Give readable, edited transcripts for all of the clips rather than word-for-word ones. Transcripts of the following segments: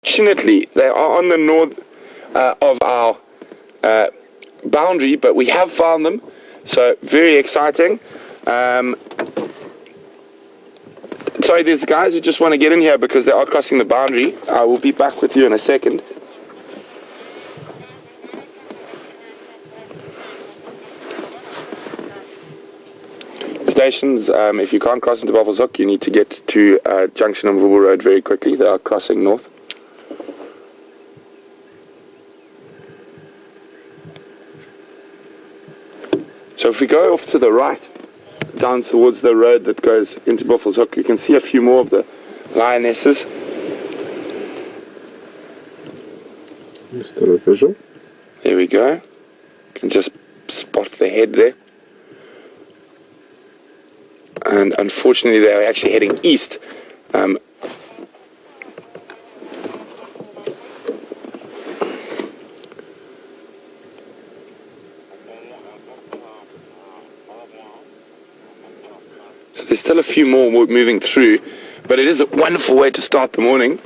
unfortunately, they are on the north of our boundary, but we have found them, so very exciting. Sorry, there's guys who just want to get in here because they are crossing the boundary. I will be back with you in a second. Stations, if you can't cross into Buffalo's Hook, you need to get to junction on Vubu Road very quickly. They are crossing north. So if we go off to the right, down towards the road that goes into Buffalo's Hook, you can see a few more of the lionesses. There we go. You can just spot the head there. And unfortunately they are actually heading east. So there's still a few more moving through, but it is a wonderful way to start the morning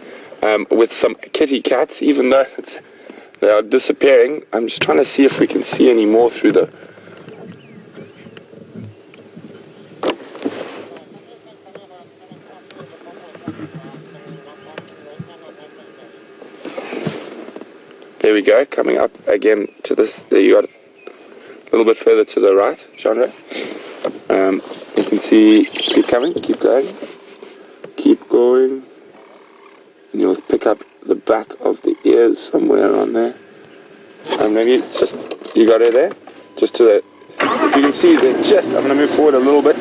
with some kitty cats, even though they are disappearing. I'm just trying to see if we can see any more through the... There we go, coming up again to this. There you got a little bit further to the right, Chandra. You can see, keep coming, keep going, and you'll pick up the back of the ears somewhere on there. And maybe it's just, you got her there, just to the, if you can see that just, I'm going to move forward a little bit.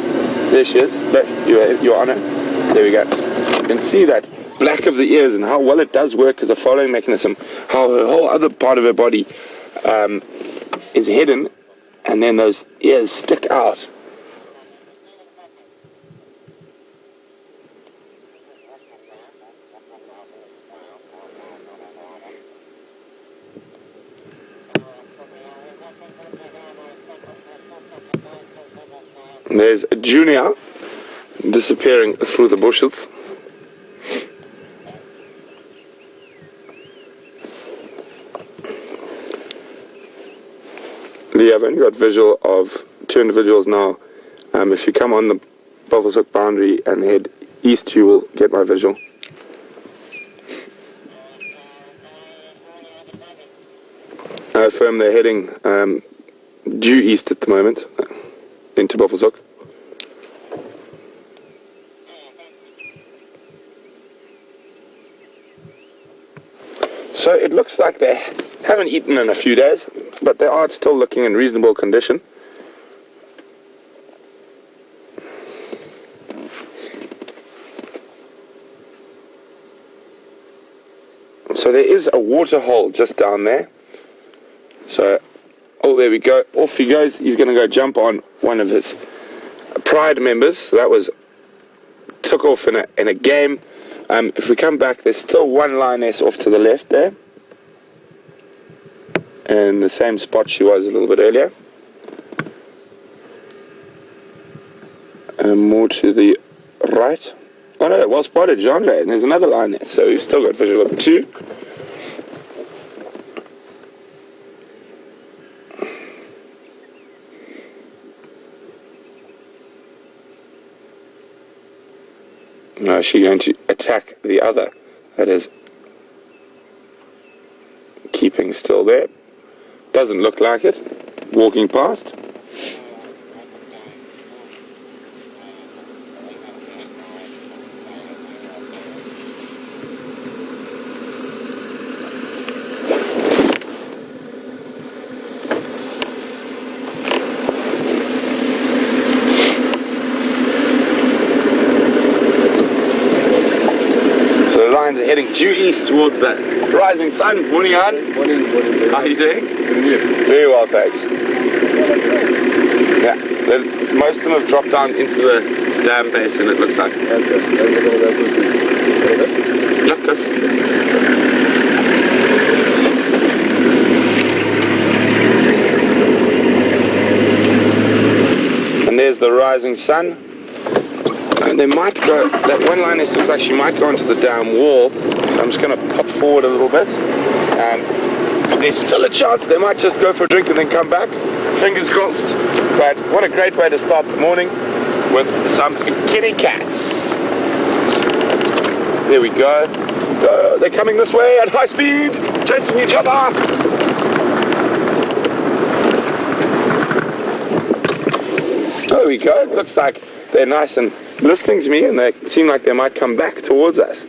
There she is, look, you're on her. There we go. You can see that black of the ears and how well it does work as a following mechanism, how the whole other part of her body is hidden, and then those ears stick out. There's a junior disappearing through the bushes. I've only got visual of two individuals now. If you come on the Buffalo's Hook boundary and head east, you will get my visual. I affirm they're heading due east at the moment, into Buffalo's Hook. So it looks like they haven't eaten in a few days, but they are still looking in reasonable condition. So there is a water hole just down there. So, oh, there we go. Off he goes. He's going to go jump on one of his pride members. So that was took off in a game. If we come back, there's still one lioness off to the left there, in the same spot she was a little bit earlier. And more to the right. Oh no, well spotted, Jean. And there's another lioness, so we've still got visual of two. Now is she going to attack the other that is keeping still there? Doesn't look like it. Walking past. Are heading due east towards the rising sun. Morning, Ann. Morning. How are you doing? Very well, thanks. Yeah, most of them have dropped down into the dam basin, it looks like. Look, and there's the rising sun. And they might go, that one lioness looks like she might go onto the down wall. So I'm just going to pop forward a little bit. There's still a chance they might just go for a drink and then come back. Fingers crossed. But what a great way to start the morning with some kitty cats. There we go. They're coming this way at high speed, chasing each other. There we go. It looks like they're nice and listening to me, and they seem like they might come back towards us.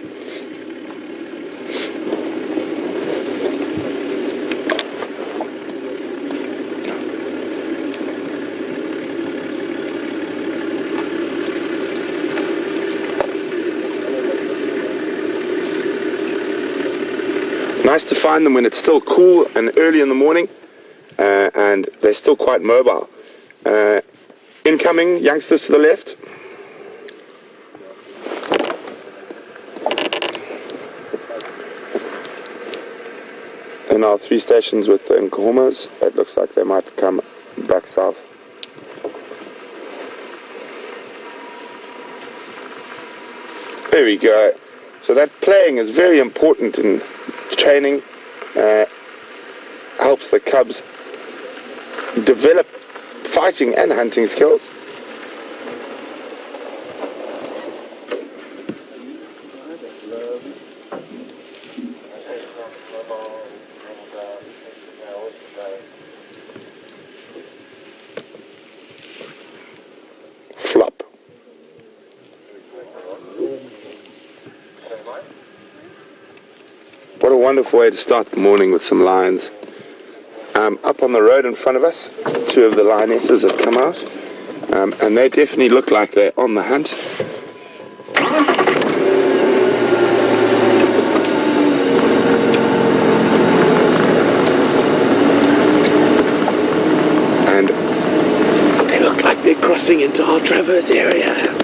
Nice to find them when it's still cool and early in the morning, and they're still quite mobile. Incoming youngsters to the left. And our 3 stations with the Nkuhumas. It looks like they might come back south. There we go. So that playing is very important in training. Helps the cubs develop fighting and hunting skills. Flop. What a wonderful way to start the morning with some lions. Up on the road in front of us, 2 of the lionesses have come out, and they definitely look like they're on the hunt. And they look like they're crossing into our traverse area.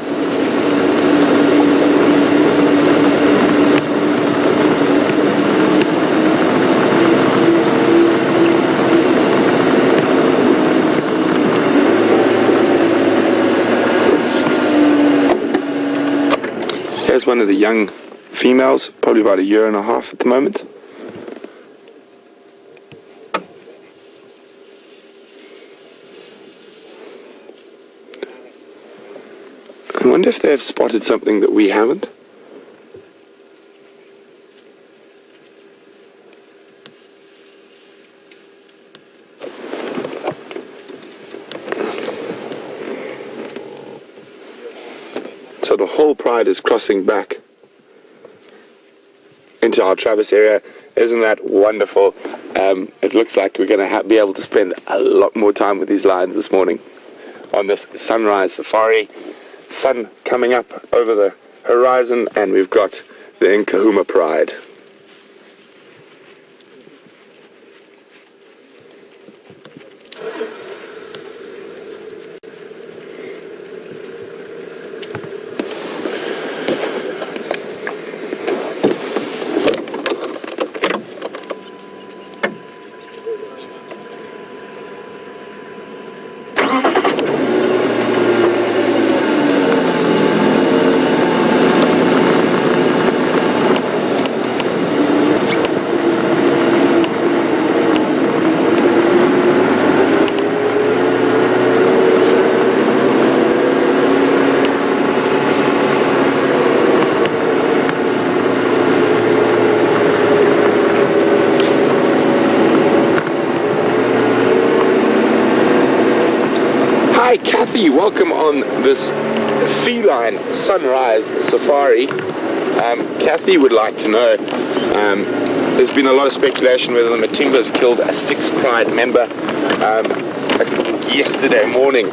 Here's one of the young females, probably about 1.5 years at the moment. I wonder if they have spotted something that we haven't. So the whole pride is crossing back into our traverse area. Isn't that wonderful? It looks like we're going to be able to spend a lot more time with these lions this morning on this sunrise safari. Sun coming up over the horizon, and we've got the Nkuhuma pride. Hi Kathy, welcome on this feline sunrise safari. Kathy would like to know, there's been a lot of speculation whether the Matimbas killed a Styx Pride member yesterday morning.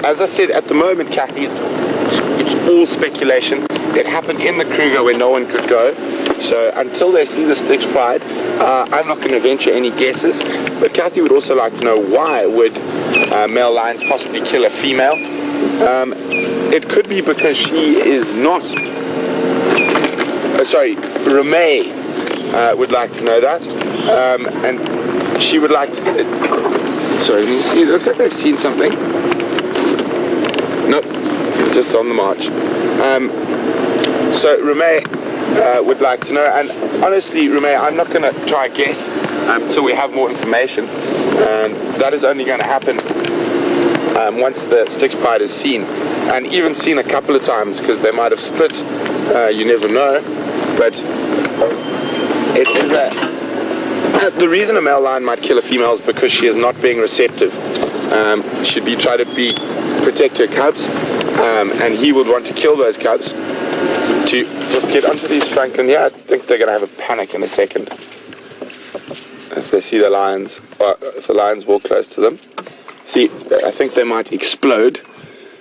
As I said, at the moment, Kathy, it's all speculation. It happened in the Kruger where no one could go. So until they see the Styx Pride, I'm not going to venture any guesses. But Kathy would also like to know, why would male lions possibly kill a female? It could be because she is not... Ramey would like to know that. And she would like to... Sorry, can you see? It looks like they've seen something. Nope. just on the march. So Rumay would like to know, and honestly, Rumay, I'm not going to try and guess until we have more information, and that is only going to happen once the Styx Pride is seen, and even seen a couple of times, because they might have split, you never know. But it is the reason a male lion might kill a female is because she is not being receptive. She'd be trying to protect her cubs, and he would want to kill those cubs to just get onto these Francolin. Yeah, I think they're going to have a panic in a second if they see the lions, or if the lions walk close to them. See, I think they might explode,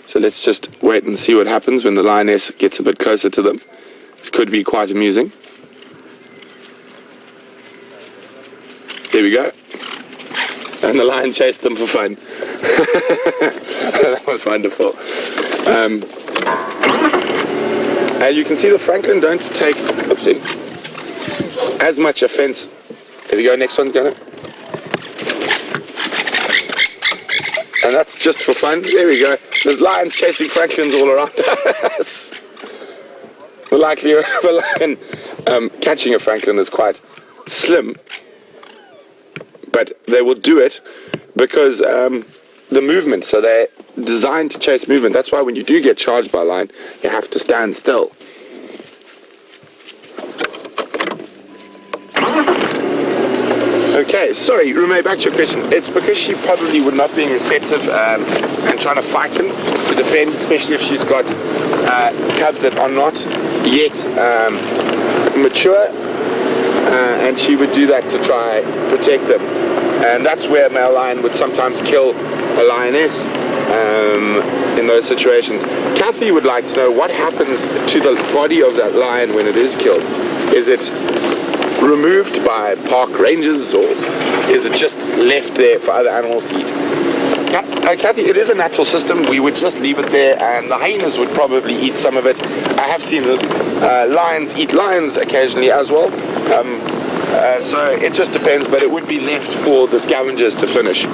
so let's just wait and see what happens when the lioness gets a bit closer to them. This could be quite amusing. There we go. And the lion chased them for fun. That was wonderful. You can see the Francolin don't take as much offense. There we go, next one's going. And that's just for fun. There we go. There's lions chasing Francolins all around us. The likelihood of a lion catching a Francolin is quite slim. But they will do it because the movement, so they're designed to chase movement. That's why when you do get charged by a lion, you have to stand still. Okay, sorry, Rumay, back to your question. It's because she probably would not being receptive and trying to fight him to defend, especially if she's got cubs that are not yet mature, and she would do that to try protect them. And that's where a male lion would sometimes kill a lioness in those situations. Kathy would like to know what happens to the body of that lion when it is killed. Is it removed by park rangers, or is it just left there for other animals to eat? Kathy, it is a natural system. We would just leave it there, and the hyenas would probably eat some of it. I have seen lions eat lions occasionally as well. So it just depends, but it would be left for the scavengers to finish.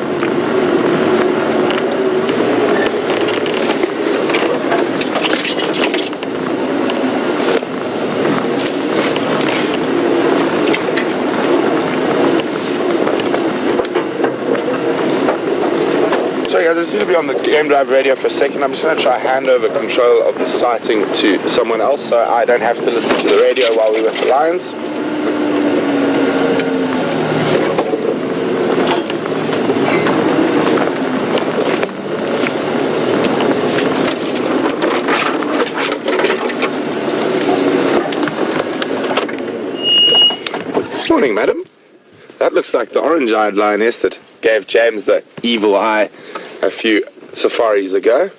Sorry guys, I seem to be on the game drive radio for a second. I'm just going to try hand over control of the sighting to someone else, so I don't have to listen to the radio while we're with the lions. Morning, madam. That looks like the orange-eyed lioness that gave James the evil eye a few safaris ago.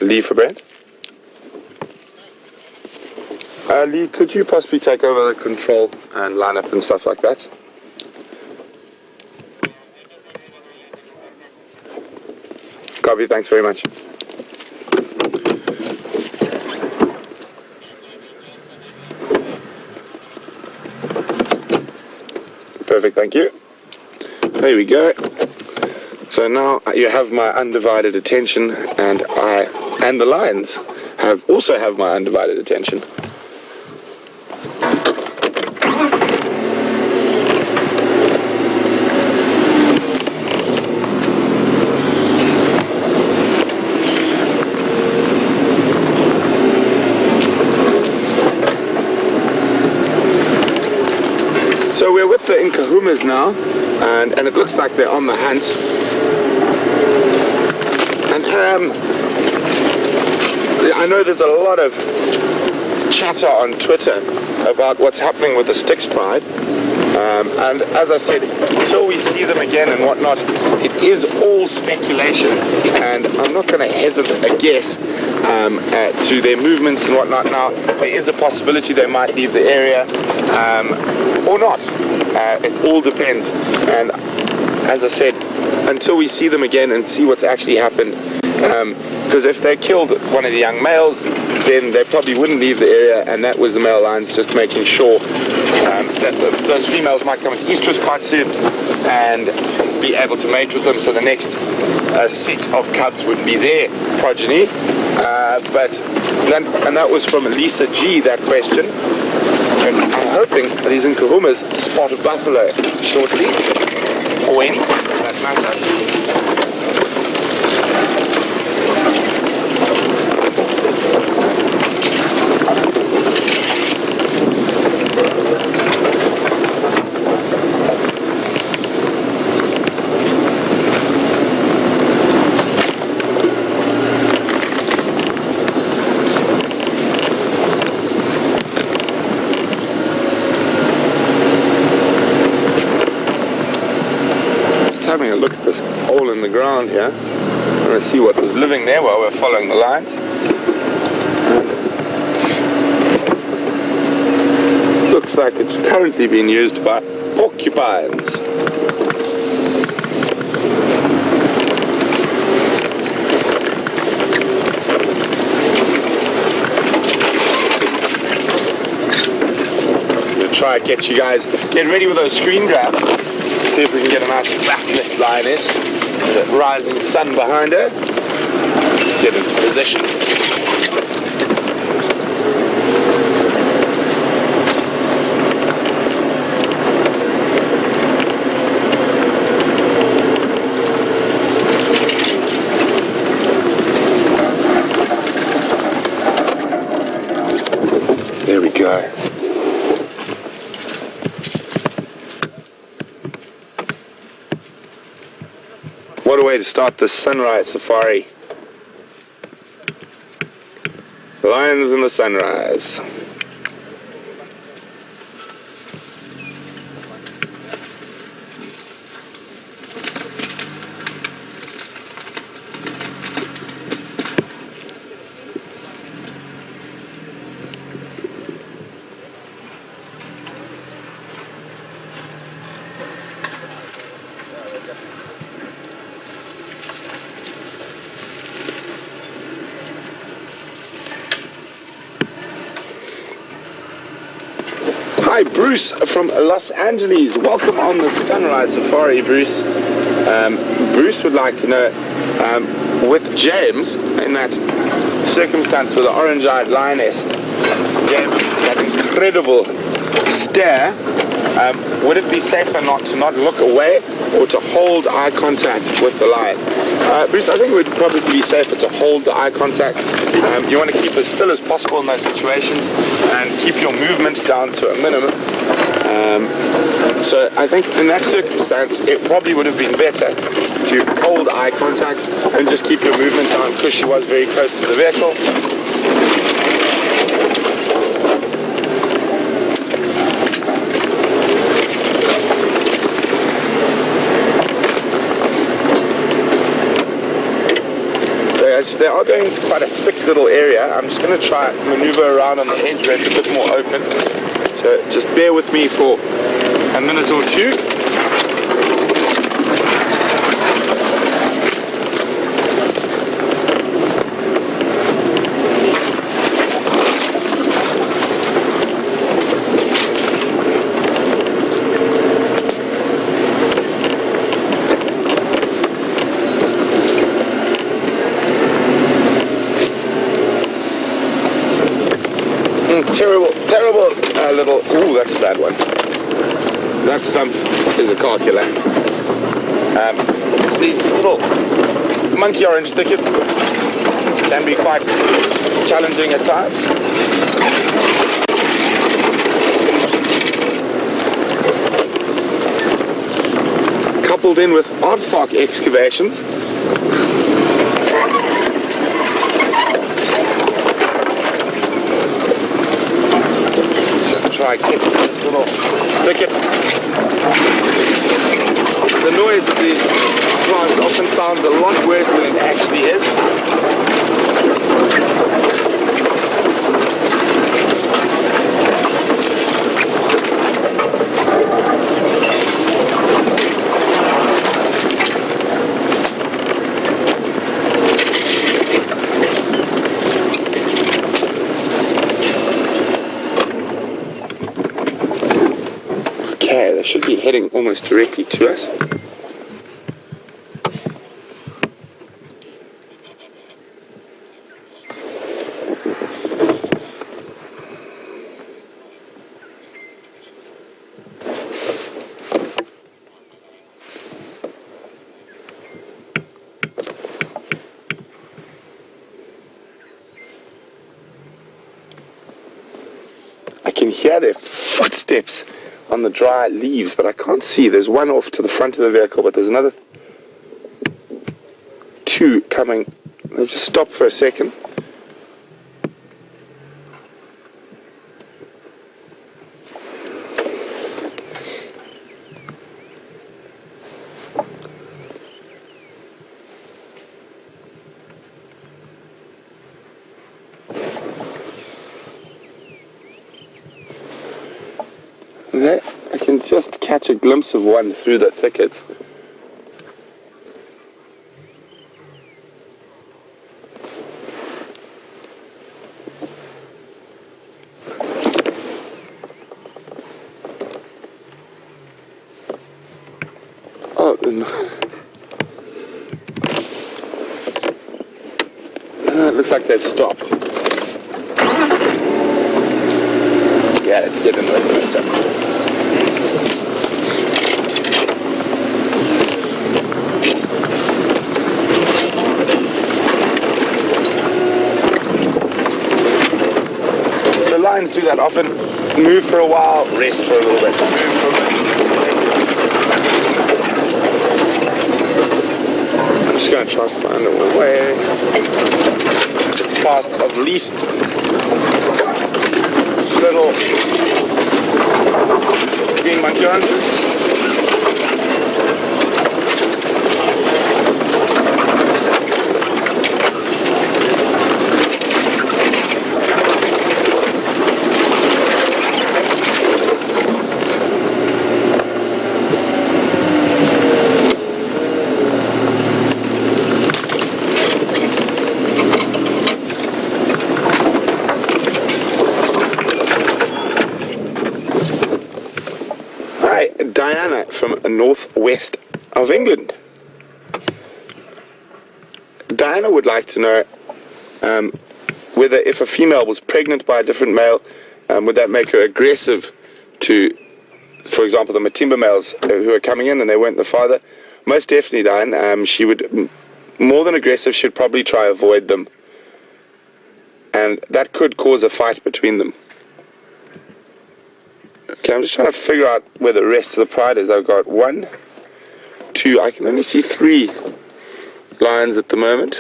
Lee for Brent. Lee, could you possibly take over the control and line up and stuff like that? Copy, thanks very much. Perfect, thank you. There we go. So now you have my undivided attention, and the lions also have my undivided attention. So we're with the Nkuhumas now, and it looks like they're on the hunt. And I know there's a lot of chatter on Twitter about what's happening with the Styx Pride. And as I said, until we see them again and whatnot, it is all speculation, and I'm not going to hesitate a guess to their movements and whatnot. Now, there is a possibility they might leave the area or not. It all depends. And as I said, until we see them again and see what's actually happened, Because if they killed one of the young males, then they probably wouldn't leave the area, and that was the male lions just making sure that those females might come into estrus quite soon and be able to mate with them, so the next set of cubs would be their progeny. And that was from Lisa G, that question. And I'm hoping that these Nkuhumas spot a buffalo shortly, or when, that matter. Having a look at this hole in the ground here. I want to see what was living there while we're following the line. Looks like it's currently being used by porcupines. I'm going to try and get you guys, get ready with those screen grabs. See if we can get a nice backlit lioness with the rising sun behind her. Get into position. There we go. What a way to start the sunrise safari. Lions in the sunrise. Hi, Bruce from Los Angeles. Welcome on the Sunrise Safari, Bruce. Bruce would like to know, with James, in that circumstance with the orange-eyed lioness, James, that incredible stare, would it be safer not to look away or to hold eye contact with the lion? Bruce, I think it would probably be safer to hold the eye contact. You want to keep as still as possible in those situations and keep your movement down to a minimum. So I think in that circumstance, it probably would have been better to hold eye contact and just keep your movement down because she was very close to the vessel. They are going into quite a thick little area. I'm just going to try and maneuver around on the edge where it's a bit more open. So just bear with me for a minute or two. Terrible little, ooh, that's a bad one. That stump is a calculator. These little monkey orange thickets can be quite challenging at times. Coupled in with warthog excavations. Try to get this little thicket. The noise of these plants often sounds a lot worse than it actually is. Okay, they should be heading almost directly to us. I can hear their footsteps on the dry leaves, but I can't see. There's one off to the front of the vehicle, but there's another two coming. They've just stopped for a second. Okay, I can just catch a glimpse of one through the thickets. Oh, it looks like they've stopped. Yeah, let's get in there. Lions do that often. Move for a while, rest for a little bit. Move for a bit. I'm just going to try to find a way. Path of least little green Joneses. Diana from northwest of England. Diana would like to know whether if a female was pregnant by a different male, would that make her aggressive to, for example, the Matimba males who are coming in and they weren't the father. Most definitely, Diane. She would, more than aggressive, she'd probably try to avoid them. And that could cause a fight between them. Okay, I'm just trying to figure out where the rest of the pride is. I've got 1, 2, I can only see 3 lions at the moment.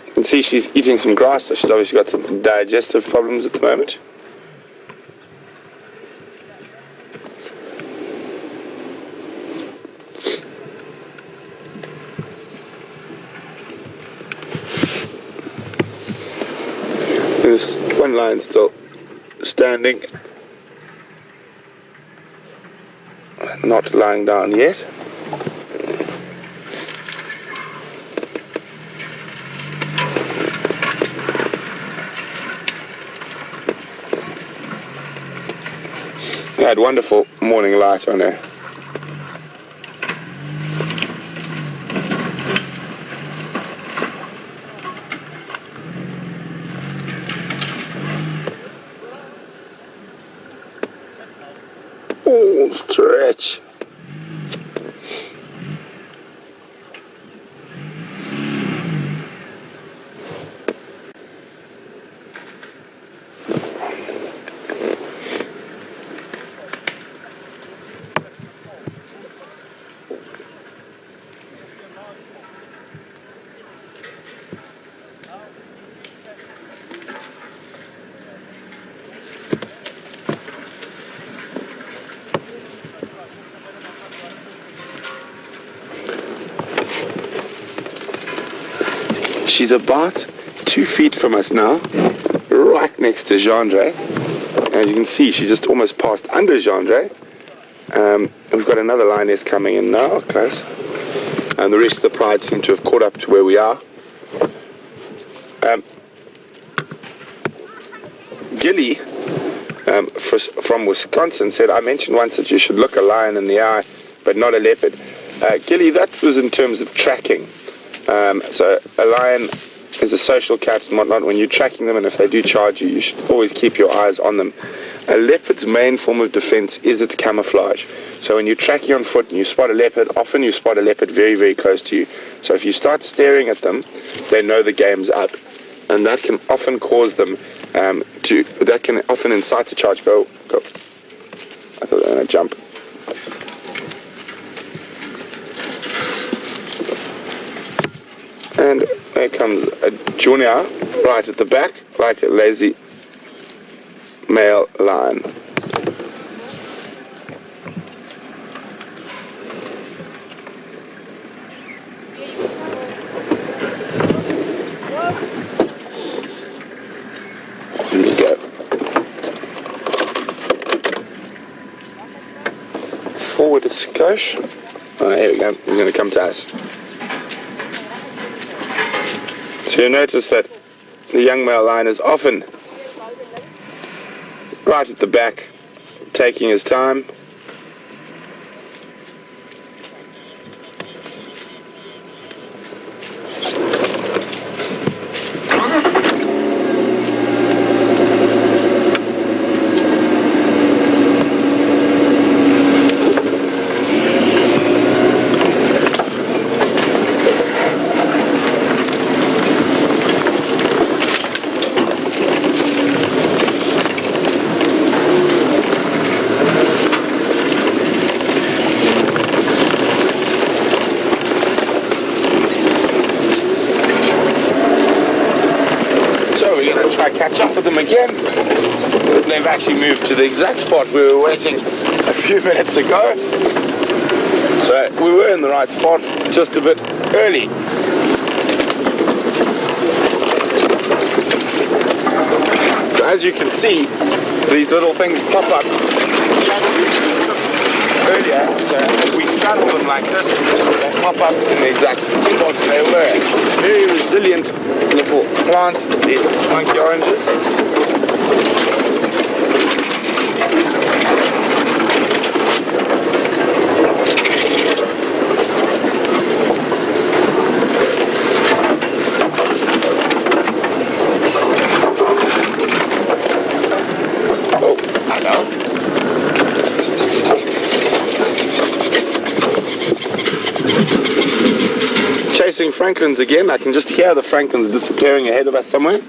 You can see she's eating some grass, so she's obviously got some digestive problems at the moment. There's one lion still standing, not lying down yet. They had wonderful morning light on there. Oh, stretch. She's about 2 feet from us now, right next to Gendre. And you can see she just almost passed under Gendre. We've got another lioness coming in now, close. and the rest of the pride seem to have caught up to where we are. Gilly from Wisconsin said, I mentioned once that you should look a lion in the eye, but not a leopard. Gilly, that was in terms of tracking. So a lion is a social cat and whatnot. When you're tracking them, and if they do charge you, you should always keep your eyes on them. A leopard's main form of defense is its camouflage. So when you're tracking on foot and you spot a leopard, often you spot a leopard very, very close to you. So if you start staring at them, they know the game's up. And that can often cause them that can often incite a charge. Go. I thought they were going to jump. And there comes a junior right at the back, like a lazy male lion. There we go. Forward a skosh. Oh, here we go. He's going to come to us. So you notice that the young male lion is often right at the back, taking his time. Catch up with them again. They've actually moved to the exact spot we were waiting a few minutes ago. So we were in the right spot, just a bit early. So as you can see, these little things pop up earlier. So if we straddle them like this, they pop up in the exact spot they were. Very resilient little plants, these monkey oranges. Oh, I know. Chasing francolins again. I can just hear the francolins disappearing ahead of us somewhere.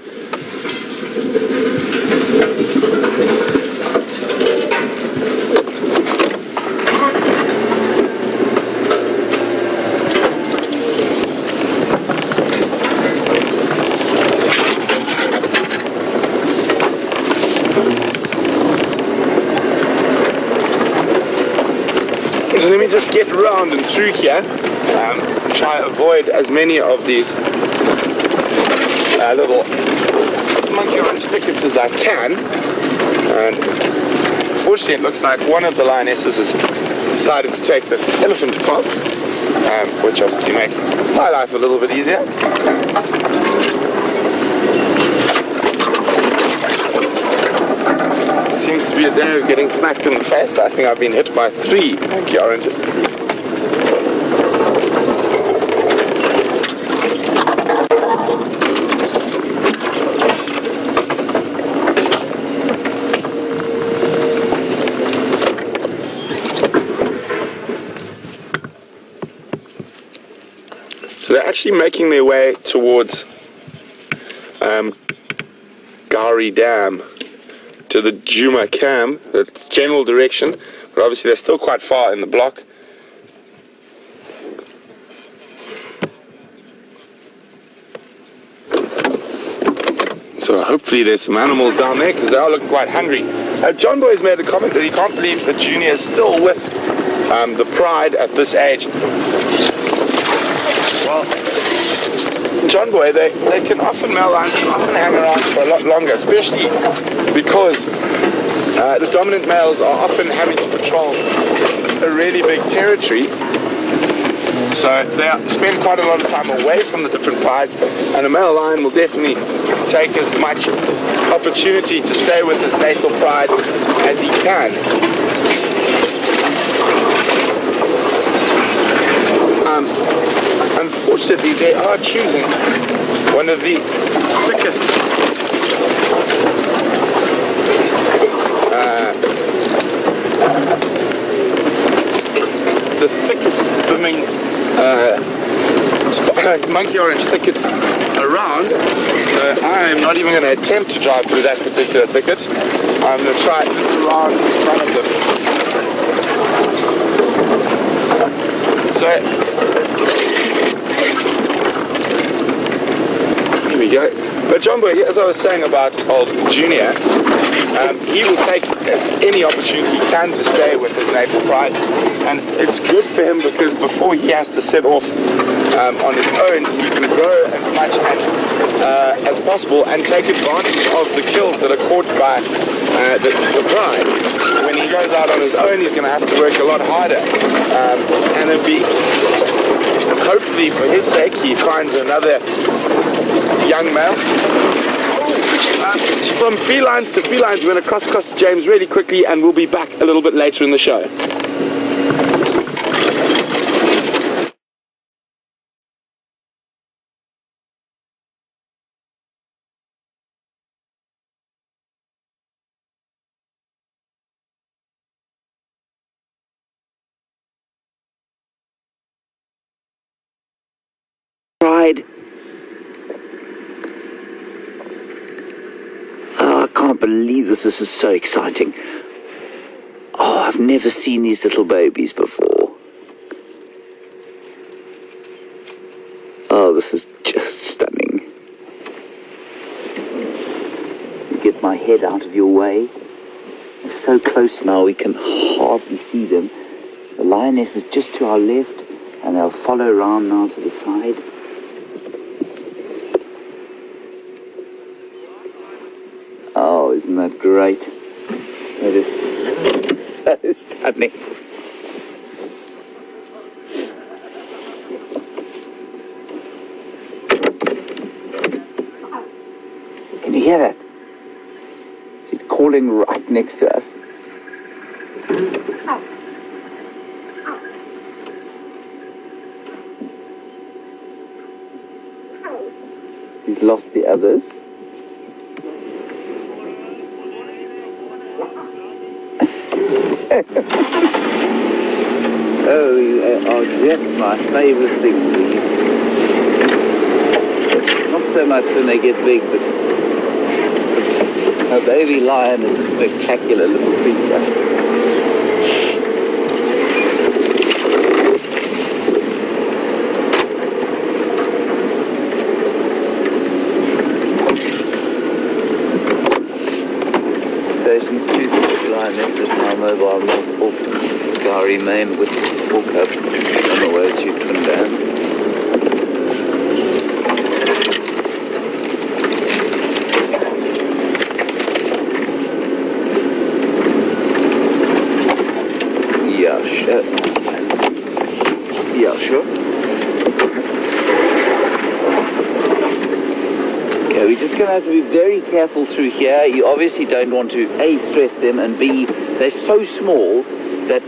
So let me just get around and through here. Try to avoid as many of these little monkey orange thickets as I can. And unfortunately it looks like one of the lionesses has decided to take this elephant path, which obviously makes my life a little bit easier. It seems to be a day of getting smacked in the face. I think I've been hit by 3 monkey oranges. So they're actually making their way towards Gari Dam, to the Juma Cam, that's general direction, but obviously they're still quite far in the block. So hopefully there's some animals down there, because they are looking quite hungry. John Boy's made a comment that he can't believe that Junior is still with the pride at this age. Well, John Boy, they can often, male lions can often hang around for a lot longer, especially because the dominant males are often having to patrol a really big territory So they spend quite a lot of time away from the different prides, and a male lion will definitely take as much opportunity to stay with his natal pride as he can. Unfortunately, they are choosing one of the thickest swimming monkey orange thickets around, so I am not even going to attempt to drive through that particular thicket. I'm going to try around one of them. So here we go. But John Boy, as I was saying about old Junior, he will take any opportunity he can to stay with his natal pride, and it's good for him because before he has to set off on his own, he can grow as much as possible and take advantage of the kills that are caught by the pride. When he goes out on his own, he's going to have to work a lot harder, and it'll be, hopefully for his sake, he finds another young male. From felines to felines, we're going to cross to James really quickly, and we'll be back a little bit later in the show. Pride. Oh, I can't believe this. This is so exciting. Oh, I've never seen these little babies before. Oh, this is just stunning. Get my head out of your way. They're so close now we can hardly see them. The lioness is just to our left, and they'll follow around now to the side. Oh, isn't that great? It is so stunning. Can you hear that? She's calling right next to us. She's lost the others. Oh, just my favourite thing to eat. Not so much when they get big, but a baby lion is a spectacular little creature. Stations choosing the lioness is now mobile North Gary Main with 4 cubs on the way to twin bands. Yeah, sure. Yeah, sure. Okay, we're just going to have to be very careful through here. You obviously don't want to A, stress them, and B, they're so small that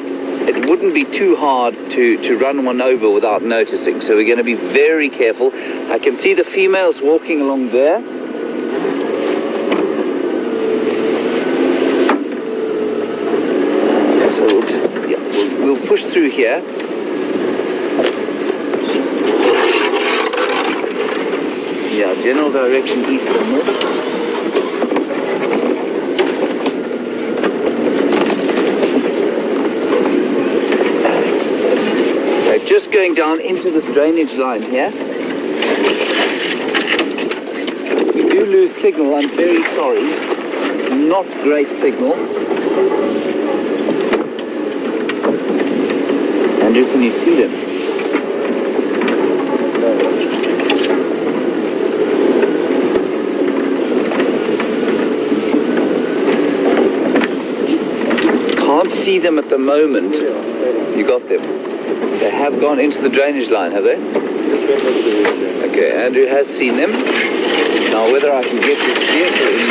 it wouldn't be too hard to run one over without noticing. So we're going to be very careful. I can see the females walking along there. So we'll just, yeah, we'll push through here. Yeah, general direction east and north. Just going down into this drainage line here. We do lose signal, I'm very sorry. Not great signal. Andrew, can you see them? Can't see them at the moment. You got them. They have gone into the drainage line, have they? Okay, Andrew has seen them. Now whether I can get this vehicle in...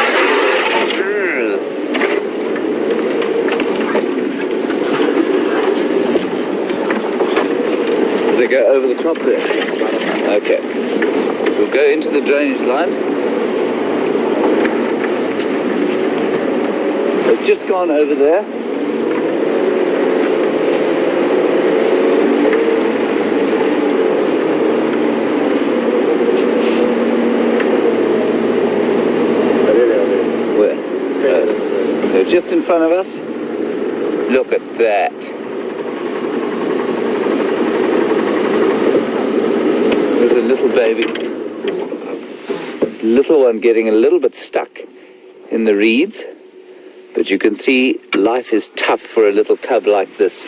They go over the top there. Okay. We'll go into the drainage line. They've just gone over there. Where? So just in front of us. Look at that. There's a little baby. Little one getting a little bit stuck in the reeds. But you can see life is tough for a little cub like this.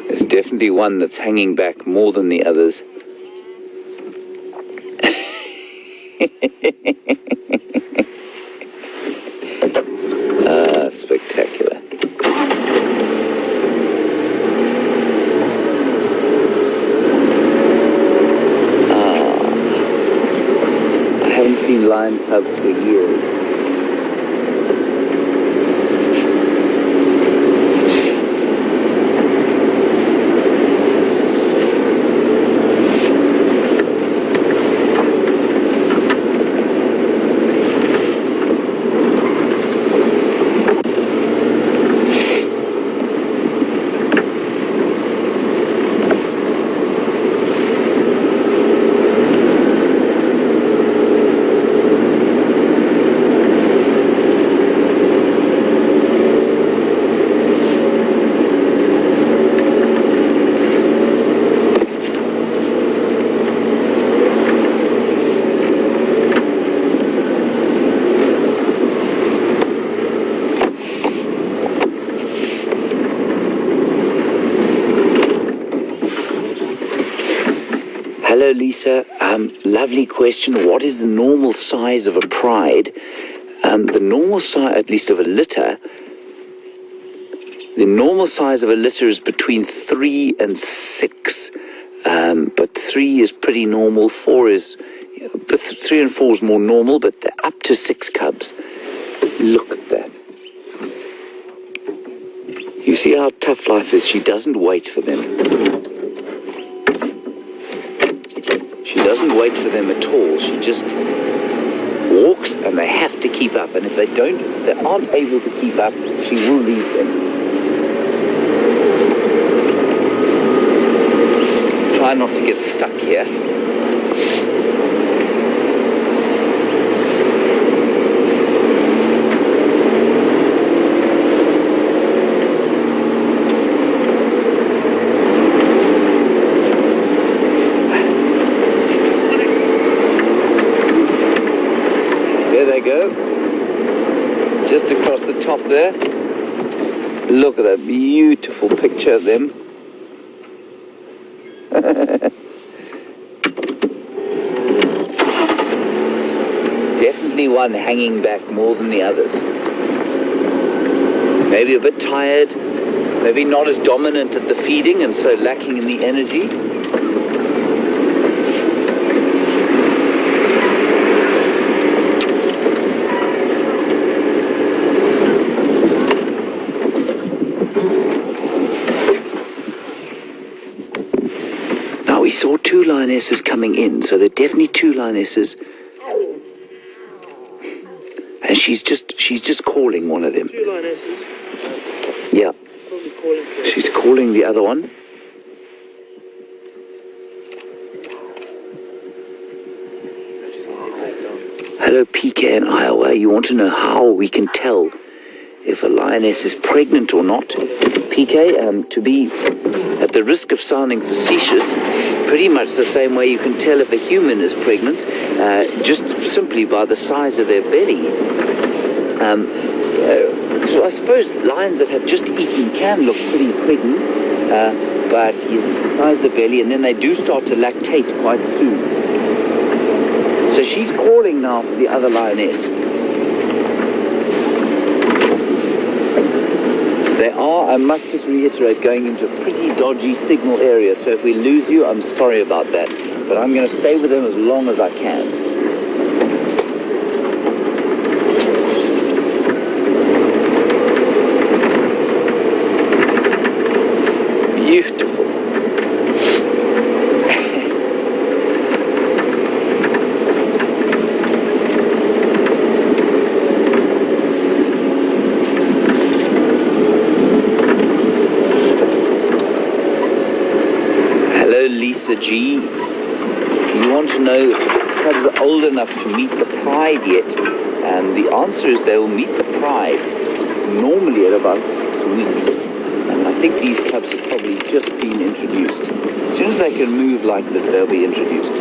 There's definitely one that's hanging back more than the others. Spectacular. I haven't seen lion cubs for years. Hello, Lisa. Lovely question. What is the normal size of a pride? The normal size, at least of a litter, the normal size of a litter is between 3 and 6. But 3 is pretty normal. 3 and 4 is more normal, but they're up to 6 cubs. Look at that. You see how tough life is? She doesn't wait for them. She doesn't wait for them at all. She just walks, and they have to keep up. And if they aren't able to keep up, she will leave them. Try not to get stuck here. Go just across the top there. Look at that beautiful picture of them. Definitely one hanging back more than the others. Maybe a bit tired, maybe not as dominant at the feeding and so lacking in the energy. We saw 2 lionesses coming in, so there are definitely 2 lionesses. And she's just calling one of them. 2 lionesses? Yeah. Probably calling for She's calling the other one. Hello, PK in Iowa. You want to know how we can tell if a lioness is pregnant or not? PK, to be at the risk of sounding facetious, pretty much the same way you can tell if a human is pregnant, just simply by the size of their belly. So I suppose lions that have just eaten can look pretty pregnant, but it's the size of the belly, and then they do start to lactate quite soon. So she's calling now for the other lioness. They are, I must just reiterate, going into a pretty dodgy signal area, so if we lose you, I'm sorry about that. But I'm going to stay with them as long as I can. Beautiful. Hello, Lisa G. You want to know if the cubs are old enough to meet the pride yet? The answer is they will meet the pride normally at about 6 weeks. And I think these cubs have probably just been introduced. As soon as they can move like this, they'll be introduced.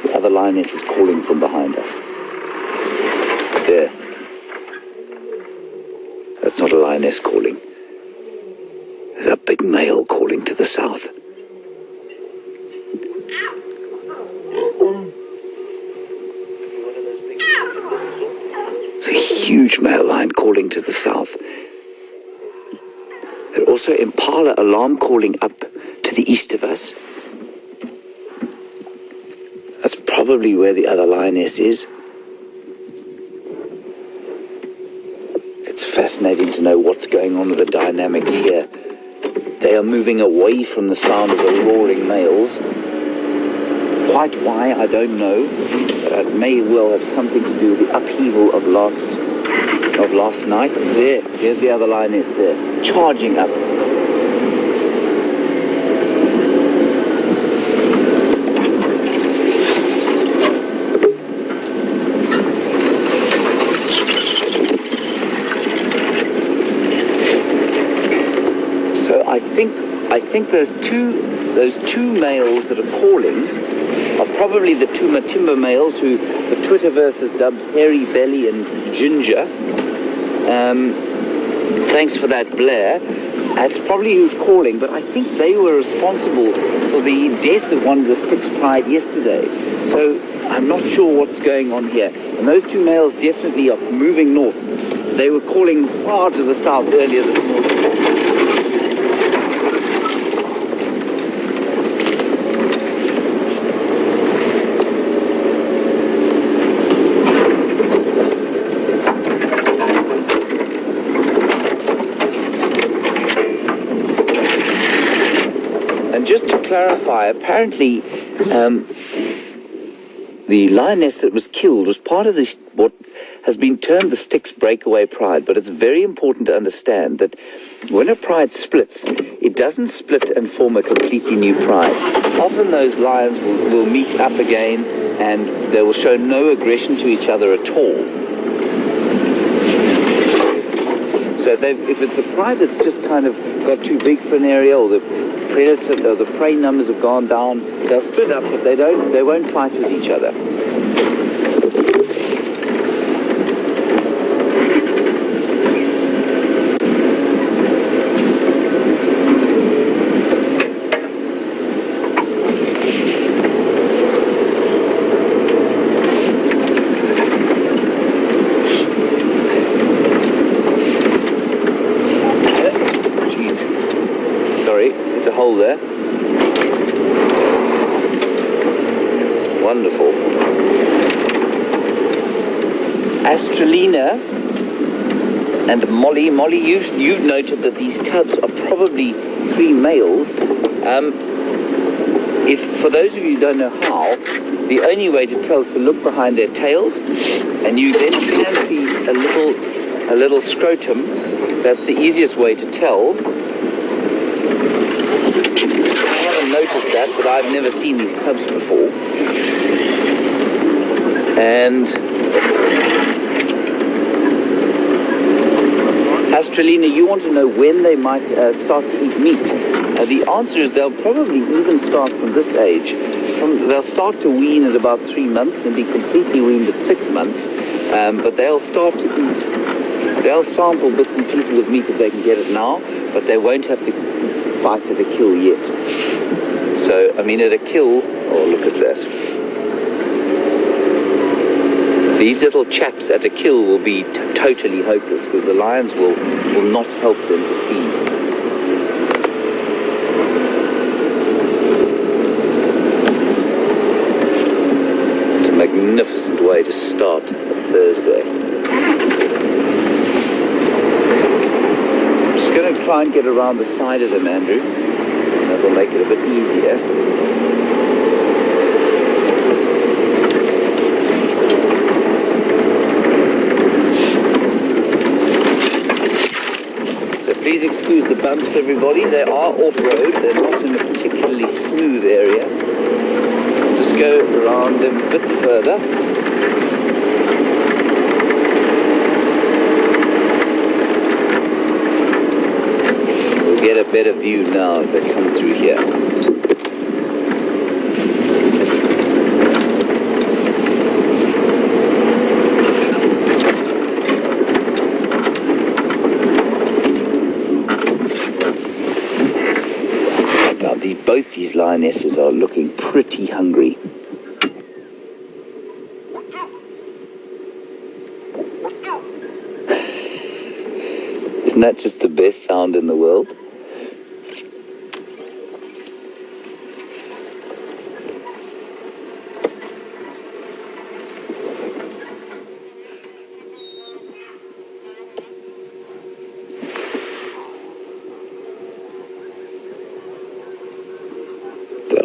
The other lioness is calling from behind us. There. That's not a lioness calling. There's a big male calling to the south. It's a huge male lion calling to the south. There are also impala alarm calling up to the east of us. That's probably where the other lioness is. It's fascinating to know what's going on with the dynamics here. They are moving away from the sound of the roaring males. Quite why, I don't know. It may well have something to do with the upheaval of last night. There's the other lioness there, charging up. So I think those two males that are calling are probably the two Matimba males who the Twitterverse has dubbed Hairy Belly and Ginger. Thanks for that, Blair. It's probably who's calling, but I think they were responsible for the death of one of the Styx Pride yesterday. So I'm not sure what's going on here. And those two males definitely are moving north. They were calling far to the south earlier this morning. Just to clarify, apparently the lioness that was killed was part of this, what has been termed the Styx Breakaway Pride, but it's very important to understand that when a pride splits, it doesn't split and form a completely new pride. Often those lions will meet up again and they will show no aggression to each other at all. So if it's a pride that's just kind of got too big for an area, or the predator or the prey numbers have gone down, they'll split up, but they won't fight with each other. Hole there. Wonderful. Astralina and Molly, you've noted that these cubs are probably 3 males. If for those of you who don't know how, the only way to tell is to look behind their tails, and you then can see a little scrotum. That's the easiest way to tell. Noticed that, but I've never seen these cubs before. And Astralina, you want to know when they might start to eat meat. The answer is they'll probably even start from this age. They'll start to wean at about 3 months and be completely weaned at 6 months. But they'll start to eat. They'll sample bits and pieces of meat if they can get it now, but they won't have to fight to the kill yet. So, I mean, at a kill, oh, look at that. These little chaps at a kill will be totally hopeless because the lions will not help them to feed. It's a magnificent way to start a Thursday. I'm just going to try and get around the side of them, Andrew. That'll make it a bit easier. Please excuse the bumps, everybody. They are off-road. They're not in a particularly smooth area. I'll just go around them a bit further. We'll get a better view now as they come through here. Both these lionesses are looking pretty hungry. Isn't that just the best sound in the world?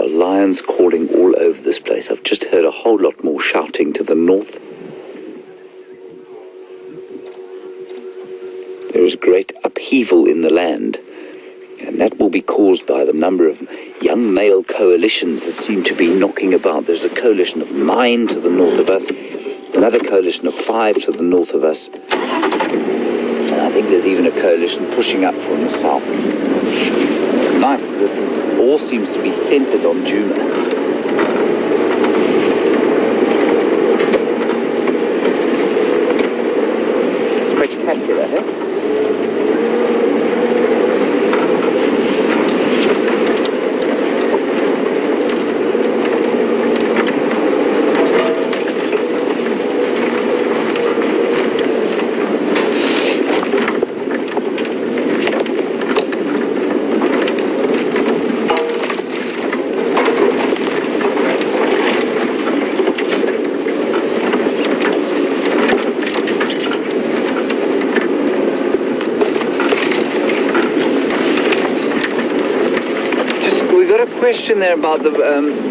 Lions calling all over this place. I've just heard a whole lot more shouting to the north. There is great upheaval in the land, and that will be caused by the number of young male coalitions that seem to be knocking about. There's a coalition of 9 to the north of us, another coalition of 5 to the north of us, and I think there's even a coalition pushing up from the south. It's nice. This all seems to be centered on Juma. Spectacular, eh? Question there about the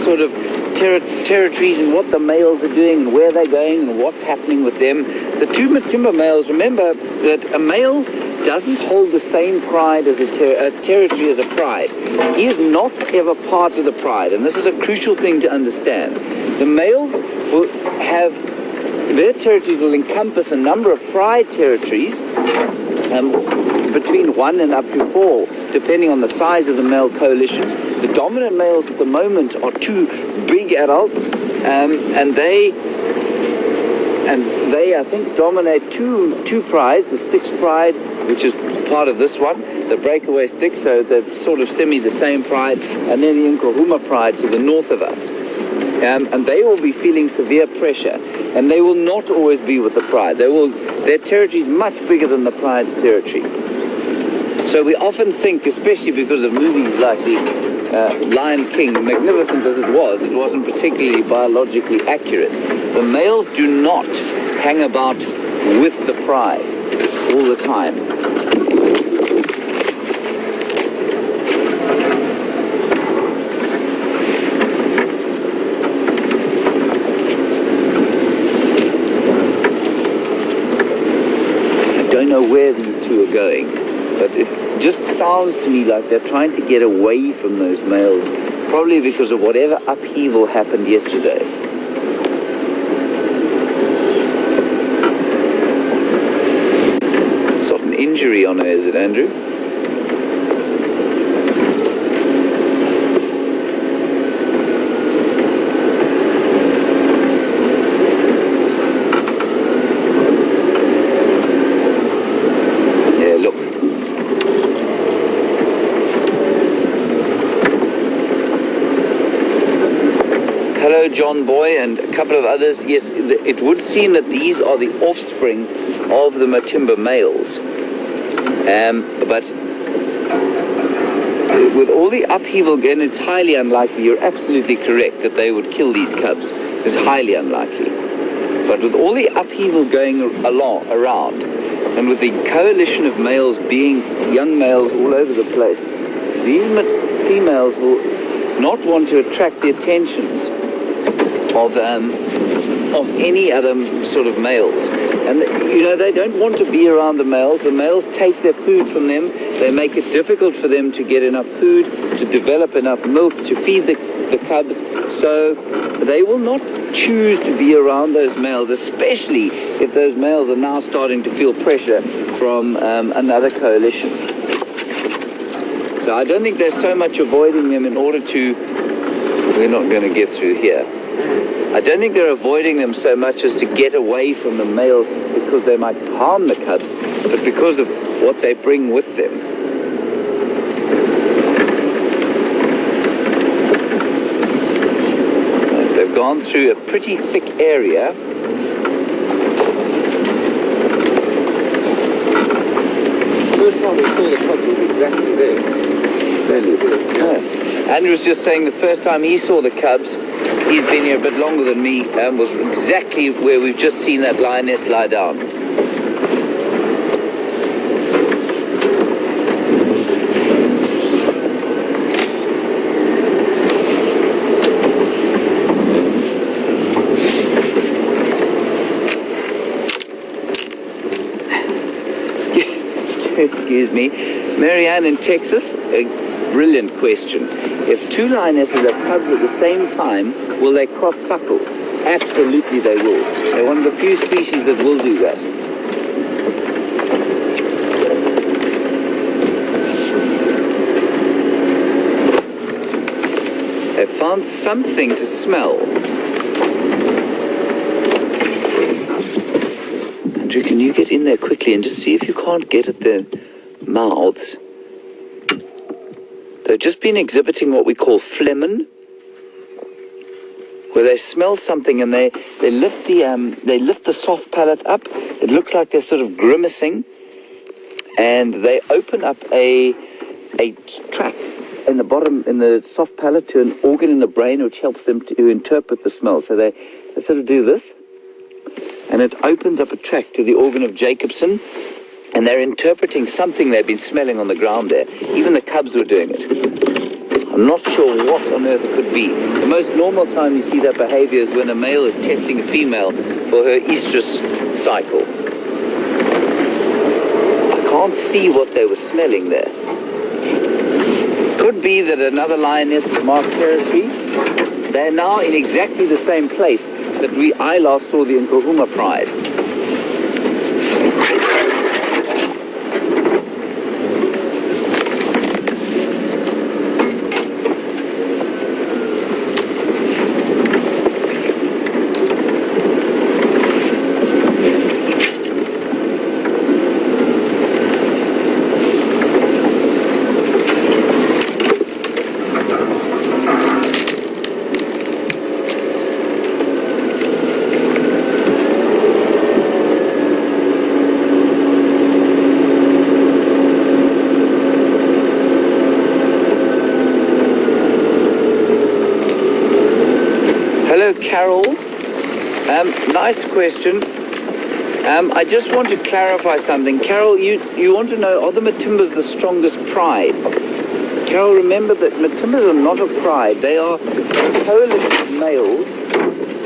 sort of territories and what the males are doing and where they're going and what's happening with them. The two Matimba males, remember that a male doesn't hold the same pride as a territory as a pride. He is not ever part of the pride, and this is a crucial thing to understand. The males will have, their territories will encompass a number of pride territories, between 1 and up to 4, depending on the size of the male coalition. The dominant males at the moment are 2 big adults, and they I think dominate two prides, the Styx pride, which is part of this one, the breakaway Styx, so they're sort of the same pride, and then the Nkuhuma pride to the north of us. And they will be feeling severe pressure, and they will not always be with the pride. Their territory is much bigger than the pride's territory. So we often think, especially because of movies like the Lion King, magnificent as it wasn't particularly biologically accurate. The males do not hang about with the pride all the time. I don't know where these two are going, but it just sounds to me like they're trying to get away from those males, probably because of whatever upheaval happened yesterday. It's not an injury on her, is it, Andrew? Hello, John Boy, and a couple of others. Yes, it would seem that these are the offspring of the Matimba males. But with all the upheaval, again, it's highly unlikely. You're absolutely correct that they would kill these cubs. It's highly unlikely. But with all the upheaval going around, and with the coalition of males being young males all over the place, these females will not want to attract the attentions of any other sort of males. And you know, they don't want to be around the males. The males take their food from them. They make it difficult for them to get enough food, to develop enough milk, to feed the cubs. So they will not choose to be around those males, especially if those males are now starting to feel pressure from another coalition. So I don't think there's so much avoiding them in order to... We're not going to get through here. I don't think they're avoiding them so much as to get away from the males because they might harm the cubs, but because of what they bring with them. They've gone through a pretty thick area. First time we saw the cubs was exactly there. Really? Yeah. Andrew was just saying the first time he saw the cubs, he's been here a bit longer than me, was exactly where we've just seen that lioness lie down. Excuse me. Marianne in Texas, a brilliant question. If two lionesses have cubs at the same time, will they cross-suckle? Absolutely they will. They're one of the few species that will do that. They've found something to smell. Andrew, can you get in there quickly and just see if you can't get at their mouths? They've just been exhibiting what we call phlegmon, where they smell something and they lift the soft palate up. It looks like they're sort of grimacing, and they open up a tract in the bottom, in the soft palate, to an organ in the brain which helps them to interpret the smell. So they sort of do this, and it opens up a tract to the organ of Jacobson, and they're interpreting something they've been smelling on the ground there. Even the cubs were doing it. I'm not sure what on earth it could be. The most normal time you see that behavior is when a male is testing a female for her estrus cycle. I can't see what they were smelling there. Could be that another lioness has marked territory. They're now in exactly the same place that I last saw the Nkuhuma pride. Carol, nice question. I just want to clarify something. Carol, you want to know, are the Matimbas the strongest pride? Carol, remember that Matimbas are not a pride. They are coalition of males,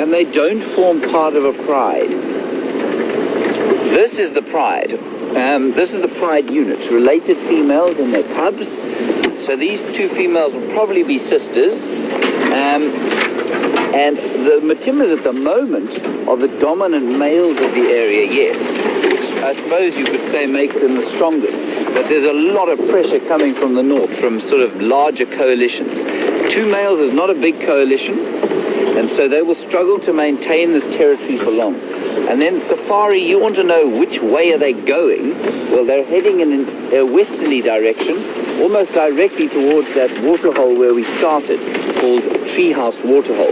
and they don't form part of a pride. This is the pride. This is the pride unit, related females and their cubs. So these two females will probably be sisters. And the Matimbas at the moment are the dominant males of the area, yes, which I suppose you could say makes them the strongest. But there's a lot of pressure coming from the north, from sort of larger coalitions. Two males is not a big coalition, and so they will struggle to maintain this territory for long. And then Safari, you want to know which way are they going? Well, they're heading in a westerly direction, almost directly towards that waterhole where we started, called treehouse waterhole.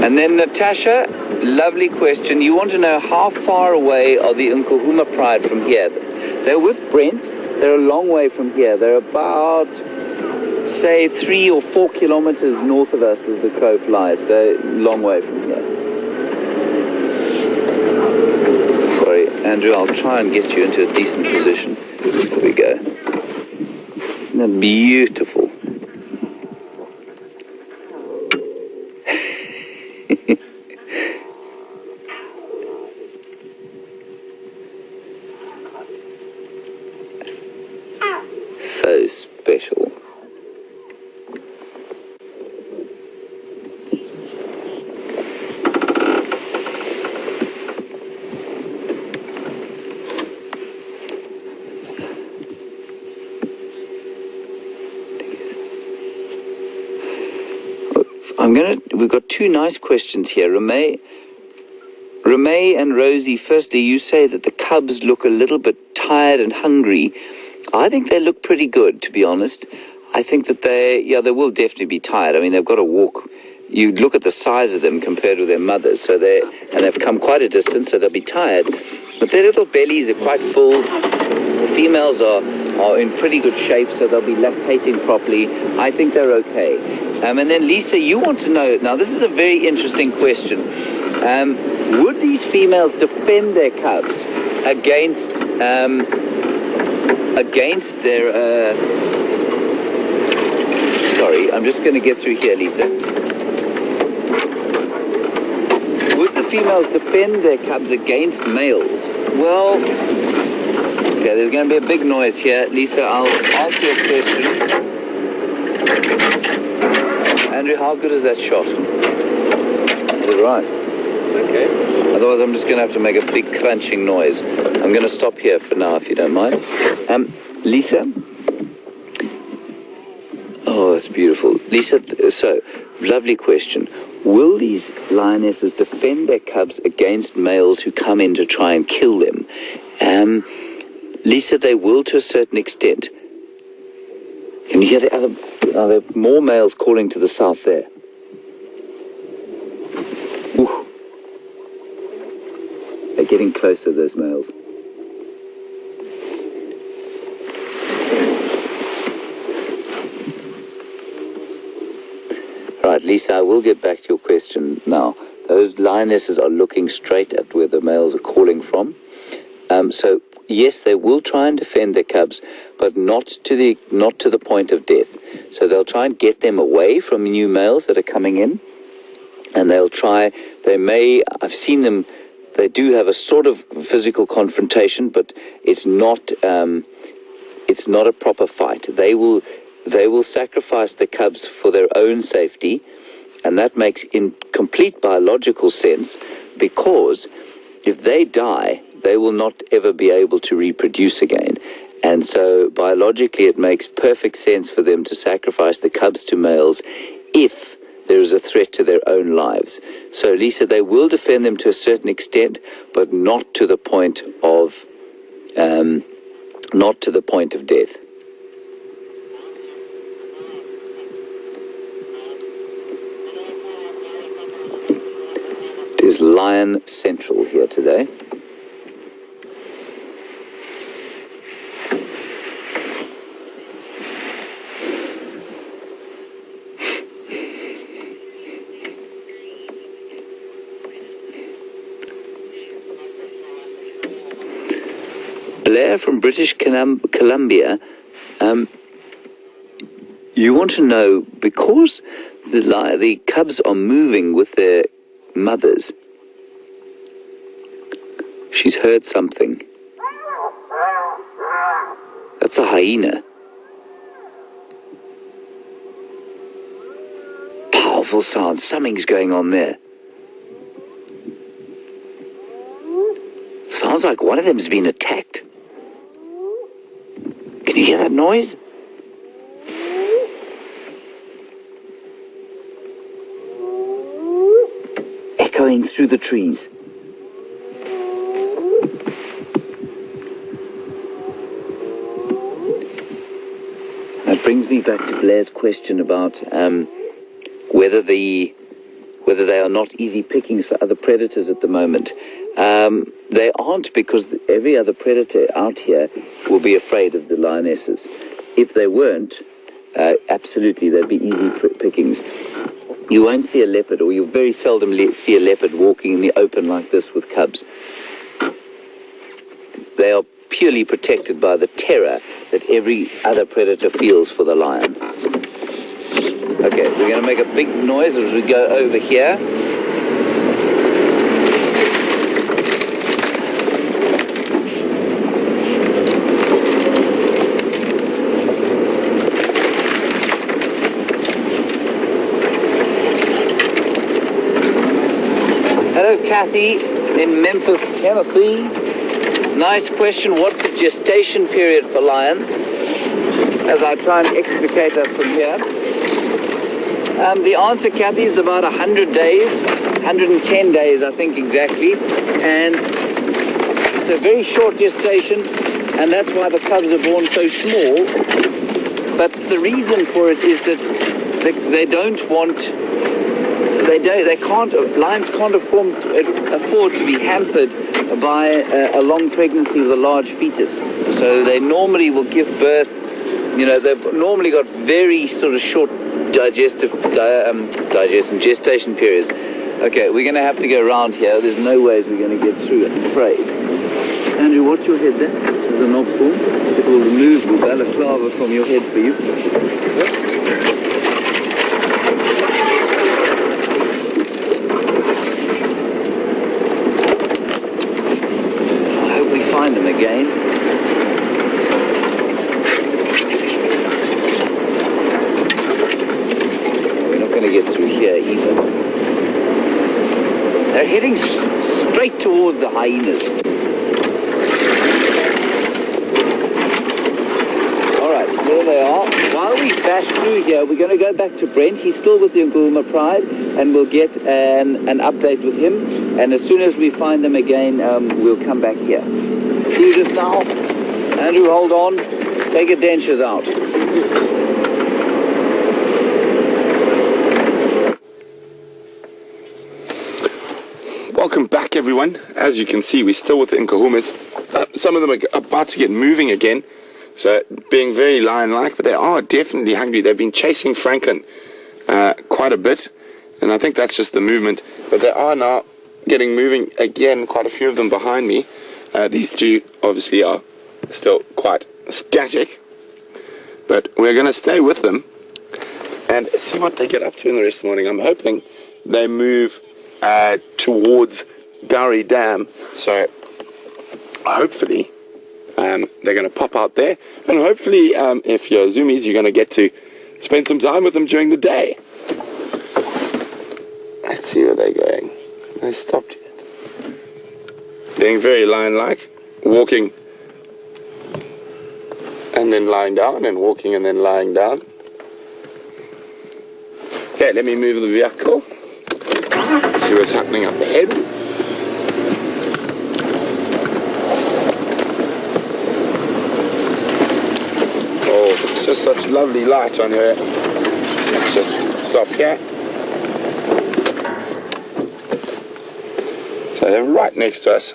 And then Natasha, lovely question. You want to know how far away are the Nkuhuma Pride from here? They're with Brent. They're a long way from here. They're about, say, 3 or 4 kilometers north of us as the crow flies. So, long way from here. Sorry, Andrew, I'll try and get you into a decent position. There we go. Isn't that beautiful? So special. We've got two nice questions here. Ramey and Rosie, firstly, you say that the cubs look a little bit tired and hungry. I think they look pretty good, to be honest. I think that they will definitely be tired. I mean, they've got to walk. You look at the size of them compared to their mothers, and they've come quite a distance, so they'll be tired. But their little bellies are quite full. The females are in pretty good shape, so they'll be lactating properly. I think they're okay. And then Lisa, you want to know, now this is a very interesting question. Would these females defend their cubs against their... Sorry, I'm just going to get through here, Lisa. Would the females defend their cubs against males? Well, okay, there's going to be a big noise here. Lisa, I'll answer your question. Andrew, how good is that shot? Is it right? It's okay. Otherwise, I'm just going to have to make a big crunching noise. I'm going to stop here for now, if you don't mind. Lisa? Oh, that's beautiful. Lisa, so, lovely question. Will these lionesses defend their cubs against males who come in to try and kill them? Lisa, they will to a certain extent. Can you hear the other... Are there more males calling to the south there? Ooh. They're getting closer, those males. Right, Lisa, I will get back to your question now. Those lionesses are looking straight at where the males are calling from. So, yes, they will try and defend their cubs, but not to the point of death. So they'll try and get them away from new males that are coming in, and I've seen them, they do have a sort of physical confrontation, but it's not a proper fight. They will sacrifice the cubs for their own safety, and that makes in complete biological sense, because if they die, they will not ever be able to reproduce again. And so biologically it makes perfect sense for them to sacrifice the cubs to males if there is a threat to their own lives. So Lisa, they will defend them to a certain extent, but not to the point of death. It is Lion Central here today. Blair from British Columbia, you want to know, because the cubs are moving with their mothers, she's heard something. That's a hyena. Powerful sound. Something's going on there. Sounds like one of them's been attacked. Can you hear that noise? Echoing through the trees. That brings me back to Blair's question about whether they are not easy pickings for other predators at the moment. They aren't, because every other predator out here will be afraid of the lionesses. If they weren't, absolutely they'd be easy pickings. You won't see a leopard, or you very seldom see a leopard walking in the open like this with cubs. They are purely protected by the terror that every other predator feels for the lion. Okay, we're going to make a big noise as we go over here. Hello, Kathy in Memphis, Tennessee. Nice question. What's the gestation period for lions? As I try and explicate that from here. The answer, Kathy, is about 100 days, 110 days, I think exactly. And it's a very short gestation, and that's why the cubs are born so small. But the reason for it is that lions can't afford to be hampered by a long pregnancy with a large fetus. So they normally will give birth, they've normally got very sort of short gestation periods. Okay, we're going to have to go around here. There's no ways we're going to get through, I'm afraid. Andrew, watch your head there. There's a knob form. It will remove the balaclava from your head for you. I hope we find them again. Get through here either. They're heading straight towards the hyenas. Alright, there they are. While we bash through here, we're going to go back to Brent. He's still with the Nkuhuma Pride, and we'll get an update with him. And as soon as we find them again, we'll come back here. See you just now. Andrew, hold on. Take your dentures out. Welcome back, everyone. As you can see, we're still with the Nkuhumas. Some of them are about to get moving again, so being very lion-like, but they are definitely hungry. They've been chasing Francolin quite a bit, and I think that's just the movement. But they are now getting moving again, quite a few of them behind me. These two obviously are still quite static, but we're going to stay with them and see what they get up to in the rest of the morning. I'm hoping they move towards Gowrie Dam, so hopefully they're going to pop out there, and hopefully if you're zoomies, you're going to get to spend some time with them during the day. Let's see where they're going. They stopped yet. Being very lion-like, walking and then lying down, and walking and then lying down. Okay, let me move the vehicle. See what's happening up ahead. Oh, it's just such lovely light on here. Let's just stop here. So they're right next to us.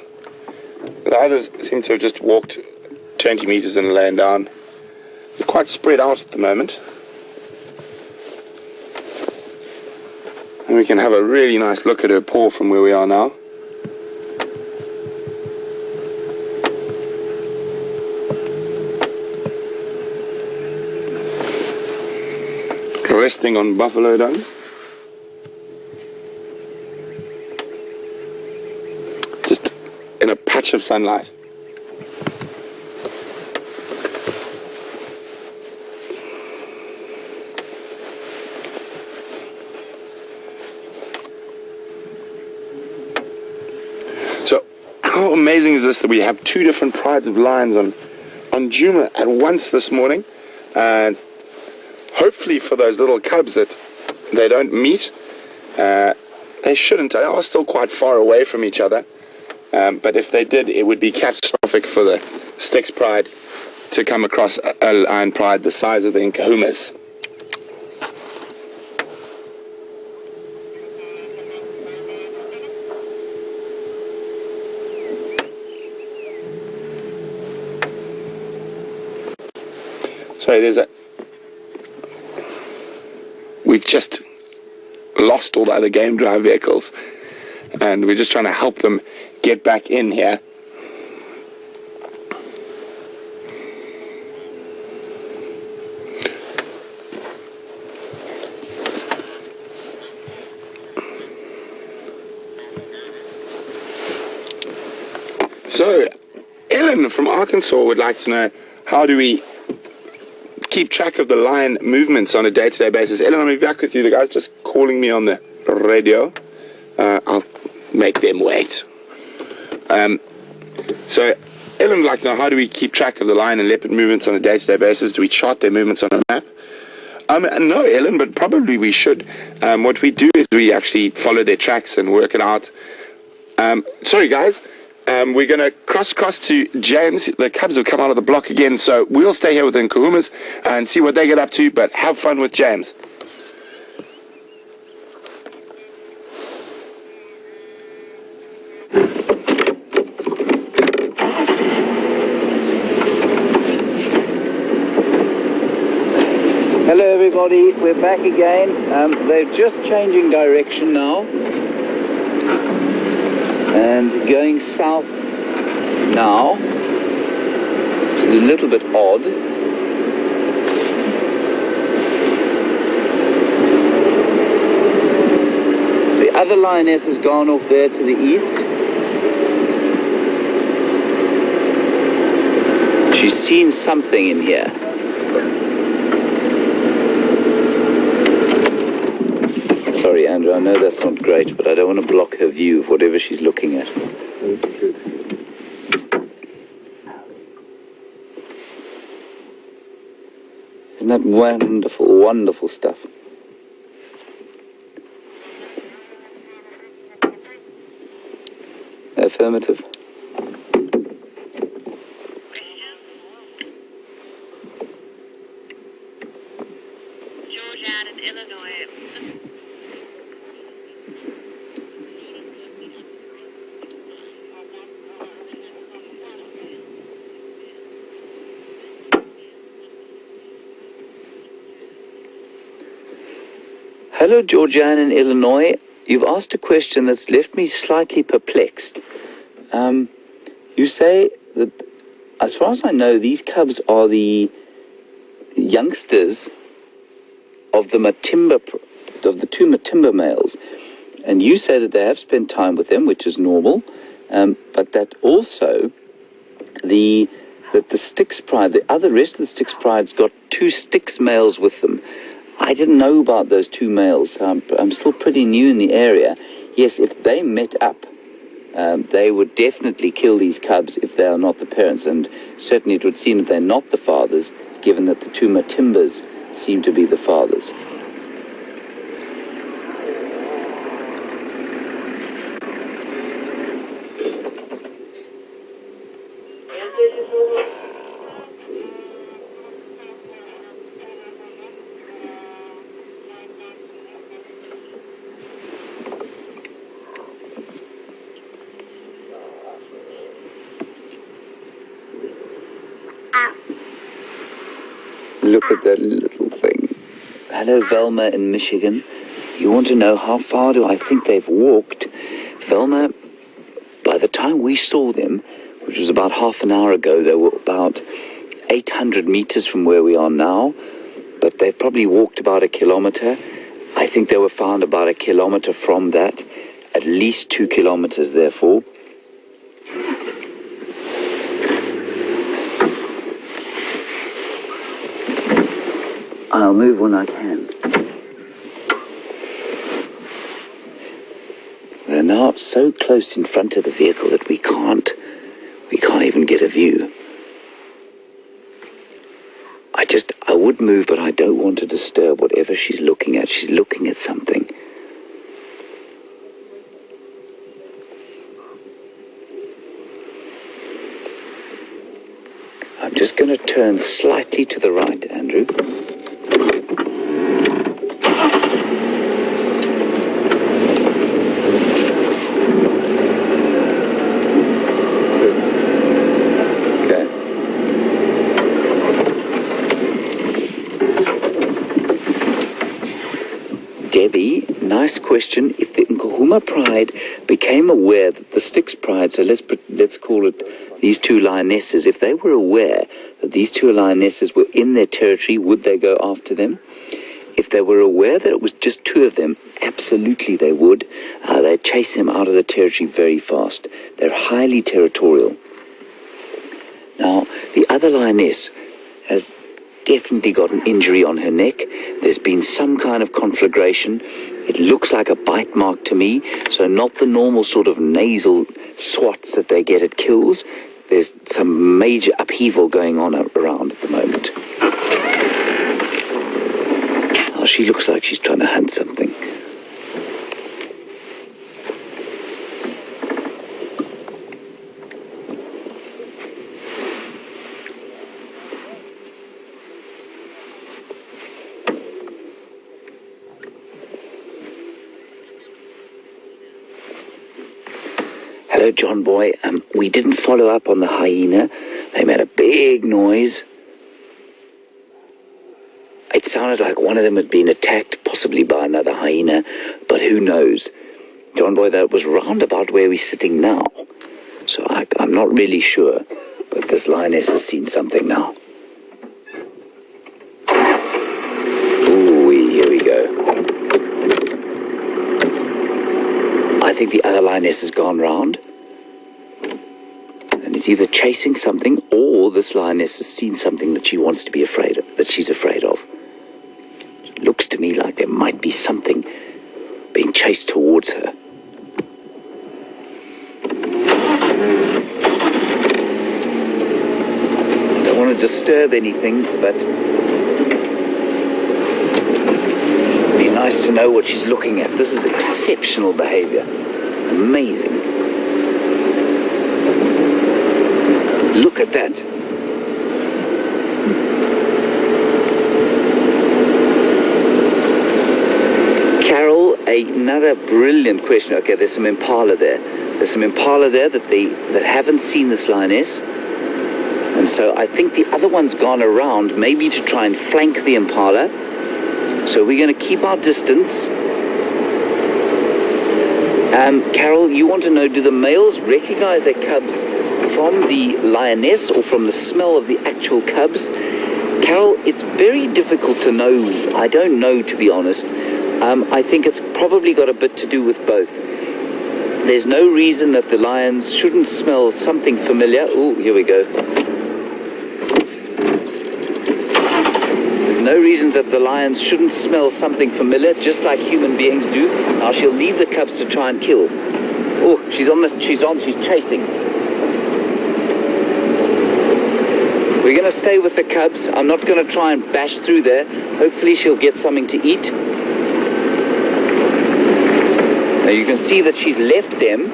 The others seem to have just walked 20 meters and laying down. They're quite spread out at the moment. And we can have a really nice look at her paw from where we are now. Resting on buffalo dung. Just in a patch of sunlight. how amazing is this that we have two different prides of lions on Nkuhuma at once this morning, and hopefully for those little cubs that they don't meet. They shouldn't. They are still quite far away from each other, but if they did, it would be catastrophic for the Styx pride to come across a lion pride the size of the Nkuhumas. So we've just lost all the other game drive vehicles, and we're just trying to help them get back in here. So Ellen from Arkansas would like to know, how do we keep track of the lion movements on a day-to-day basis? Ellen, I'll be back with you. The guy's just calling me on the radio. I'll make them wait. So Ellen would like to know, how do we keep track of the lion and leopard movements on a day-to-day basis? Do we chart their movements on a map? No, Ellen, but probably we should. What we do is we actually follow their tracks and work it out. Sorry, guys. We're going to cross to James. The cubs have come out of the block again, so we'll stay here with the Nkuhumas and see what they get up to, but have fun with James. Hello everybody, we're back again. They're just changing direction now and going south now, which is a little bit odd. The other lioness has gone off there to the east. She's seen something in here. Sorry, Andrew, I know that's not great, but I don't want to block her view of whatever she's looking at. Isn't that wonderful, wonderful stuff? Affirmative. Hello, Georgiana in Illinois. You've asked a question that's left me slightly perplexed. You say that, as far as I know, these cubs are the youngsters of the Matimba, of the two Matimba males, and you say that they have spent time with them, which is normal, but that also the Styx pride, the rest of the Styx pride's got two Styx males with them. I didn't know about those two males. I'm still pretty new in the area. Yes, if they met up, they would definitely kill these cubs if they are not the parents, and certainly it would seem that they're not the fathers, given that the two Matimbas seem to be the fathers. Look at that little thing. Hello, Velma in Michigan. You want to know how far do I think they've walked? Velma, by the time we saw them, which was about half an hour ago, they were about 800 meters from where we are now, but they've probably walked about 1 kilometer. I think they were found about 1 kilometer from that, at least 2 kilometers therefore. I'll move when I can. They're now so close in front of the vehicle that we can't even get a view. I would move, but I don't want to disturb whatever she's looking at. She's looking at something. I'm just going to turn slightly to the right, Andrew. Debbie, nice question. If the Nkuhuma pride became aware that the Styx pride, so let's call it these two lionesses, if they were aware that these two lionesses were in their territory, would they go after them? If they were aware that it was just two of them, absolutely they would. They'd chase them out of the territory very fast. They're highly territorial. Now, the other lioness has definitely got an injury on her neck. There's been some kind of conflagration. It looks like a bite mark to me, so not the normal sort of nasal swats that they get at kills. There's some major upheaval going on around at the moment. Oh, she looks like she's trying to hunt something. Hello, John Boy. We didn't follow up on the hyena. They made a big noise. It sounded like one of them had been attacked, possibly by another hyena, but who knows? John Boy, that was round about where we're sitting now. So I'm not really sure, but this lioness has seen something now. Ooh, here we go. I think the other lioness has gone round. And it's either chasing something or this lioness has seen something that she wants to be afraid of, that she's afraid of. It looks to me like there might be something being chased towards her. Don't want to disturb anything, but it'd be nice to know what she's looking at. This is exceptional behavior. Amazing. Look at that. Carol, another brilliant question. Okay, there's some impala there. There's some impala there that haven't seen this lioness. And so I think the other one's gone around, maybe to try and flank the impala. So we're going to keep our distance. Carol, you want to know, do the males recognize their cubs from the lioness or from the smell of the actual cubs? Carol, it's very difficult to know. I don't know, to be honest. I think it's probably got a bit to do with both. There's no reason that the lions shouldn't smell something familiar. Oh, here we go. There's no reason that the lions shouldn't smell something familiar, just like human beings do. Now she'll leave the cubs to try and kill. Oh, she's chasing. We're going to stay with the cubs. I'm not going to try and bash through there. Hopefully she'll get something to eat. Now you can see that she's left them.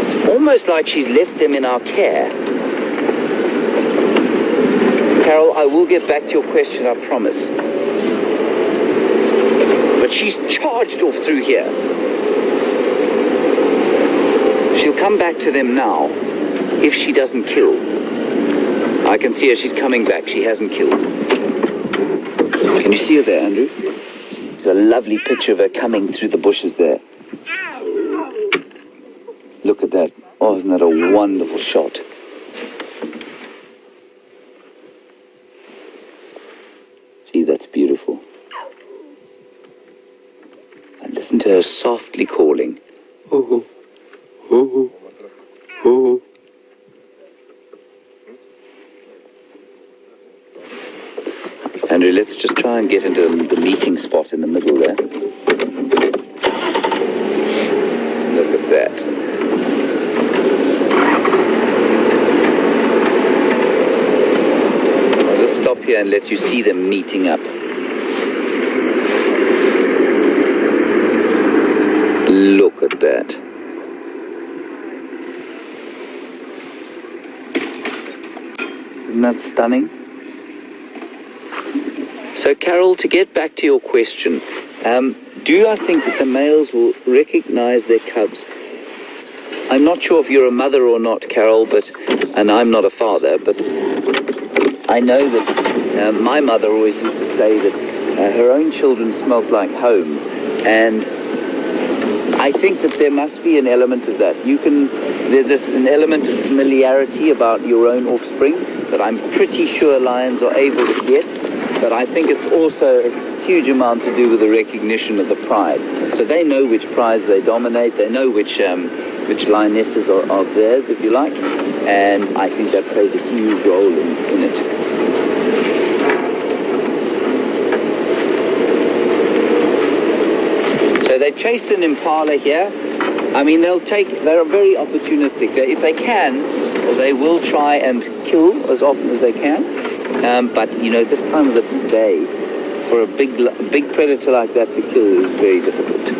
It's almost like she's left them in our care. Carol, I will get back to your question, I promise. But she's charged off through here. She'll come back to them now if she doesn't kill. I can see her, she's coming back. She hasn't killed. Can you see her there, Andrew? There's a lovely picture of her coming through the bushes there. Look at that. Oh, isn't that a wonderful shot? Gee, that's beautiful. And listen to her softly calling. Oh, oh, oh. Andrew, let's just try and get into the meeting spot in the middle there. here and let you see them meeting up. Look at that. Isn't that stunning? So Carol, to get back to your question, do I think that the males will recognize their cubs? I'm not sure if you're a mother or not, Carol, and I'm not a father, but I know that my mother always used to say that her own children smelt like home, and I think that there must be an element of that. There's an element of familiarity about your own offspring that I'm pretty sure lions are able to get, but I think it's also a huge amount to do with the recognition of the pride. So they know which prides they dominate, they know which lionesses are theirs, if you like, and I think that plays a huge role in it. So they chase an impala here. I mean, they're very opportunistic. If they can, they will try and kill as often as they can. But, this time of the day, for a big predator like that to kill is very difficult.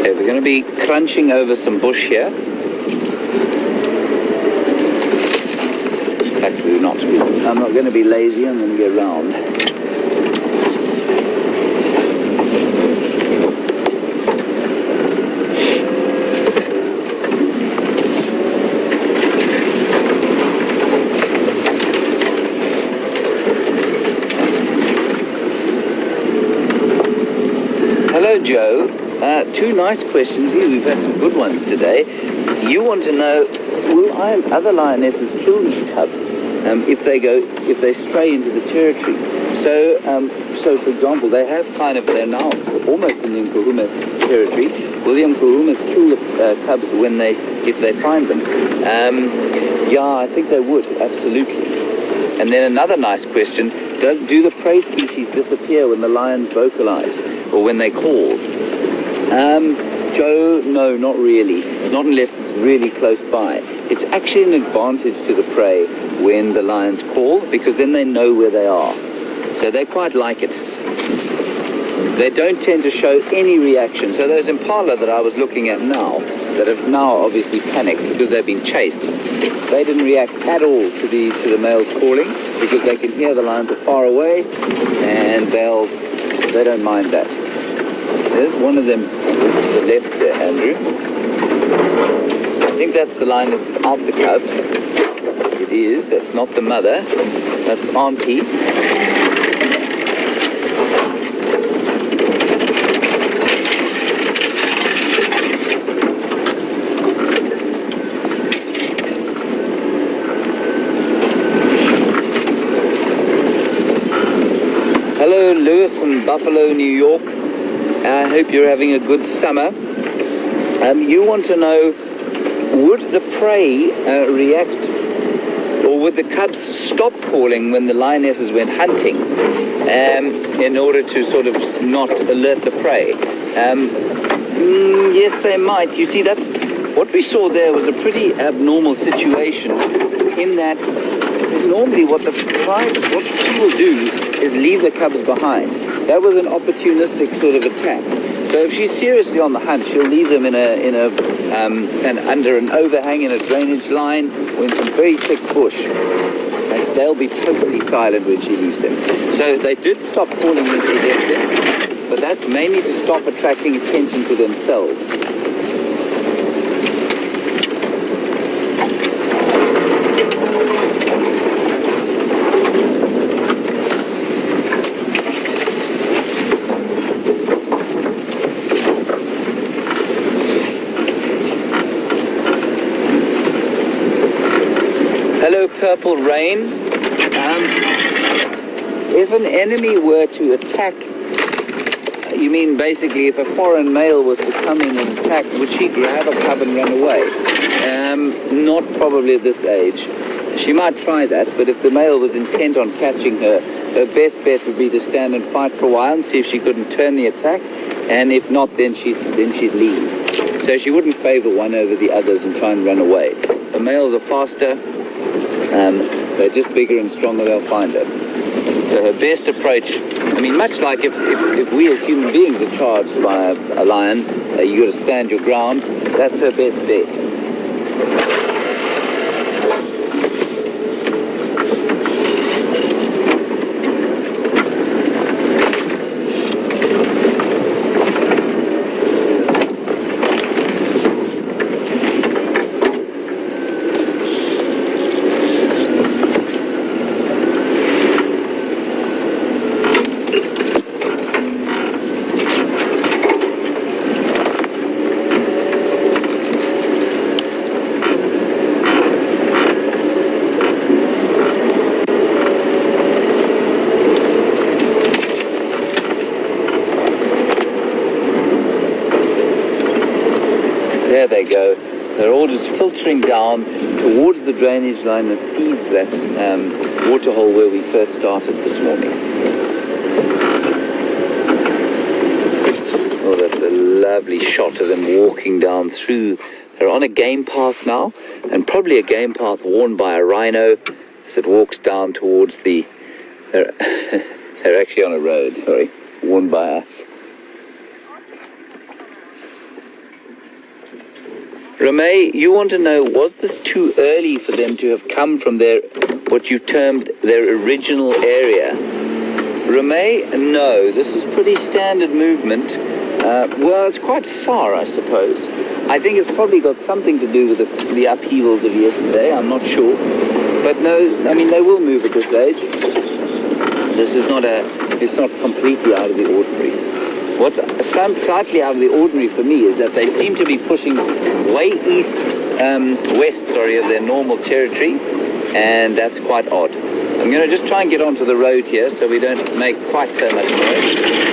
Okay, we're going to be crunching over some bush here. In fact, I'm not going to be lazy, I'm going to go round. Hello, Joe. Two nice questions here. We've had some good ones today. You want to know, will other lionesses kill these cubs if they stray into the territory? So for example, they're now almost in the Nkuhuma territory. Will the Nkuhumas kill the cubs if they find them? Yeah, I think they would, absolutely. And then another nice question, do the prey species disappear when the lions vocalize or when they call? Joe, no, not really. Not unless it's really close by. It's actually an advantage to the prey when the lions call, because then they know where they are. So they quite like it. They don't tend to show any reaction. So those impala that I was looking at now, that have now obviously panicked because they've been chased, they didn't react at all to the males calling, because they can hear the lions are far away, and they don't mind that. There's one of them to the left there, Andrew. I think that's the lioness without the cubs. It is. That's not the mother. That's Auntie. Hello, Lewis in Buffalo, New York. I hope you're having a good summer. You want to know, would the prey react, or would the cubs stop calling when the lionesses went hunting in order to sort of not alert the prey? Yes, they might. You see, that's what we saw there was a pretty abnormal situation in that normally what she will do is leave the cubs behind. That was an opportunistic sort of attack. So if she's seriously on the hunt, she'll leave them under an overhang in a drainage line or in some very thick bush. And they'll be totally silent when she leaves them. So they did stop calling when she left them, but that's mainly to stop attracting attention to themselves. Hello, Purple Rain. If an enemy were to attack, you mean basically if a foreign male was to come in and attack, would she grab a cub and run away? Not probably at this age. She might try that, but if the male was intent on catching her, her best bet would be to stand and fight for a while and see if she couldn't turn the attack, and if not, then she'd leave. So she wouldn't favor one over the others and try and run away. The males are faster, They're just bigger and stronger, they'll find her. So her best approach, I mean, much like if we as human beings are charged by a lion, you got to stand your ground. That's her best bet. There they go. They're all just filtering down towards the drainage line that feeds that waterhole where we first started this morning. Oh, that's a lovely shot of them walking down through. They're on a game path now, and probably a game path worn by a rhino as it walks down towards the... They're actually on a road, sorry, worn by us. Ramey, you want to know, was this too early for them to have come from their, what you termed their original area? Ramey, no, this is pretty standard movement. Well, it's quite far, I suppose. I think it's probably got something to do with the upheavals of yesterday, I'm not sure. But no, I mean, they will move at this age. This is not it's not completely out of the ordinary. What's slightly out of the ordinary for me is that they seem to be pushing way west of their normal territory, and that's quite odd. I'm going to just try and get onto the road here so we don't make quite so much noise.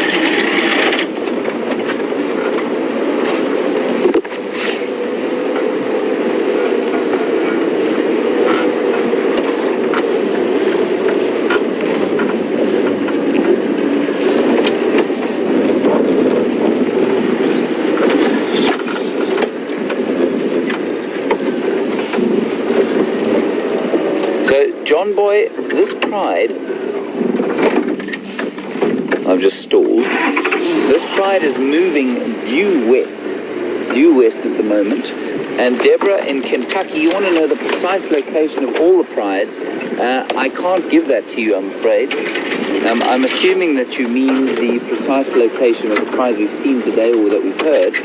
John Boy, this pride, I've just stalled, this pride is moving due west at the moment, and Deborah in Kentucky, you want to know the precise location of all the prides. I can't give that to you, I'm afraid. I'm assuming that you mean the precise location of the prides we've seen today or that we've heard,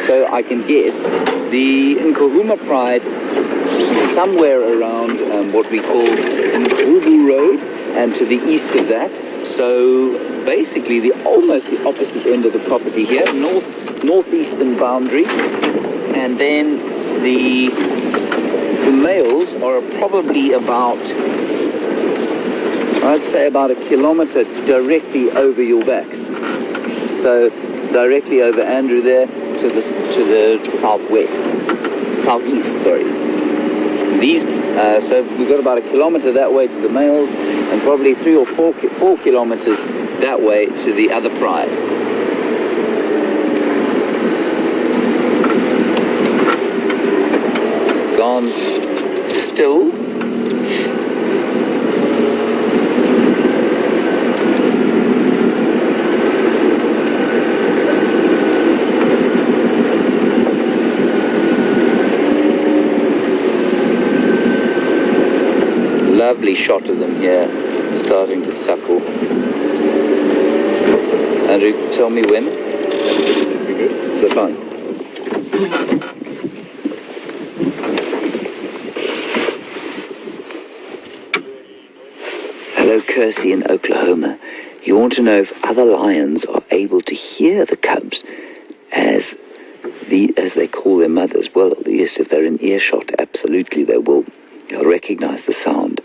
so I can guess. The Nkuhuma pride somewhere around what we call Nkuhuma Road, and to the east of that. So basically almost the opposite end of the property here, northeastern boundary. And then the males are probably about, I'd say about a kilometer directly over your backs. So directly over Andrew there to the southeast, sorry. These, so we've got about a kilometer that way to the males, and probably 3 or 4 kilometers that way to the other pride. Gone still. Lovely shot of them here, starting to suckle. Andrew, tell me when. They're fine. Hello, Kersey in Oklahoma. You want to know if other lions are able to hear the cubs as they call their mothers. Well, yes, if they're in earshot, absolutely they will. They'll recognize the sound.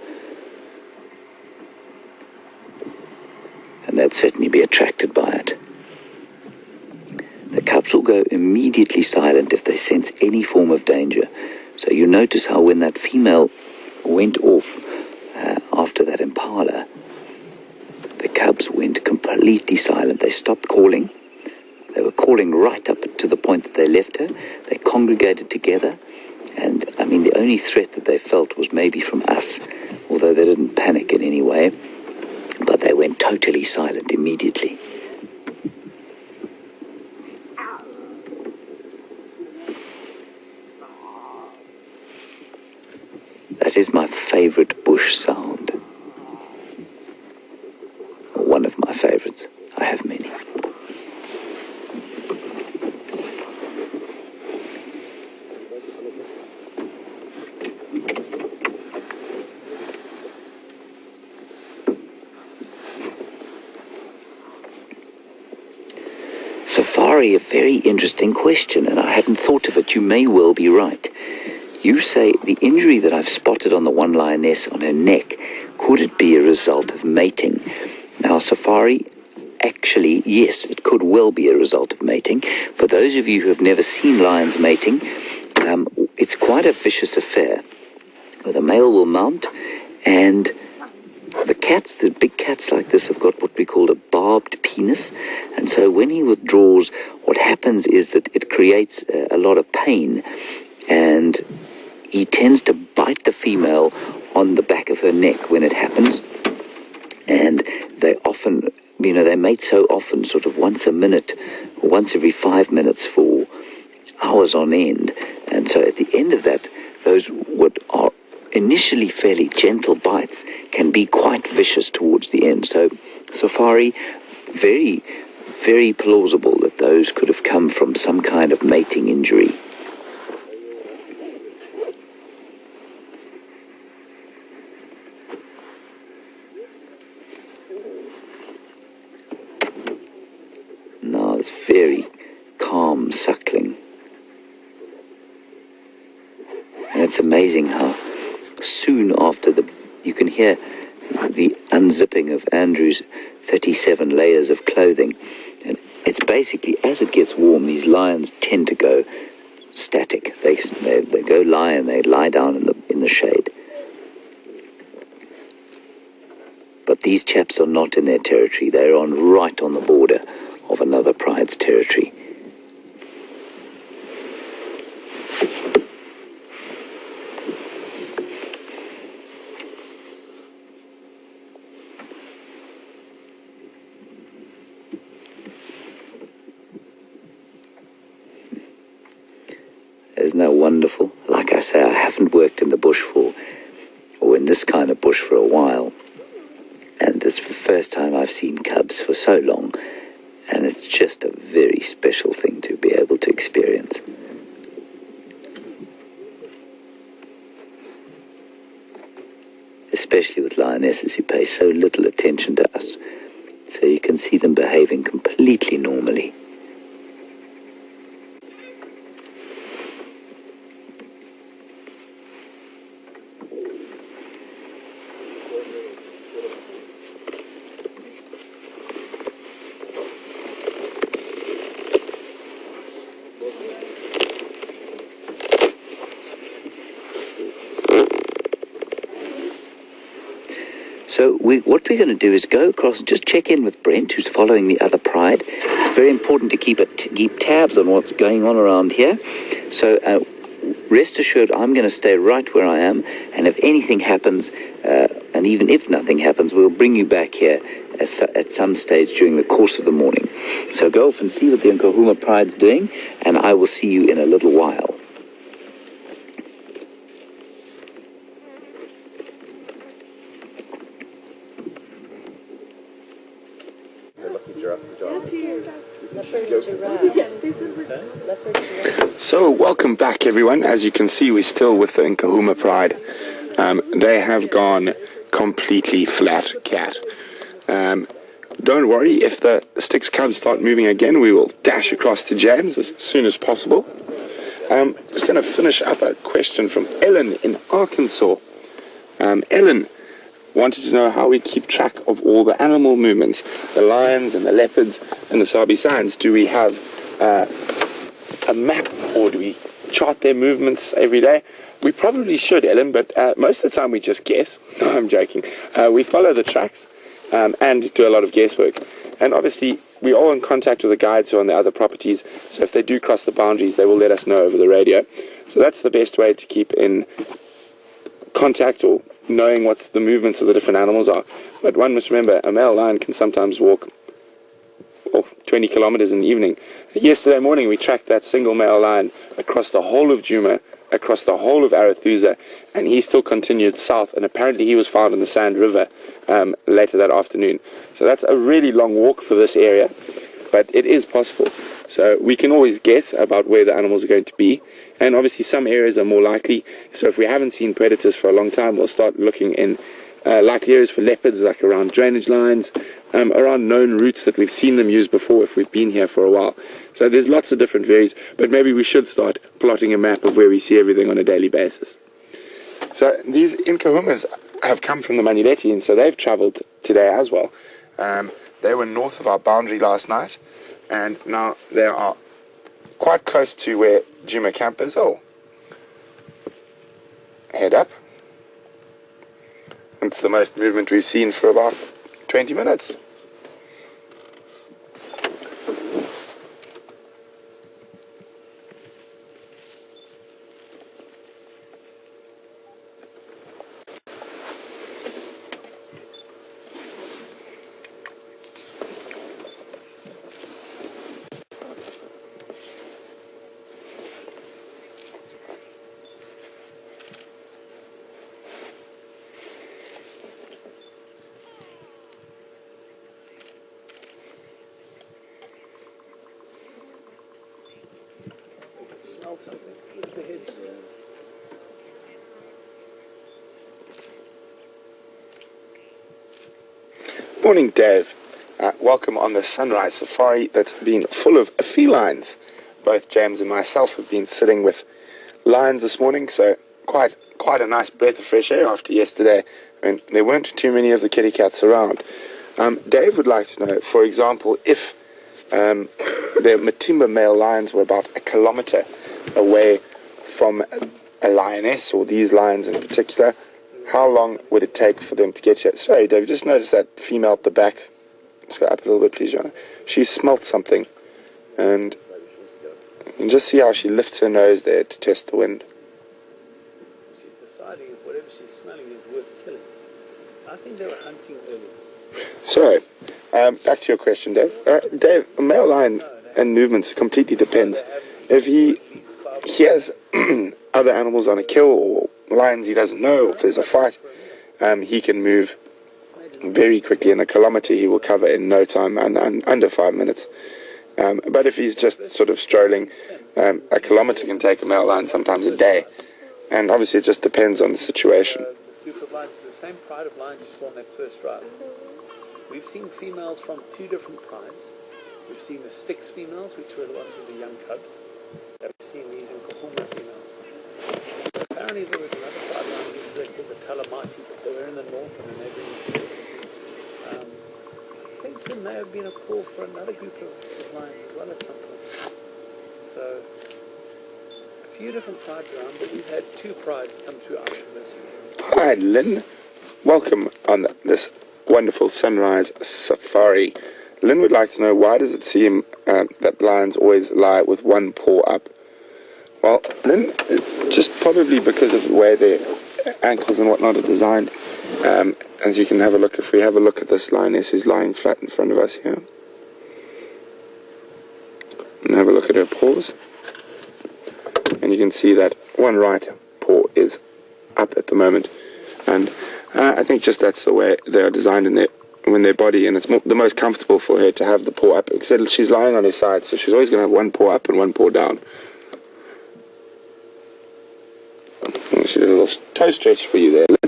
And they'd certainly be attracted by it. The cubs will go immediately silent if they sense any form of danger. So you notice how when that female went off after that impala, the cubs went completely silent. They stopped calling. They were calling right up to the point that they left her. They congregated together. And I mean, the only threat that they felt was maybe from us, although they didn't panic in any way, but they went totally silent immediately. That is my favorite bush sound. One of my favorites. I have many. Safari, a very interesting question, and I hadn't thought of it. You may well be right. You say the injury that I've spotted on the one lioness on her neck, could it be a result of mating? Now, Safari, actually, yes, it could well be a result of mating. For those of you who have never seen lions mating, it's quite a vicious affair, where the male will mount, and the cats, the big cats like this, have got what we call a barbed penis, and so when he withdraws, what happens is that it creates a lot of pain, and he tends to bite the female on the back of her neck when it happens, and they often, they mate so often, sort of once a minute, or once every 5 minutes for hours on end, and so at the end of that, those what are initially fairly gentle bites can be quite vicious towards the end. So Safari, very, very plausible that those could have come from some kind of mating injury. Now it's very calm suckling. And it's amazing how soon after you can hear the unzipping of Andrew's 37 layers of clothing. And it's basically, as it gets warm, these lions tend to go static. They go lie, and they lie down in the shade. But these chaps are not in their territory. They're right on the border of another pride's territory. Isn't that wonderful? Like I say, I haven't worked in the bush or in this kind of bush for a while. And it's the first time I've seen cubs for so long. And it's just a very special thing to be able to experience. Especially with lionesses who pay so little attention to us. So you can see them behaving completely normally. So what we're going to do is go across and just check in with Brent, who's following the other pride. It's very important to keep tabs on what's going on around here. So rest assured, I'm going to stay right where I am, and if anything happens, and even if nothing happens, we'll bring you back here at some stage during the course of the morning. So go off and see what the Nkuhuma pride's doing, and I will see you in a little while. So welcome back, everyone. As you can see, we're still with the Nkuhuma pride. They have gone completely flat cat. Don't worry, if the Styx cubs start moving again, we will dash across to James as soon as possible. Just going to finish up a question from Ellen in Arkansas. Ellen wanted to know how we keep track of all the animal movements, the lions and the leopards and the Sabi Sands. Do we have a map, or do we chart their movements every day? We probably should, Ellen, but most of the time we just guess. No, I'm joking. We follow the tracks and do a lot of guesswork. And obviously, we are in contact with the guides who are on the other properties, so if they do cross the boundaries, they will let us know over the radio. So that's the best way to keep in contact or knowing what the movements of the different animals are. But one must remember, a male lion can sometimes walk 20 kilometers in the evening. Yesterday morning, we tracked that single male lion across the whole of Djuma, across the whole of Arathusa, and he still continued south, and apparently he was found in the Sand River later that afternoon. So that's a really long walk for this area, but it is possible. So we can always guess about where the animals are going to be, and obviously some areas are more likely. So if we haven't seen predators for a long time, we'll start looking in likely areas for leopards, like around drainage lines, around known routes that we've seen them use before if we've been here for a while. So there's lots of different varies, but maybe we should start plotting a map of where we see everything on a daily basis. So these Nkuhumas have come from the Manuleti, and so they've travelled today as well. They were north of our boundary last night, and now they are quite close to where Djuma camp is. Oh, head up. It's the most movement we've seen for about 20 minutes. Something. Look at the heads. Morning, Dave. Welcome on the sunrise safari that's been full of felines. Both James and myself have been sitting with lions this morning, so quite a nice breath of fresh air after yesterday, and there weren't too many of the kitty cats around. Dave would like to know, for example, if the Matimba male lions were about 1 kilometer away from a lioness, or these lions in particular, how long would it take for them to get here? Sorry, Dave, just noticed that female at the back. Let's go up a little bit, please, John. She smelt something, and just see how she lifts her nose there to test the wind. She's deciding if whatever she's smelling is worth killing. I think they were hunting early. So, back to your question, Dave. Dave, a male lion and movements completely depends. If he has other animals on a kill, or lions he doesn't know, or if there's a fight, he can move very quickly. In 1 kilometer he will cover in no time, and under 5 minutes. But if he's just sort of strolling, 1 kilometer can take a male lion sometimes a day, and obviously it just depends on the situation. The group of lions is the same pride of lions you saw on that first ride. We've seen females from 2 different prides. We've seen the Styx females, which were the ones with the young cubs. We've seen these Nkuhuma females. Apparently there was another pride lion yesterday called the Talamati, but they were in the north and the neighboring. I think there may have been a call for another group of lions as well at some point. So, a few different prides around, but we've had 2 prides come through our university. Hi, Lynn. Welcome on this wonderful sunrise safari. Lynn would like to know, why does it seem that lions always lie with one paw up? Well, Lynn, just probably because of the way their ankles and whatnot are designed. As you can have a look, if we have a look at this lioness who's lying flat in front of us here, and have a look at her paws, and you can see that one right paw is up at the moment, and I think just that's the way they are designed in their body, and it's the most comfortable for her to have the paw up, except she's lying on her side, so she's always going to have one paw up and one paw down. She's a little toe stretch for you there, Lynn.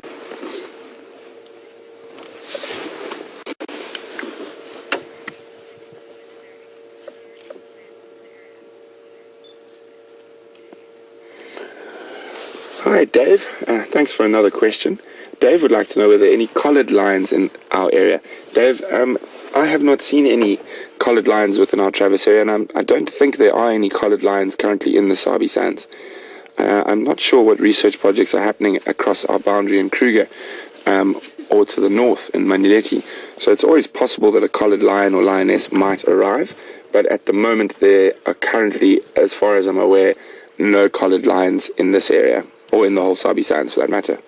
Hi, Dave. Thanks for another question. Dave would like to know whether any collared lions in our area. Dave, I have not seen any collared lions within our Traverse area, and I don't think there are any collared lions currently in the Sabi Sands. I'm not sure what research projects are happening across our boundary in Kruger, or to the north in Manuleti, So it's always possible that a collared lion or lioness might arrive, but at the moment there are currently, as far as I'm aware, no collared lions in this area, or in the whole Sabi Sands for that matter.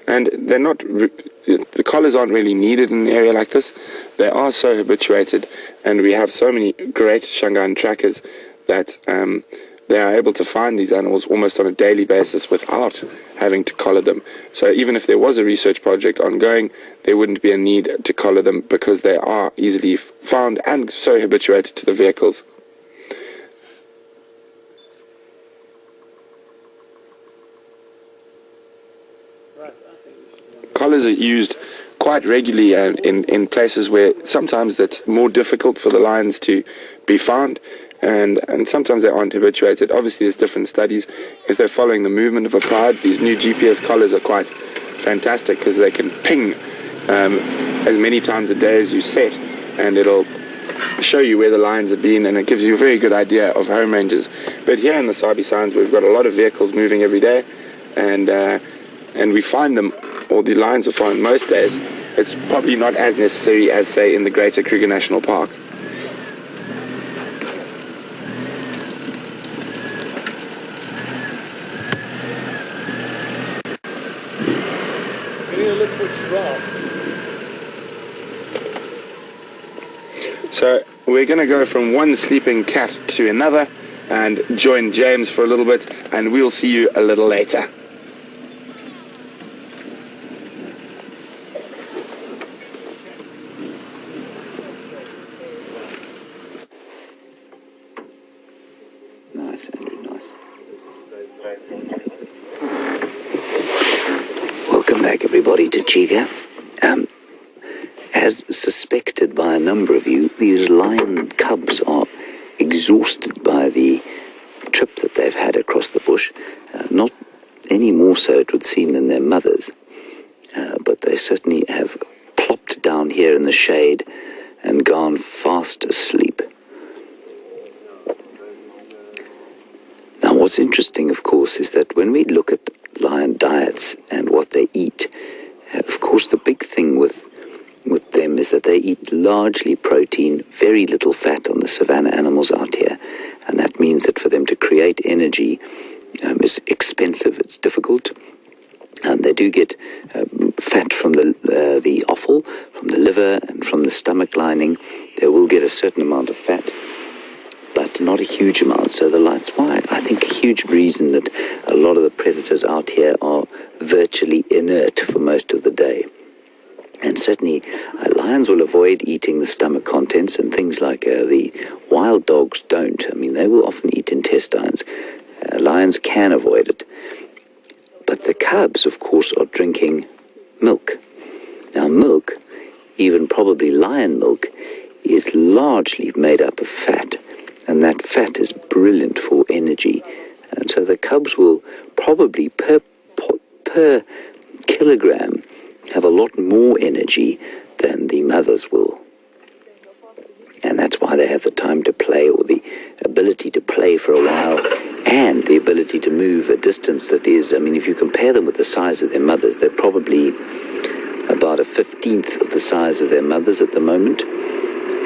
And they're not, the collars aren't really needed in an area like this. They are so habituated, and we have so many great Shangaan trackers that they are able to find these animals almost on a daily basis without having to collar them. So even if there was a research project ongoing, there wouldn't be a need to collar them because they are easily found and so habituated to the vehicles. Collars are used quite regularly in places where sometimes that's more difficult for the lions to be found, and sometimes they aren't habituated. Obviously there's different studies. If they're following the movement of a pride, these new GPS collars are quite fantastic because they can ping as many times a day as you set, and it'll show you where the lions have been, and it gives you a very good idea of home ranges. But here in the Sabi Sands we've got a lot of vehicles moving every day, and we find them, or the lions are found most days. It's probably not as necessary as, say, in the Greater Kruger National Park. So we're going to go from one sleeping cat to another and join James for a little bit, and we'll see you a little later. Nice, Andrew, nice. Welcome back, everybody, to Chiga. As suspected by a number of you, these lion cubs are exhausted by the trip that they've had across the bush. Not any more so, it would seem, than their mothers. But they certainly have plopped down here in the shade and gone fast asleep. Now, what's interesting, of course, is that when we look at lion diets and what they eat, of course, the big thing with them is that they eat largely protein, very little fat on the savanna animals out here, and that means that for them to create energy is expensive, it's difficult. They do get fat from the offal, from the liver and from the stomach lining. They will get a certain amount of fat, but not a huge amount. So that's why I think a huge reason that a lot of the predators out here are virtually inert for most of the day. And certainly lions will avoid eating the stomach contents, and things like the wild dogs don't. I mean, they will often eat intestines. Lions can avoid it. But the cubs, of course, are drinking milk. Now, milk, even probably lion milk, is largely made up of fat, and that fat is brilliant for energy. And so the cubs will probably per kilogram have a lot more energy than the mothers will. And that's why they have the time to play, or the ability to play for a while, and the ability to move a distance that is, I mean, if you compare them with the size of their mothers, they're probably about a 15th of the size of their mothers at the moment.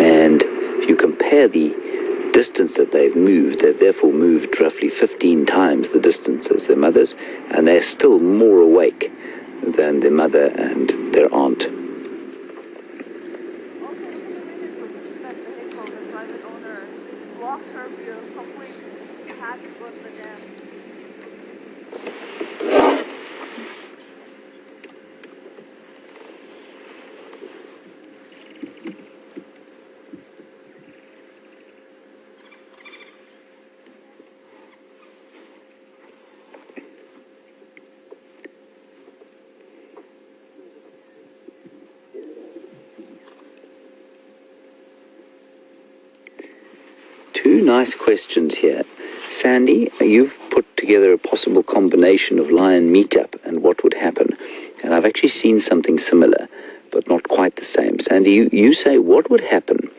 And if you compare the distance that they've therefore moved roughly 15 times the distance as their mothers, and they're still more awake than their mother and their aunt. Two nice questions here. Sandy, you've put together a possible combination of lion meetup and what would happen. And I've actually seen something similar, but not quite the same. Sandy, you say what would happen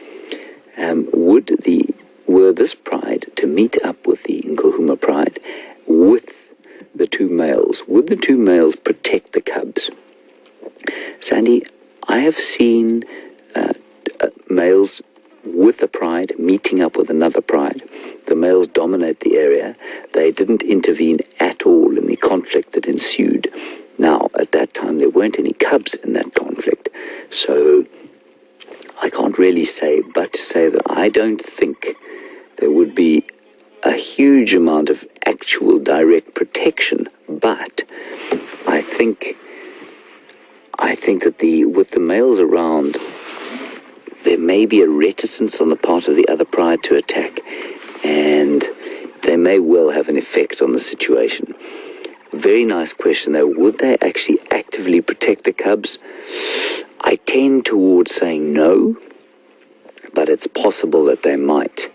were this pride to meet up with the Nkuhuma pride with the two males? Would the two males protect the cubs? Sandy, I have seen males with the pride meeting up with another pride. The males dominate the area. They didn't intervene at all in the conflict that ensued. Now, at that time, there weren't any cubs in that conflict, so I can't really say, but to say that I don't think there would be a huge amount of actual direct protection, but I think that with the males around, there may be a reticence on the part of the other pride to attack, and they may well have an effect on the situation. Very nice question though. Would they actually actively protect the cubs? I tend towards saying no, but it's possible that they might.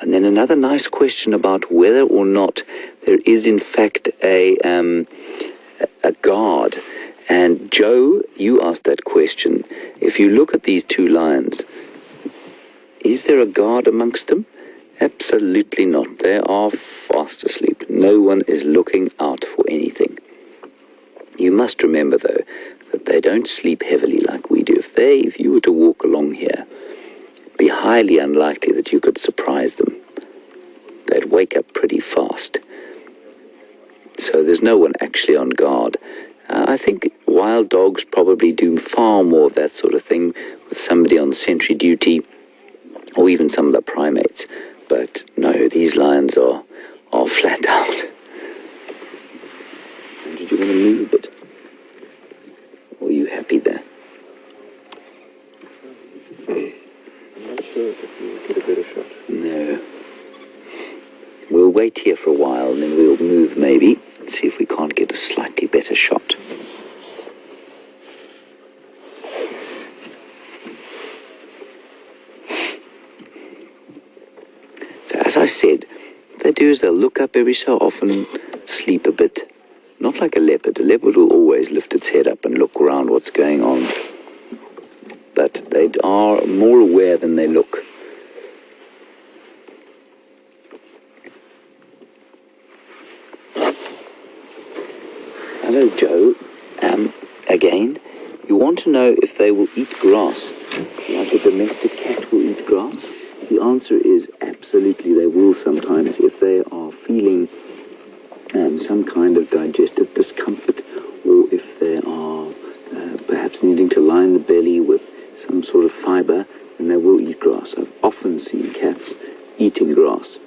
And then another nice question about whether or not there is in fact a guard. And Joe, you asked that question. If you look at these two lions, is there a guard amongst them? Absolutely not. They are fast asleep. No one is looking out for anything. You must remember though that they don't sleep heavily like we do. If you were to walk along here, be highly unlikely that you could surprise them. They'd wake up pretty fast. So there's no one actually on guard. I think wild dogs probably do far more of that sort of thing with somebody on sentry duty, or even some of the primates. But no, these lions are flat out. And did you want to move a bit? Or are you happy there? I'm not sure if we will get a better shot. No. We'll wait here for a while and then we'll move maybe and see if we can't get a slightly better shot. So as I said, what they do is they'll look up every so often, sleep a bit. Not like a leopard. A leopard will always lift its head up and look around what's going on. But they are more aware than they look. Hello, Joe. Again, you want to know if they will eat grass, like a domestic cat will eat grass? The answer is absolutely they will sometimes if they are feeling some kind of digestive discomfort, or if they are perhaps needing to line the belly with some sort of fiber, then they will eat grass. I've often seen cats eating grass.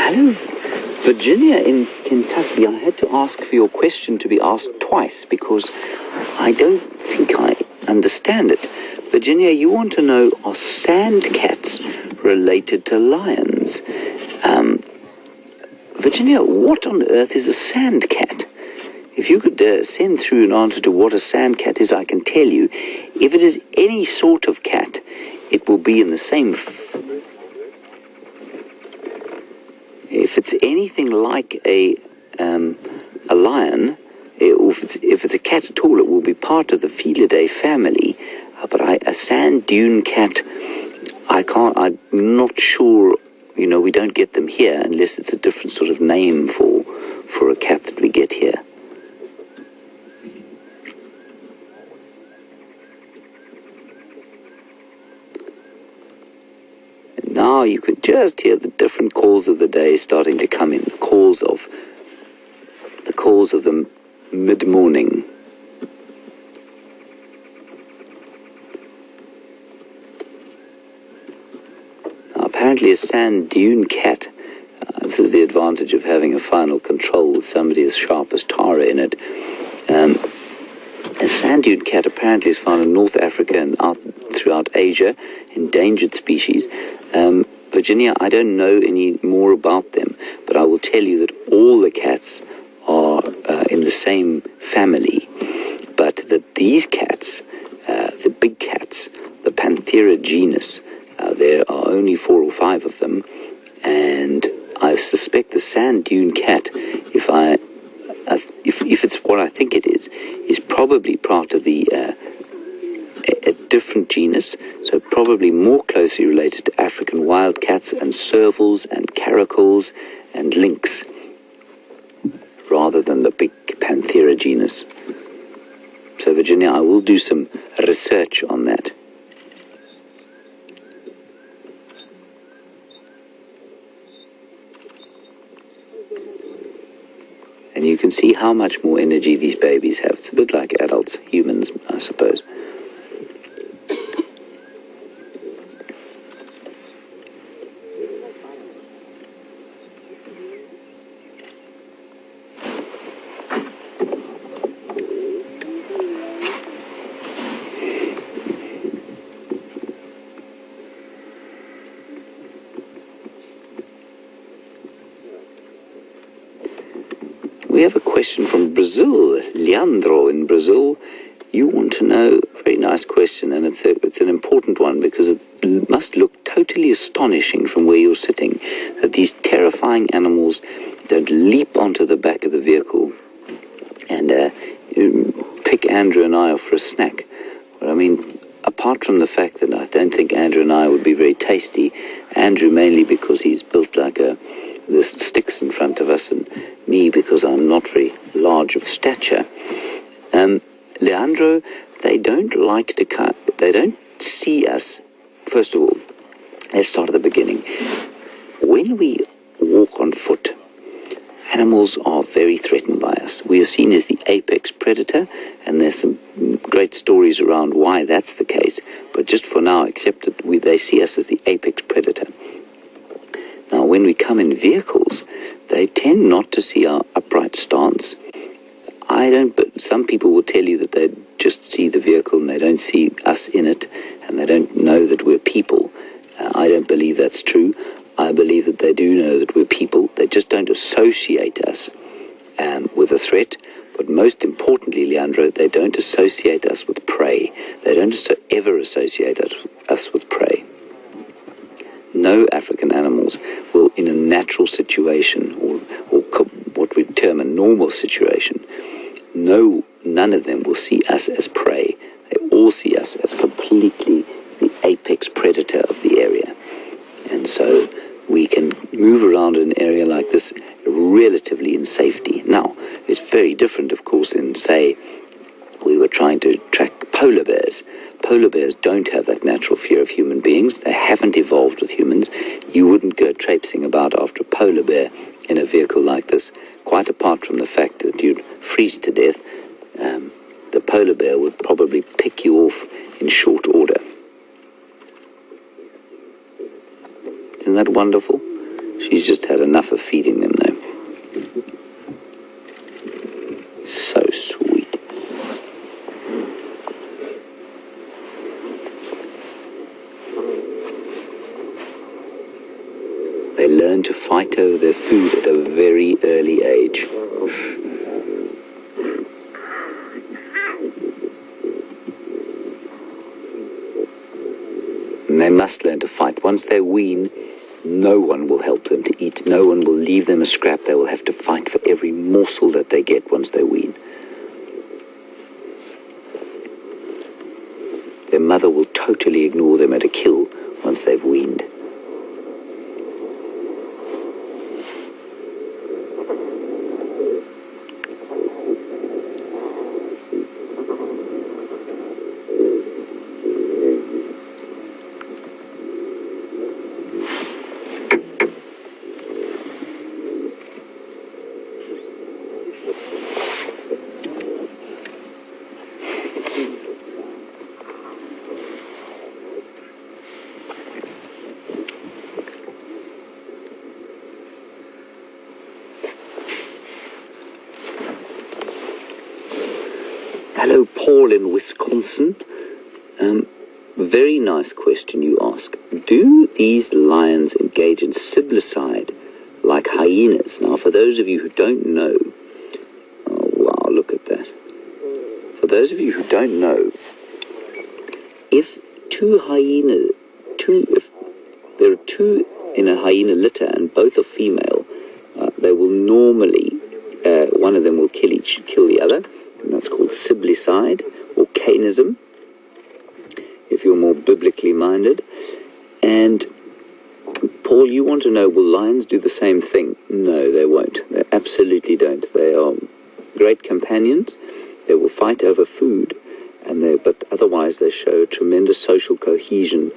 Hello, Virginia in Kentucky. I had to ask for your question to be asked twice because I don't think I understand it. Virginia, you want to know, are sand cats related to lions? Virginia, what on earth is a sand cat? If you could send through an answer to what a sand cat is, I can tell you. If it is any sort of cat, it will be in the same... If it's anything like a lion, or if it's a cat at all, it will be part of the Felidae family. But a sand dune cat, I'm not sure. You know, we don't get them here unless it's a different sort of name for a cat that we get here. Now you could just hear the different calls of the day starting to come in. The calls of the mid-morning. apparently a sand dune cat. This is the advantage of having a final control with somebody as sharp as Tara in it. A sand dune cat apparently is found in North Africa and out throughout Asia, endangered species. Virginia, I don't know any more about them, but I will tell you that all the cats are in the same family, but that these cats, the big cats, the Panthera genus, there are only 4 or 5 of them, and I suspect the sand dune cat, if it's what I think it is probably part of the a different genus, so probably more closely related to African wildcats and servals and caracals and lynx, rather than the big Panthera genus. So Virginia, I will do some research on that. And you can see how much more energy these babies have. It's a bit like adults, humans, I suppose. We have a question from Brazil, Leandro in Brazil. You want to know, very nice question, and it's an important one because it must look totally astonishing from where you're sitting that these terrifying animals don't leap onto the back of the vehicle and pick Andrew and I off for a snack. Well, I mean, apart from the fact that I don't think Andrew and I would be very tasty, Andrew mainly because he's built like this Styx in front of us, and me because I'm not very large of stature. Leandro, they don't like to they don't see us. First of all, let's start at the beginning. When we walk on foot, animals are very threatened by us. We are seen as the apex predator, and there's some great stories around why that's the case, but just for now, accept that they see us as the apex predator. Now, when we come in vehicles, they tend not to see our upright stance. But some people will tell you that they just see the vehicle and they don't see us in it, and they don't know that we're people. I don't believe that's true. I believe that they do know that we're people. They just don't associate us with a threat. But most importantly, Leandro, they don't associate us with prey. They don't ever associate us with prey. No African animals will, in a natural situation, or what we term a normal situation, none of them will see us as prey. They all see us as completely the apex predator of the area. And so we can move around in an area like this relatively in safety. Now, it's very different, of course, in, say, we were trying to track polar bears. Polar bears don't have that natural fear of human beings. They haven't evolved with humans. You wouldn't go traipsing about after a polar bear in a vehicle like this, quite apart from the fact that you'd freeze to death. The polar bear would probably pick you off in short order. Isn't that wonderful? She's just had enough of feeding them now. So sweet. They learn to fight over their food at a very early age. And they must learn to fight. Once they wean, no one will help them to eat. No one will leave them a scrap. They will have to fight for every morsel that they get once they wean. Their mother will totally ignore them at a kill once they've weaned. Hello, Paul in Wisconsin. Very nice question you ask. Do these lions engage in siblicide like hyenas? Now, for those of you who don't know, oh wow, look at that. For those of you who don't know, if there are two in a hyena litter and both are female, they will normally, one of them will kill the other, and that's called siblicide or canism, if you're more biblically minded. And Paul, you want to know, will lions do the same thing? No, they won't. They absolutely don't. They are great companions. They will fight over food, but otherwise they show tremendous social cohesion.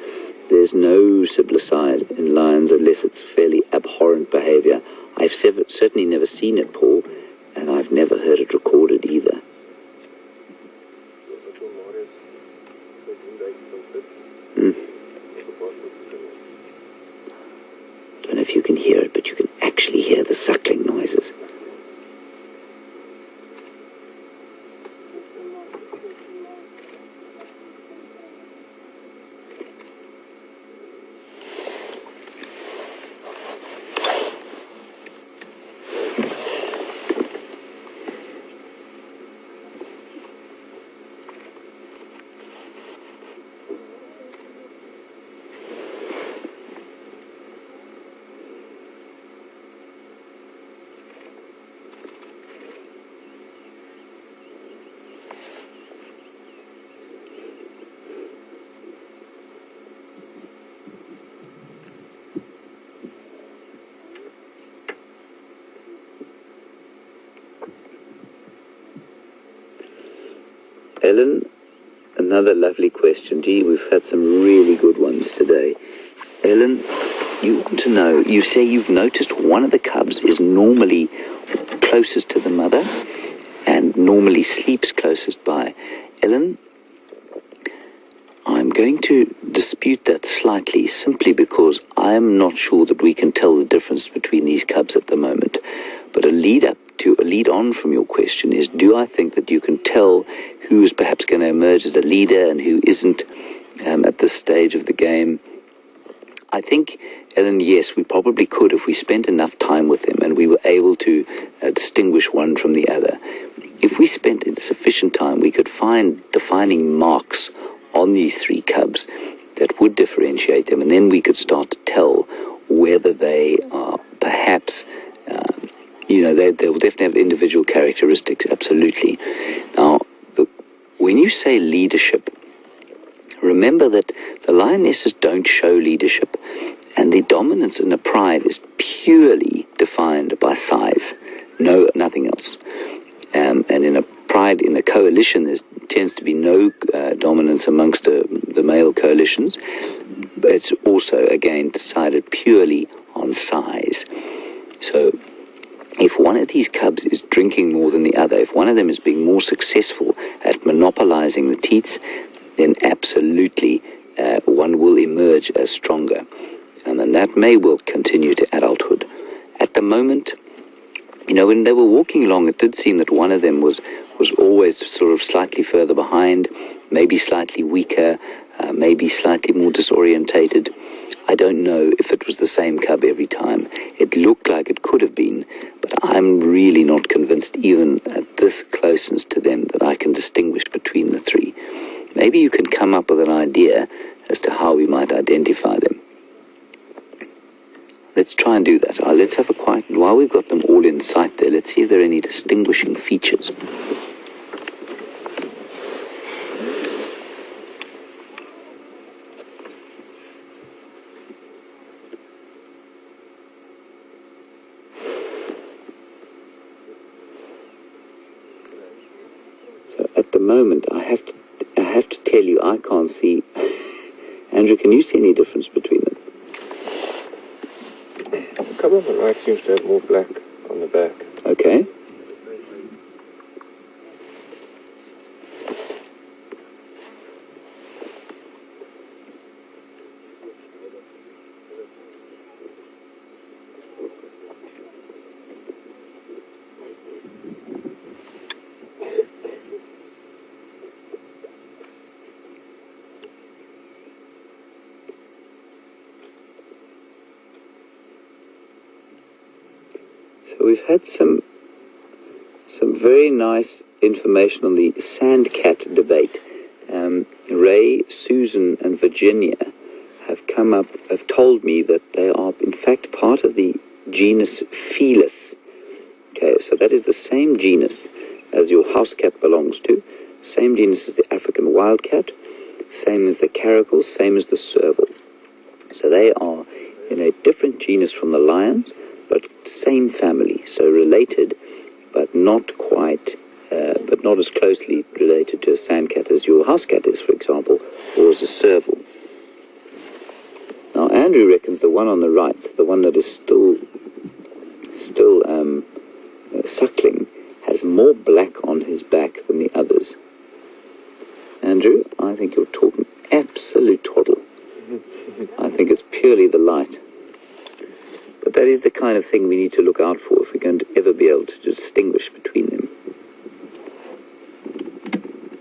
There's no siblicide in lions unless it's fairly abhorrent behavior. I've certainly never seen it, Paul, and I've never heard it recorded either. Don't know if you can hear it, but you can actually hear the suckling noises. Ellen, another lovely question. Gee, we've had some really good ones today. Ellen, you want to know, you say you've noticed one of the cubs is normally closest to the mother and normally sleeps closest by. Ellen, I'm going to dispute that slightly, simply because I'm not sure that we can tell the difference between these cubs at the moment. But a lead on from your question is, do I think that you can tell who is perhaps going to emerge as a leader and who isn't at this stage of the game? I think, Ellen, yes, we probably could if we spent enough time with them and we were able to distinguish one from the other. If we spent sufficient time, we could find defining marks on these three cubs that would differentiate them, and then we could start to tell whether they are perhaps, they will definitely have individual characteristics, absolutely. Now, when you say leadership, remember that the lionesses don't show leadership, and the dominance and the pride is purely defined by size, nothing else. And in a coalition, there tends to be no dominance amongst the male coalitions. But it's also, again, decided purely on size. So if one of these cubs is drinking more than the other, if one of them is being more successful at monopolizing the teats, then absolutely one will emerge as stronger. And that may well continue to adulthood. At the moment, when they were walking along, it did seem that one of them was always sort of slightly further behind, maybe slightly weaker, maybe slightly more disorientated. I don't know if it was the same cub every time. It looked like it could have been, but I'm really not convinced, even at this closeness to them, that I can distinguish between the three. Maybe you can come up with an idea as to how we might identify them. Let's try and do that. Let's have a quiet, while we've got them all in sight there, let's see if there are any distinguishing features. So at the moment, I have to tell you, I can't see. Andrew, can you see any difference between them? A couple of them like seems to have more black on the back. Okay. So we've had some very nice information on the sandcat debate. Ray, Susan, and Virginia have told me that they are in fact part of the genus Felis. Okay, so that is the same genus as your house cat belongs to, same genus as the African wildcat, same as the caracal, same as the serval. So they are in a different genus from the lions, but same family, so related, but not quite, but not as closely related to a sandcat as your house cat is, for example, or as a serval. Now Andrew reckons the one on the right, so the one that is still suckling, has more black on his back than the others. Andrew, I think you're talking absolute twaddle. I think it's purely the light. But that is the kind of thing we need to look out for if we're going to ever be able to distinguish between them.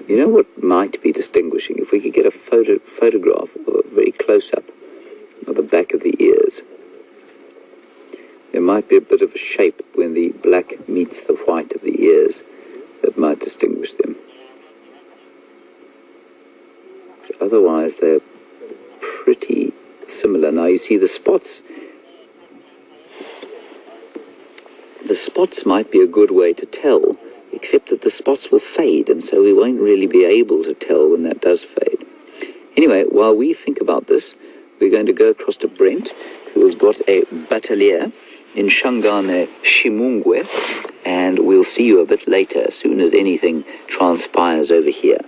You know what might be distinguishing? If we could get a photograph of a very close-up of the back of the ears. There might be a bit of a shape when the black meets the white of the ears that might distinguish them. But otherwise, they're pretty similar. Now, you see the spots. The spots might be a good way to tell, except that the spots will fade, and so we won't really be able to tell when that does fade. Anyway, while we think about this, we're going to go across to Brent, who has got a bataleur in Shangane Shimungwe, and we'll see you a bit later as soon as anything transpires over here.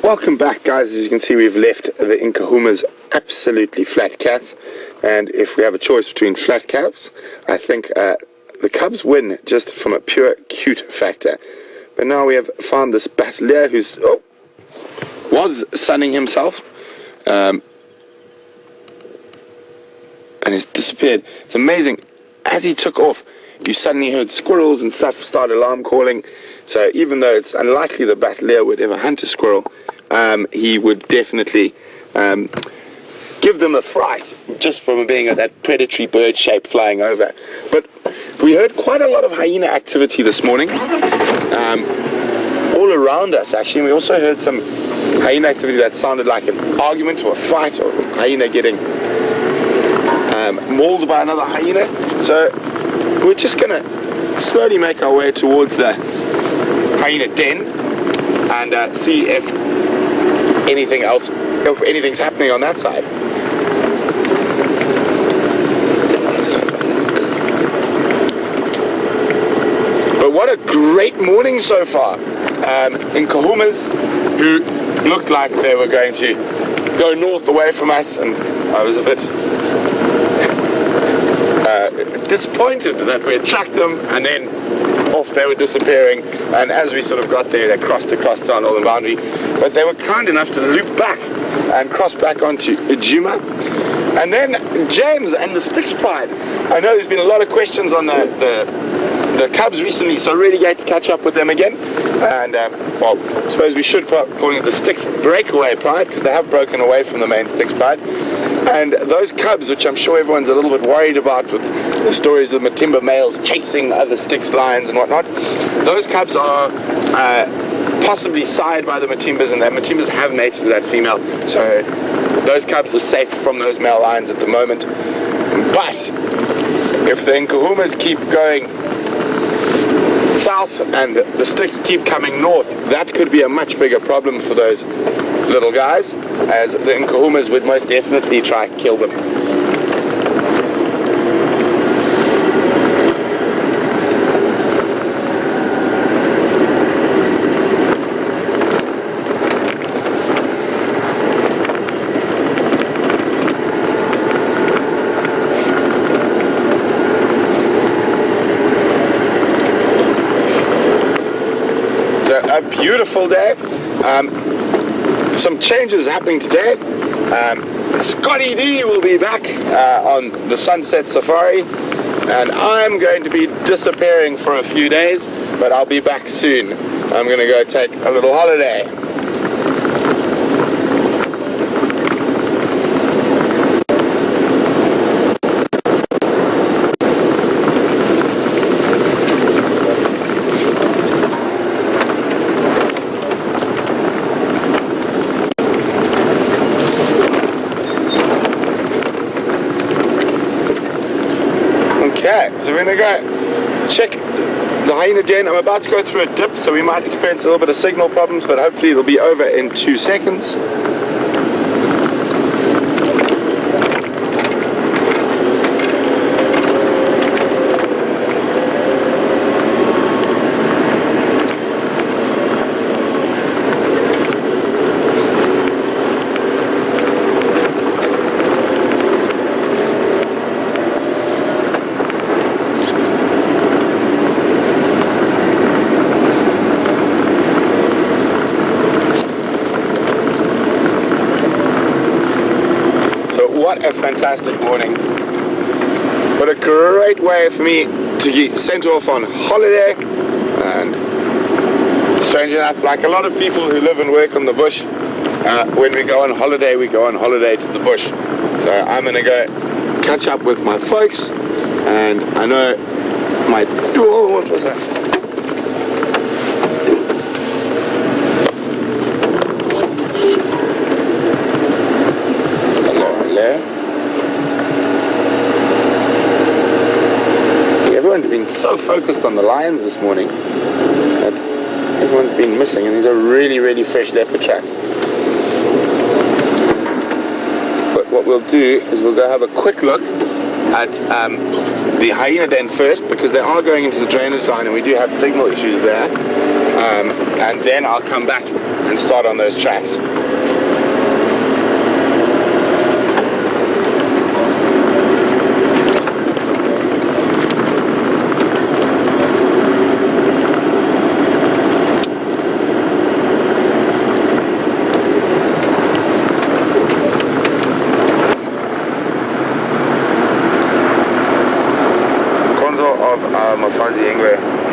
Welcome back, guys. As you can see, we've left the Nkuhumas absolutely flat cats, and if we have a choice between flat cats, I think the cubs win just from a pure cute factor. But now we have found this bataleur who's was sunning himself, and he's disappeared. It's amazing. As he took off, you suddenly heard squirrels and stuff start alarm calling. So even though it's unlikely the bataleur would ever hunt a squirrel, he would definitely give them a fright just from being that predatory bird shape flying over. But we heard quite a lot of hyena activity this morning, all around us actually. And we also heard some hyena activity that sounded like an argument or a fight, or a hyena getting mauled by another hyena. So we're just going to slowly make our way towards the hyena den and see if anything's happening on that side. But what a great morning so far. Nkuhumas, who looked like they were going to go north away from us, and I was a bit disappointed that we had tracked them, and then off they were disappearing, and as we sort of got there, they crossed across our northern boundary. But they were kind enough to loop back and cross back onto Nkuhuma. And then James and the Styx Pride. I know there's been a lot of questions on the cubs recently, so really great to catch up with them again. And well, I suppose we should start calling it the Styx Breakaway Pride, because they have broken away from the main Styx Pride. And those cubs, which I'm sure everyone's a little bit worried about with the stories of Matimba males chasing other Styx lions and whatnot, those cubs are possibly sired by the Matimbas, and the Matimbas have mated with that female, so those cubs are safe from those male lions at the moment. But if the Nkuhumas keep going south and the Styx keep coming north, that could be a much bigger problem for those little guys, as the Nkuhumas would most definitely try to kill them. A beautiful day. Some changes happening today. Scotty D will be back on the Sunset Safari, and I'm going to be disappearing for a few days, but I'll be back soon. I'm going to go take a little holiday. Okay, so we're gonna go check the hyena den. I'm about to go through a dip, so we might experience a little bit of signal problems, but hopefully it'll be over in 2 seconds. What a fantastic morning. What a great way for me to get sent off on holiday. And strange enough, like a lot of people who live and work on the bush, when we go on holiday to the bush. So I'm going to go catch up with my folks, and I know my... Oh, what was that? Everyone's been so focused on the lions this morning that everyone's been missing, and these are really, really fresh leopard tracks. But what we'll do is we'll go have a quick look at the hyena den first, because they are going into the drainage line and we do have signal issues there, and then I'll come back and start on those tracks.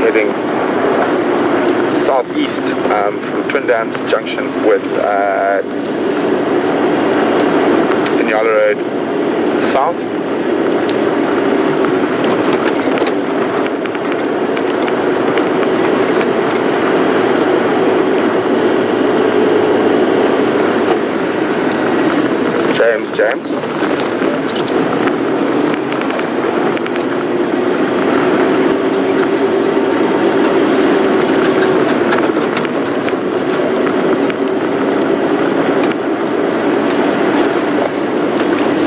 Heading southeast from Twin Dams junction with Inyala Road south. James.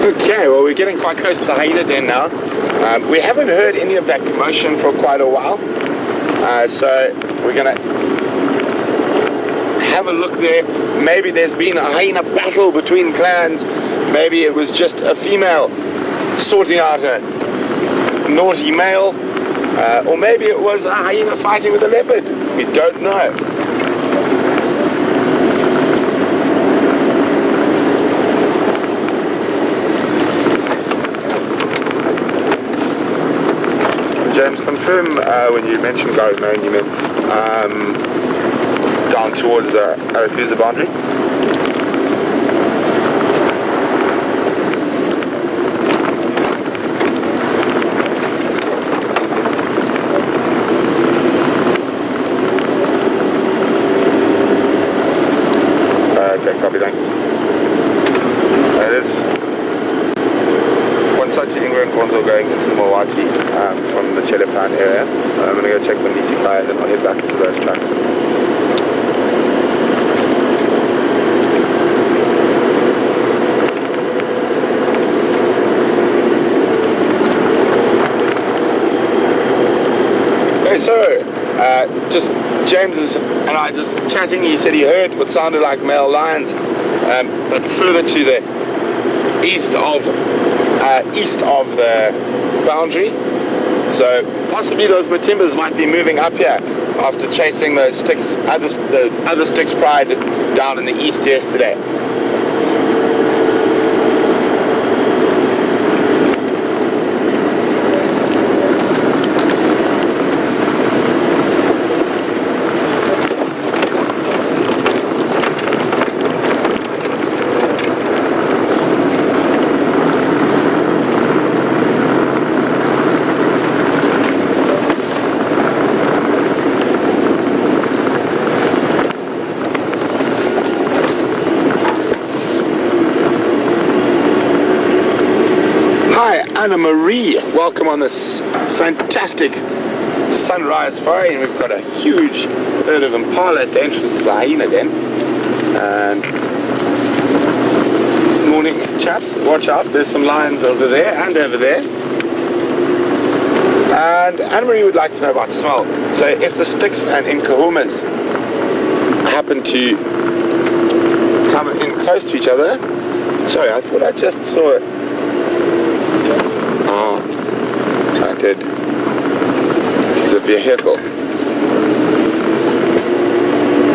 Okay, well, we're getting quite close to the hyena den now. We haven't heard any of that commotion for quite a while, so we're going to have a look there. Maybe there's been a hyena battle between clans. Maybe it was just a female sorting out a naughty male, or maybe it was a hyena fighting with a leopard. We don't know. James, confirm when you mentioned Garumane, you meant down towards the Arathusa boundary? Okay, copy, thanks. It is one side to Ingrid and Gonzo going into the Mawati from the Chelepan area. I'm going to go check the Nisikai and then I'll head back into those tracks. Okay, so just James and I just chatting. He said he heard what sounded like male lions, but further to the east of the boundary. So possibly those Matimbas might be moving up here after chasing those Styx, the other Styx pride down in the east yesterday. Anna Marie. Welcome on this fantastic sunrise safari, and we've got a huge herd of impala at the entrance to the hyena den. And morning, chaps, watch out, there's some lions over there and over there. And Anna Marie would like to know about smell. So if the Styx and Nkuhumas happen to come in close to each other. Sorry, I thought I just saw it. Oh, I did. It's a vehicle.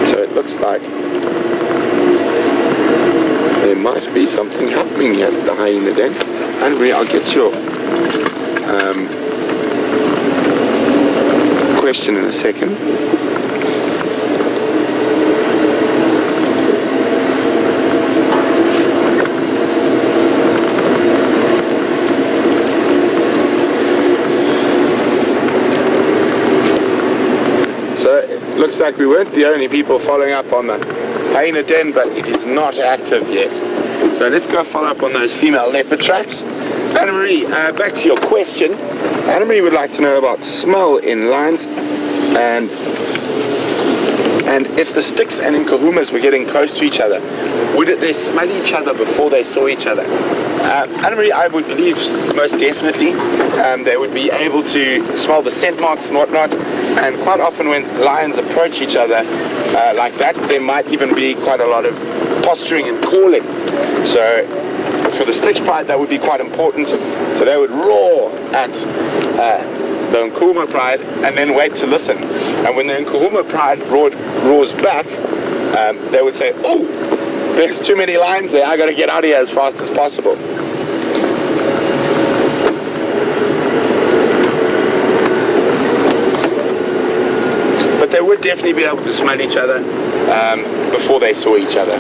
So it looks like there might be something happening here at the hyena den. Anna Marie, I'll get your question in a second. So it looks like we weren't the only people following up on the hyena den, but it is not active yet. So let's go follow up on those female leopard tracks. Anna Marie, back to your question. Anna Marie would like to know about smell in lions, and if the Styx and Nkuhumas were getting close to each other, would they smell each other before they saw each other? Anna Marie, I would believe most definitely they would be able to smell the scent marks and whatnot, and quite often when lions approach each other like that, there might even be quite a lot of posturing and calling. So for the Styx pride, that would be quite important. So they would roar at the Nkuhuma pride and then wait to listen. And when the Nkuhuma pride roars back, they would say, "Oh, there's too many lions there. I got to get out of here as fast as possible." But they would definitely be able to smell each other before they saw each other.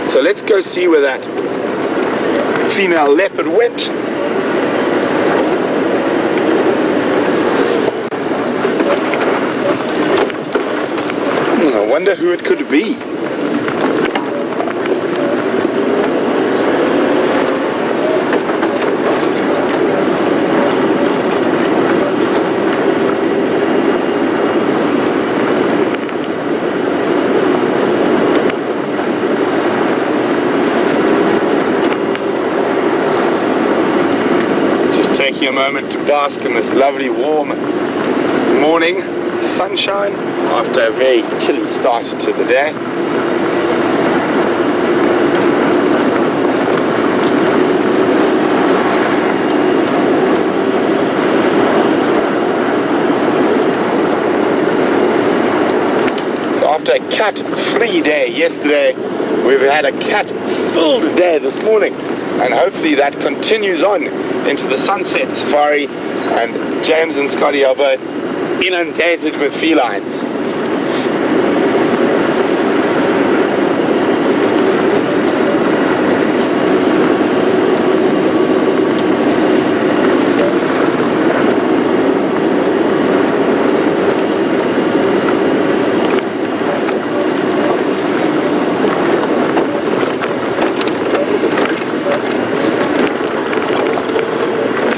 So let's go see where that female leopard went. I wonder who it could be. Taking a moment to bask in this lovely warm morning sunshine after a very chilly start to the day. So after a cat-free day yesterday, we've had a cat-filled day this morning, and hopefully that continues on into the sunset safari, and James and Scotty are both inundated with felines.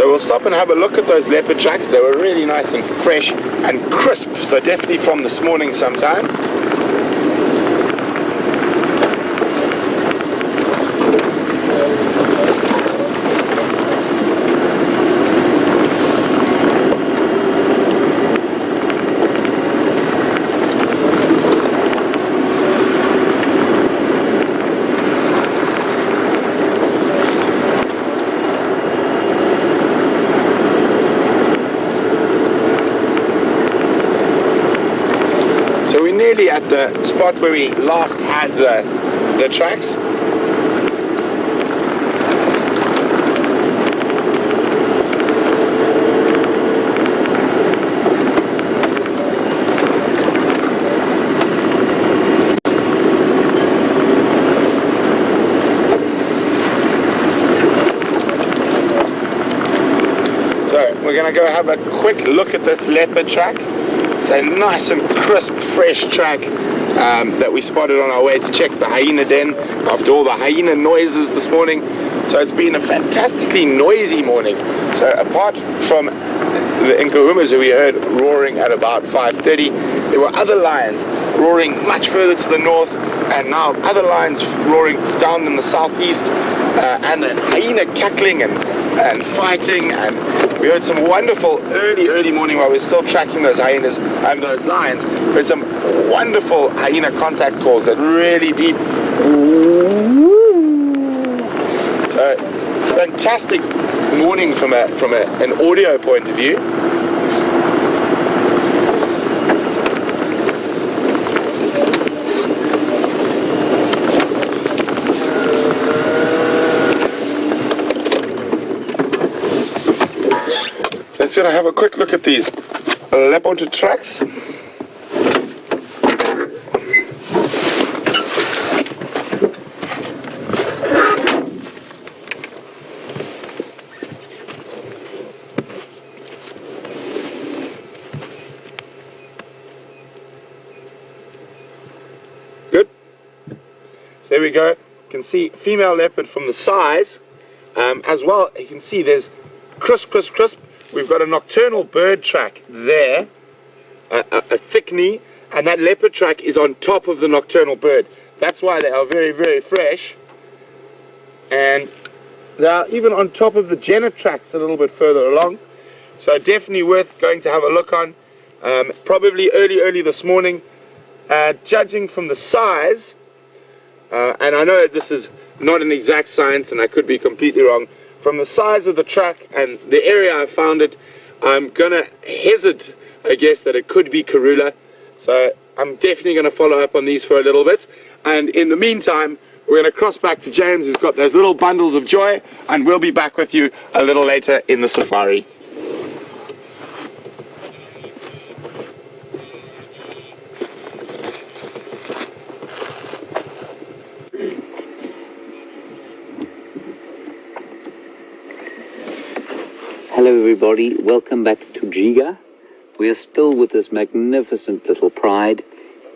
We'll stop and have a look at those leopard tracks. They were really nice and fresh and crisp, so definitely from this morning sometime. So we're nearly at the spot where we last had the tracks. So we're going to go have a quick look at this leopard track. It's a nice and crisp, fresh track that we spotted on our way to check the hyena den after all the hyena noises this morning. So it's been a fantastically noisy morning. So apart from the Nkuhumas who we heard roaring at about 5:30, there were other lions roaring much further to the north, and now other lions roaring down in the southeast, and the hyena cackling and fighting, and we heard some wonderful early morning while we're still tracking those hyenas and those lions. We heard some wonderful hyena contact calls that really deep. So fantastic morning from an audio point of view. Let's gonna have a quick look at these leopard tracks. Good. So there we go. You can see female leopard from the size. As well, you can see there's crisp. We've got a nocturnal bird track there, a thick knee, and that leopard track is on top of the nocturnal bird. That's why they are very fresh. And they are even on top of the Jenna tracks a little bit further along. So definitely worth going to have a look on. Probably early this morning. Judging from the size, and I know this is not an exact science and I could be completely wrong, from the size of the track and the area I found it, I'm gonna hesitate, I guess, that it could be Karula. So I'm definitely gonna follow up on these for a little bit, and in the meantime we're gonna cross back to James, who's got those little bundles of joy, and we'll be back with you a little later in the safari. Hello everybody, welcome back to Jiga. We are still with this magnificent little pride.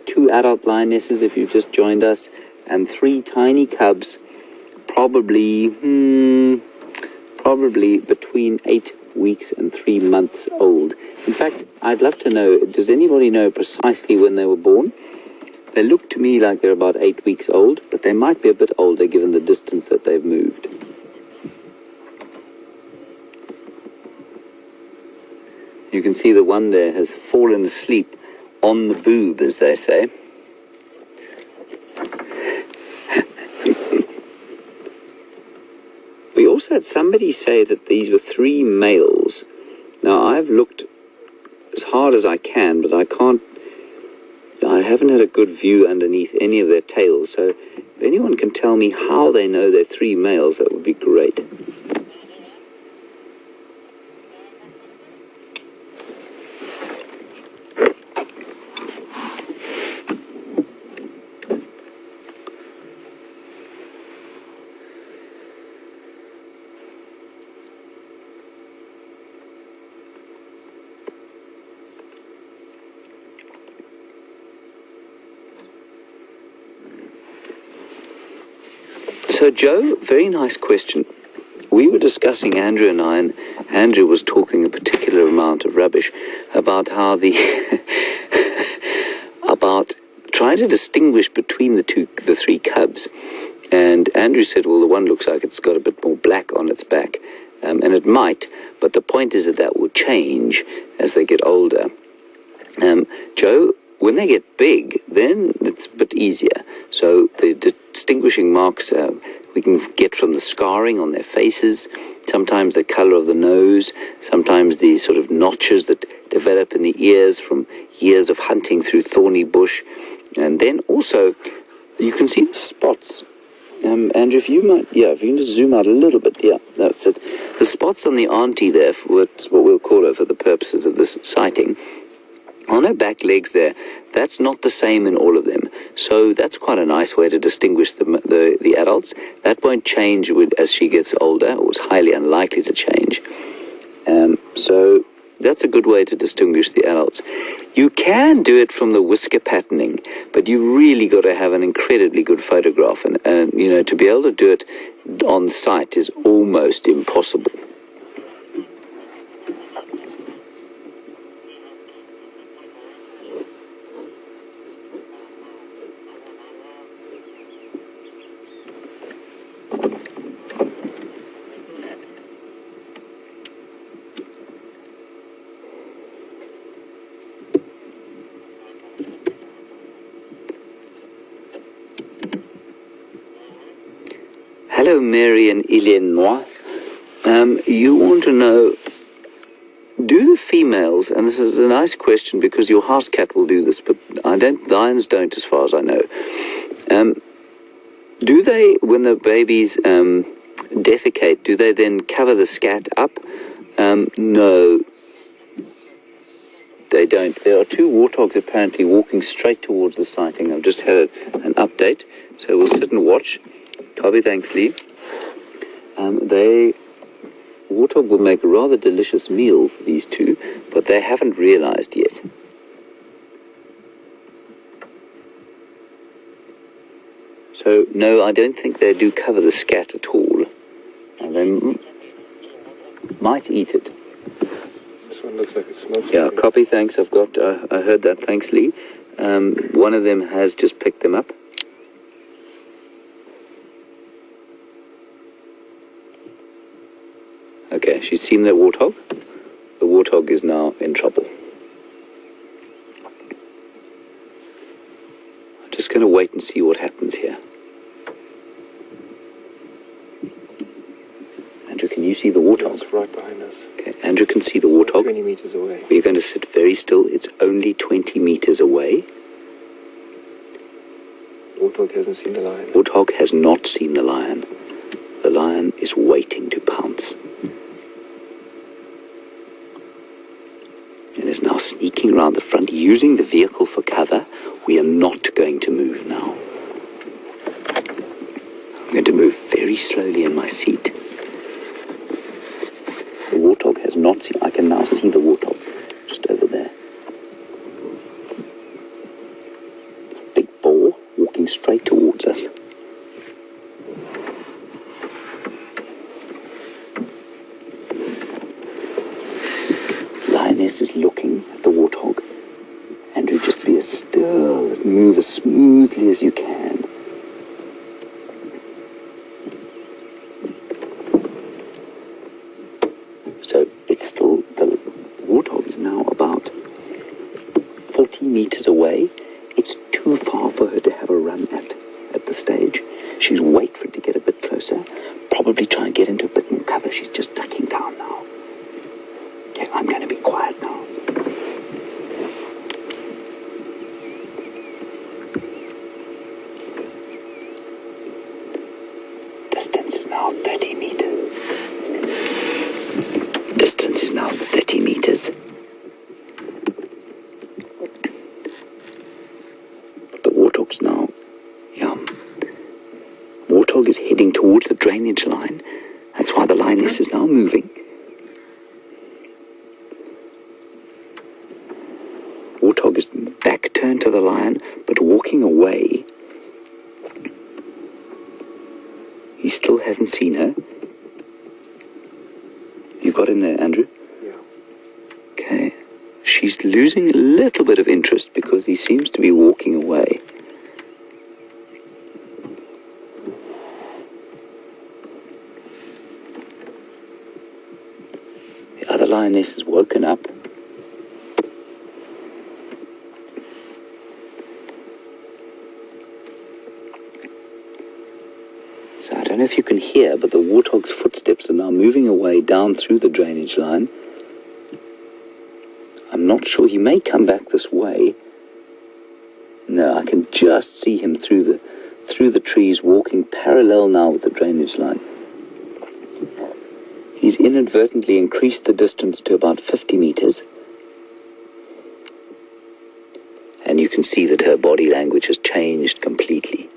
2 adult lionesses if you've just joined us, and 3 tiny cubs, probably between 8 weeks and 3 months old. In fact, I'd love to know, does anybody know precisely when they were born? They look to me like they're about 8 weeks old, but they might be a bit older given the distance that they've moved. You can see the one there has fallen asleep on the boob, as they say. We also had somebody say that these were 3 males. Now, I've looked as hard as I can, but I haven't had a good view underneath any of their tails, so if anyone can tell me how they know they're 3 males, that would be great. So Joe, very nice question. We were discussing, Andrew and I, and Andrew was talking a particular amount of rubbish about how about trying to distinguish between the 3 cubs. And Andrew said, well, the one looks like it's got a bit more black on its back. And it might, but the point is that will change as they get older. Joe, when they get big, then it's a bit easier. So the distinguishing marks we can get from the scarring on their faces, sometimes the color of the nose, sometimes the sort of notches that develop in the ears from years of hunting through thorny bush. And then also, you can see the spots. Andrew, if you can just zoom out a little bit, that's it. The spots on the auntie there, what we'll call her for the purposes of this sighting, on her back legs there, that's not the same in all of them. So that's quite a nice way to distinguish the adults. That won't change as she gets older, or is highly unlikely to change. So that's a good way to distinguish the adults. You can do it from the whisker patterning, but you really got to have an incredibly good photograph, and you know, to be able to do it on site is almost impossible. Hello, Mary and Illinois. You want to know, do the females, and this is a nice question because your house cat will do this, but lions don't as far as I know. Do they, when the babies defecate, do they then cover the scat up? No, they don't. There are two warthogs apparently walking straight towards the sighting. I've just had an update, so we'll sit and watch. Copy, thanks, Lee. Warthog will make a rather delicious meal for these two, but they haven't realized yet. So, no, I don't think they do cover the scat at all. And they might eat it. This one looks like it smells. Yeah, copy, thanks. I heard that, thanks, Lee. One of them has just picked them up. Okay, she's seen the warthog. The warthog is now in trouble. I'm just going to wait and see what happens here. Andrew, can you see the warthog? It's right behind us. Okay, Andrew can see the warthog. 20 meters away. We're going to sit very still. It's only 20 meters away. Warthog hasn't seen the lion. Warthog has not seen the lion. The lion is waiting to pounce. And is now sneaking around the front, using the vehicle for cover. We are not going to move now. I'm going to move very slowly in my seat. The warthog has not seen. I can now see the warthog just over there. It's a big boar walking straight towards us. Lioness is looking at the warthog. Andrew, just be as still, move as smoothly as you can. So it's still, the warthog is now about 40 meters away. It's too far for her to have a run at the stage. She's wait for it to get a bit closer, probably try and get into a bit more cover. She's just ducking down now. Okay, I'm going to be quiet now. Distance is now 30 meters. Distance is now 30 meters. The warthog's now, warthog is heading towards the drainage line. That's why the lioness is now moving. Warthog is back turned to the lion, but walking away. He still hasn't seen her. You got him there, Andrew? Yeah. Okay. She's losing a little bit of interest because he seems to be walking away. The other lioness has woken up. So I don't know if you can hear, but the warthog's footsteps are now moving away down through the drainage line. I'm not sure. He may come back this way. No, I can just see him through the trees, walking parallel now with the drainage line. He's inadvertently increased the distance to about 50 meters. And you can see that her body language has changed completely.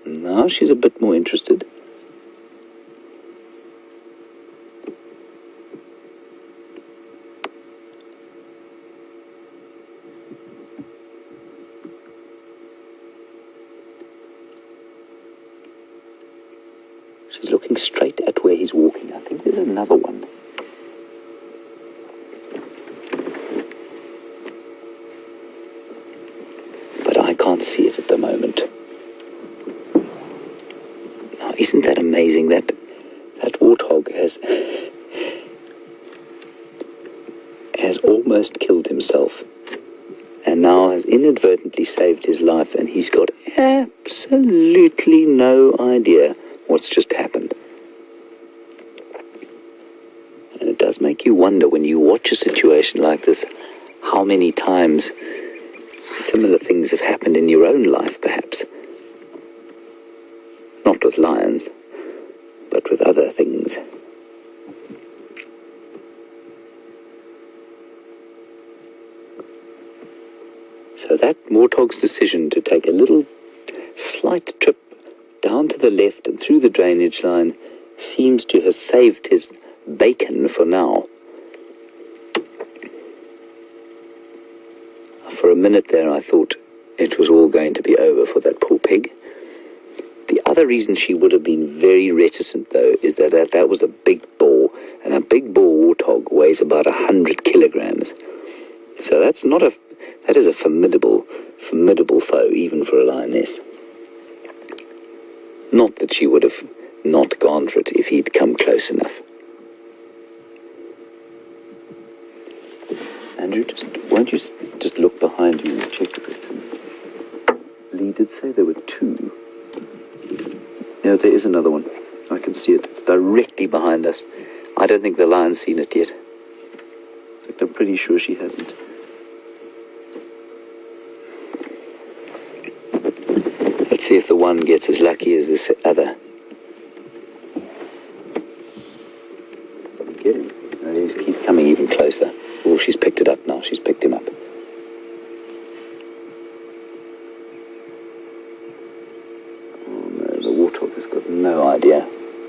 Now she's a bit more interested. She's looking straight at where he's walking. I think there's another one. But I can't see it at the moment. Now, isn't that amazing that warthog has almost killed himself and now has inadvertently saved his life, and he's got absolutely no idea what's just happened. And it does make you wonder when you watch a situation like this, how many times similar things have happened in your own life, perhaps. Not with lions, but with other things. So that warthog's decision to take a little slight trip down to the left and through the drainage line seems to have saved his bacon for now. For a minute there I thought it was all going to be over for that poor pig. The other reason she would have been very reticent, though, is that was a big boar, and a big boar warthog weighs about 100 kilograms. So that is a formidable foe, even for a lioness. Not that she would have not gone for it if he'd come close enough. Andrew, won't you just look behind you and check if Lee did say there were two. Yeah, there is another one. I can see it. It's directly behind us. I don't think the lion's seen it yet. In fact, I'm pretty sure she hasn't. Let's see if the one gets as lucky as this other. Get him. No, he's coming even closer. Oh, she's picked it up now. She's picked him up. No idea.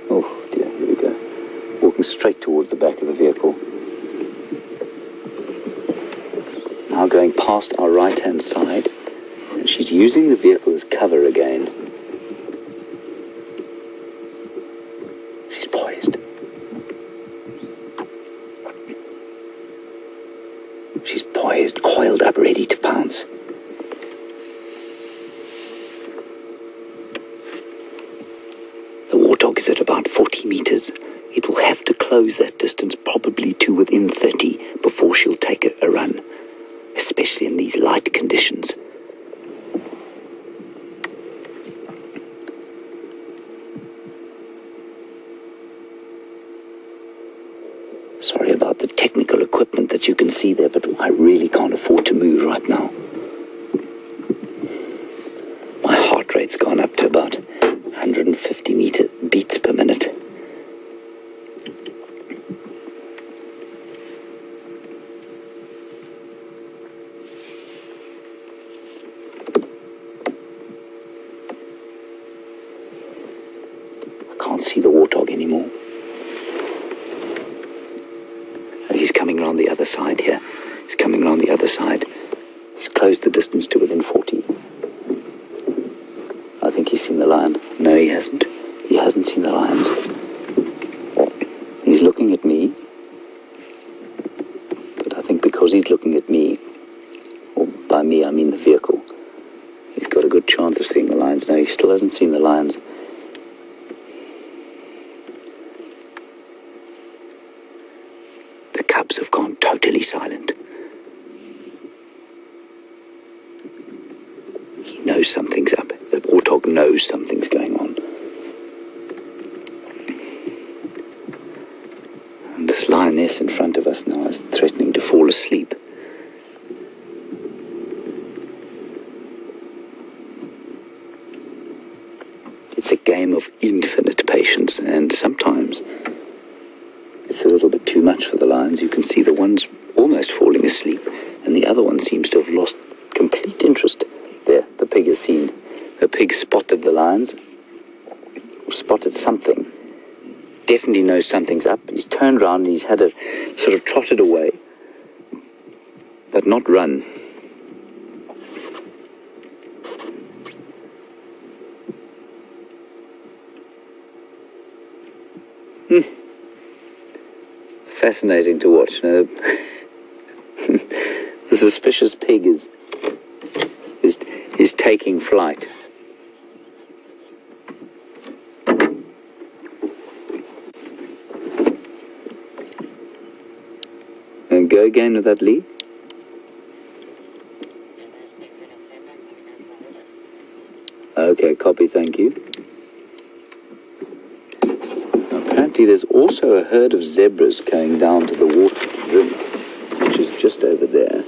Oh dear, here we go. Walking straight towards the back of the vehicle. Now going past our right-hand side, and she's using the vehicle as cover again. She's poised. She's poised, coiled up, ready to pounce. Is at about 40 meters. It will have to close that distance probably to within 30 before she'll take a run, especially in these light conditions. Sorry about the technical equipment that you can see there, but I really can't afford to move right now. My heart rate's gone up to about 150 beats per minute. I can't see the warthog anymore. He's coming around the other side here. He's coming around the other side. He's closed the distance to within 40. I think he's seen the lion. No, he hasn't. He hasn't seen the lions. He's looking at me. But I think because he's looking at me, or by me I mean the vehicle, he's got a good chance of seeing the lions. No, he still hasn't seen the lions. The cubs have gone totally silent. He knows something's up. The warthog knows something's going on. And this lioness in front of us now is threatening to fall asleep. It's a game of infinite patience, and sometimes it's a little bit too much for the lions. You can see the one's almost falling asleep, and the other one seems to have lost complete interest. There, the pig has seen. The pig spotted the lions, or spotted something. Definitely knows something's up. He's turned around and he's had a sort of trotted away, but not run. fascinating to watch. No? The suspicious pig is taking flight. And go again with that lead. Okay, copy, thank you. Apparently there's also a herd of zebras going down to the water to drink, which is just over there.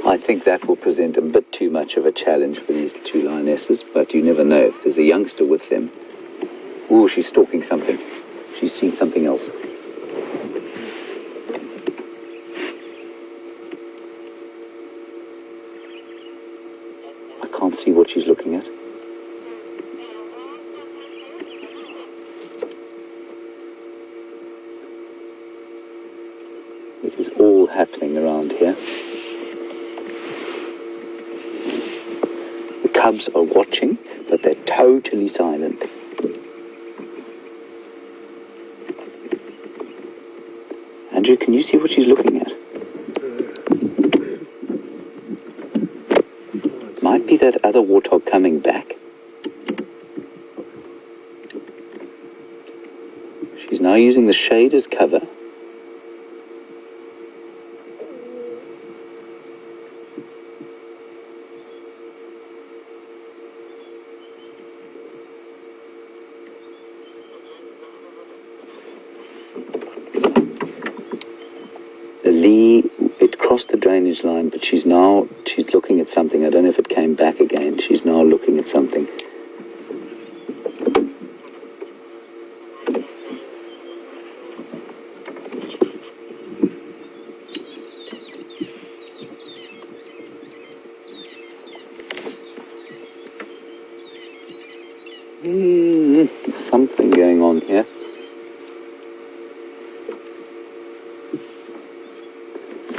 I think that will present a bit too much of a challenge for these two lionesses, but you never know if there's a youngster with them. Ooh, she's stalking something. She's seen something else. I can't see what she's looking at. It is all happening around here. The cubs are watching, but they're totally silent. Andrew, can you see what she's looking at? Might be that other warthog coming back. She's now using the shade as cover. It crossed the drainage line, but she's looking at something. I don't know if it came back again. She's now looking at something. Something going on here.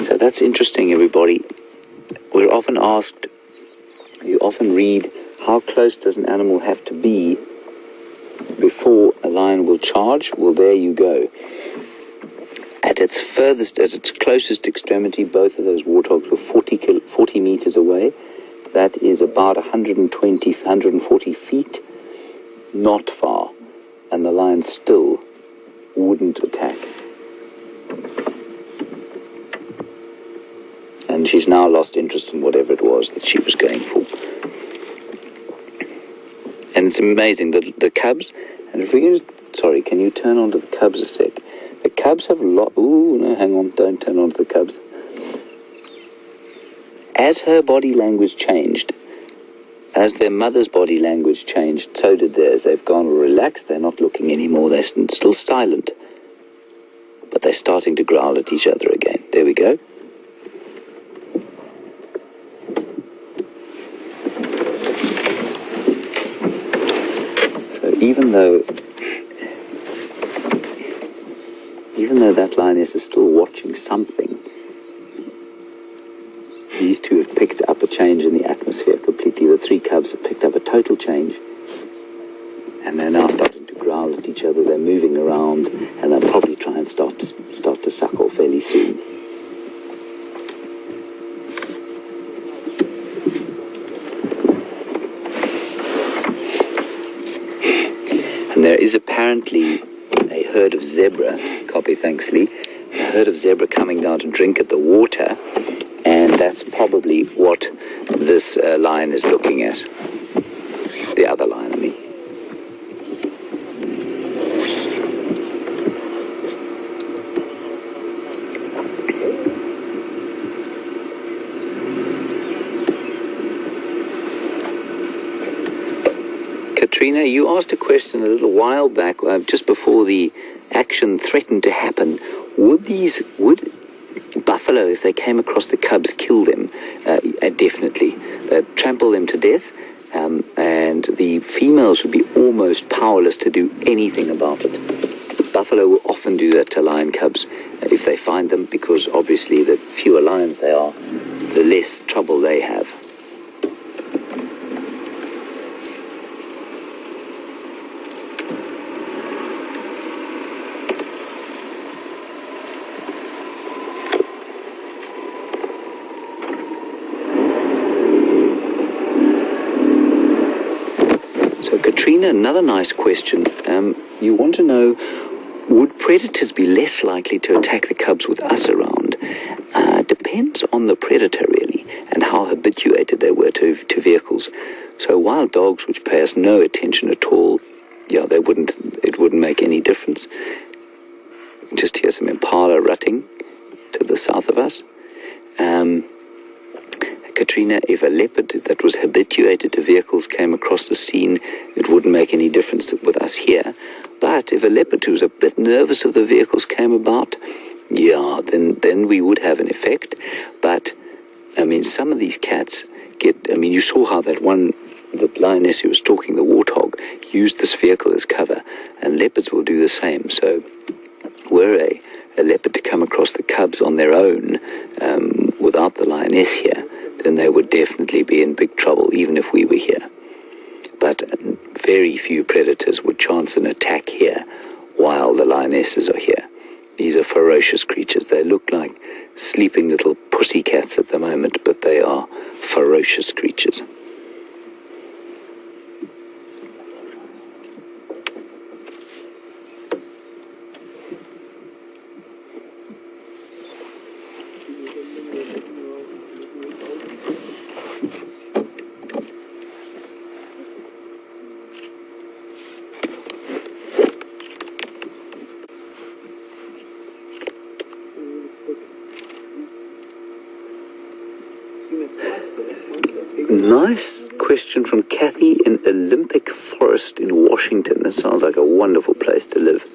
So that's interesting, everybody. We're often asked, you often read, how close does an animal have to be before a lion will charge? Well, there you go. At its furthest, at its closest extremity, both of those warthogs were 40 meters away. That is about 120, 140 feet, not far. And the lion still wouldn't attack. And she's now lost interest in whatever it was that she was going for. And it's amazing that the cubs, and if we can, sorry, can you turn on to the cubs a sec? The cubs have a lot, ooh, no, hang on, don't turn on to the cubs. As her body language changed, as their mother's body language changed, so did theirs. They've gone relaxed, they're not looking anymore, they're still silent. But they're starting to growl at each other again. There we go. Even though that lioness is still watching something, these two have picked up a change in the atmosphere completely. The three cubs have picked up a total change, and they're now starting to growl at each other. They're moving around, and they'll probably try and start to suckle fairly soon. And there is apparently a herd of zebra, copy, thanks Lee, a herd of zebra coming down to drink at the water, and that's probably what this lion is looking at. The other lion, I mean. Katrina, you asked a question a little while back, just before the action threatened to happen. Would buffalo, if they came across the cubs, kill them? Definitely. They'd trample them to death, and the females would be almost powerless to do anything about it. Buffalo will often do that to lion cubs if they find them, because obviously the fewer lions they are, the less trouble they have. Katrina, another nice question. You want to know, would predators be less likely to attack the cubs with us around? Depends on the predator, really, and how habituated they were to vehicles. So wild dogs, which pay us no attention at all, yeah, it wouldn't make any difference. Just hear some impala rutting to the south of us. Katrina, if a leopard that was habituated to vehicles came across the scene, it wouldn't make any difference with us here. But if a leopard who was a bit nervous of the vehicles came about, yeah, then we would have an effect. But, I mean, some of these cats you saw how the lioness who was stalking the warthog used this vehicle as cover, and leopards will do the same. So were a leopard to come across the cubs on their own without the lioness here, then they would definitely be in big trouble, even if we were here. But very few predators would chance an attack here while the lionesses are here. These are ferocious creatures. They look like sleeping little pussycats at the moment, but they are ferocious creatures. Nice question from Kathy in Olympic Forest in Washington. That sounds like a wonderful place to live.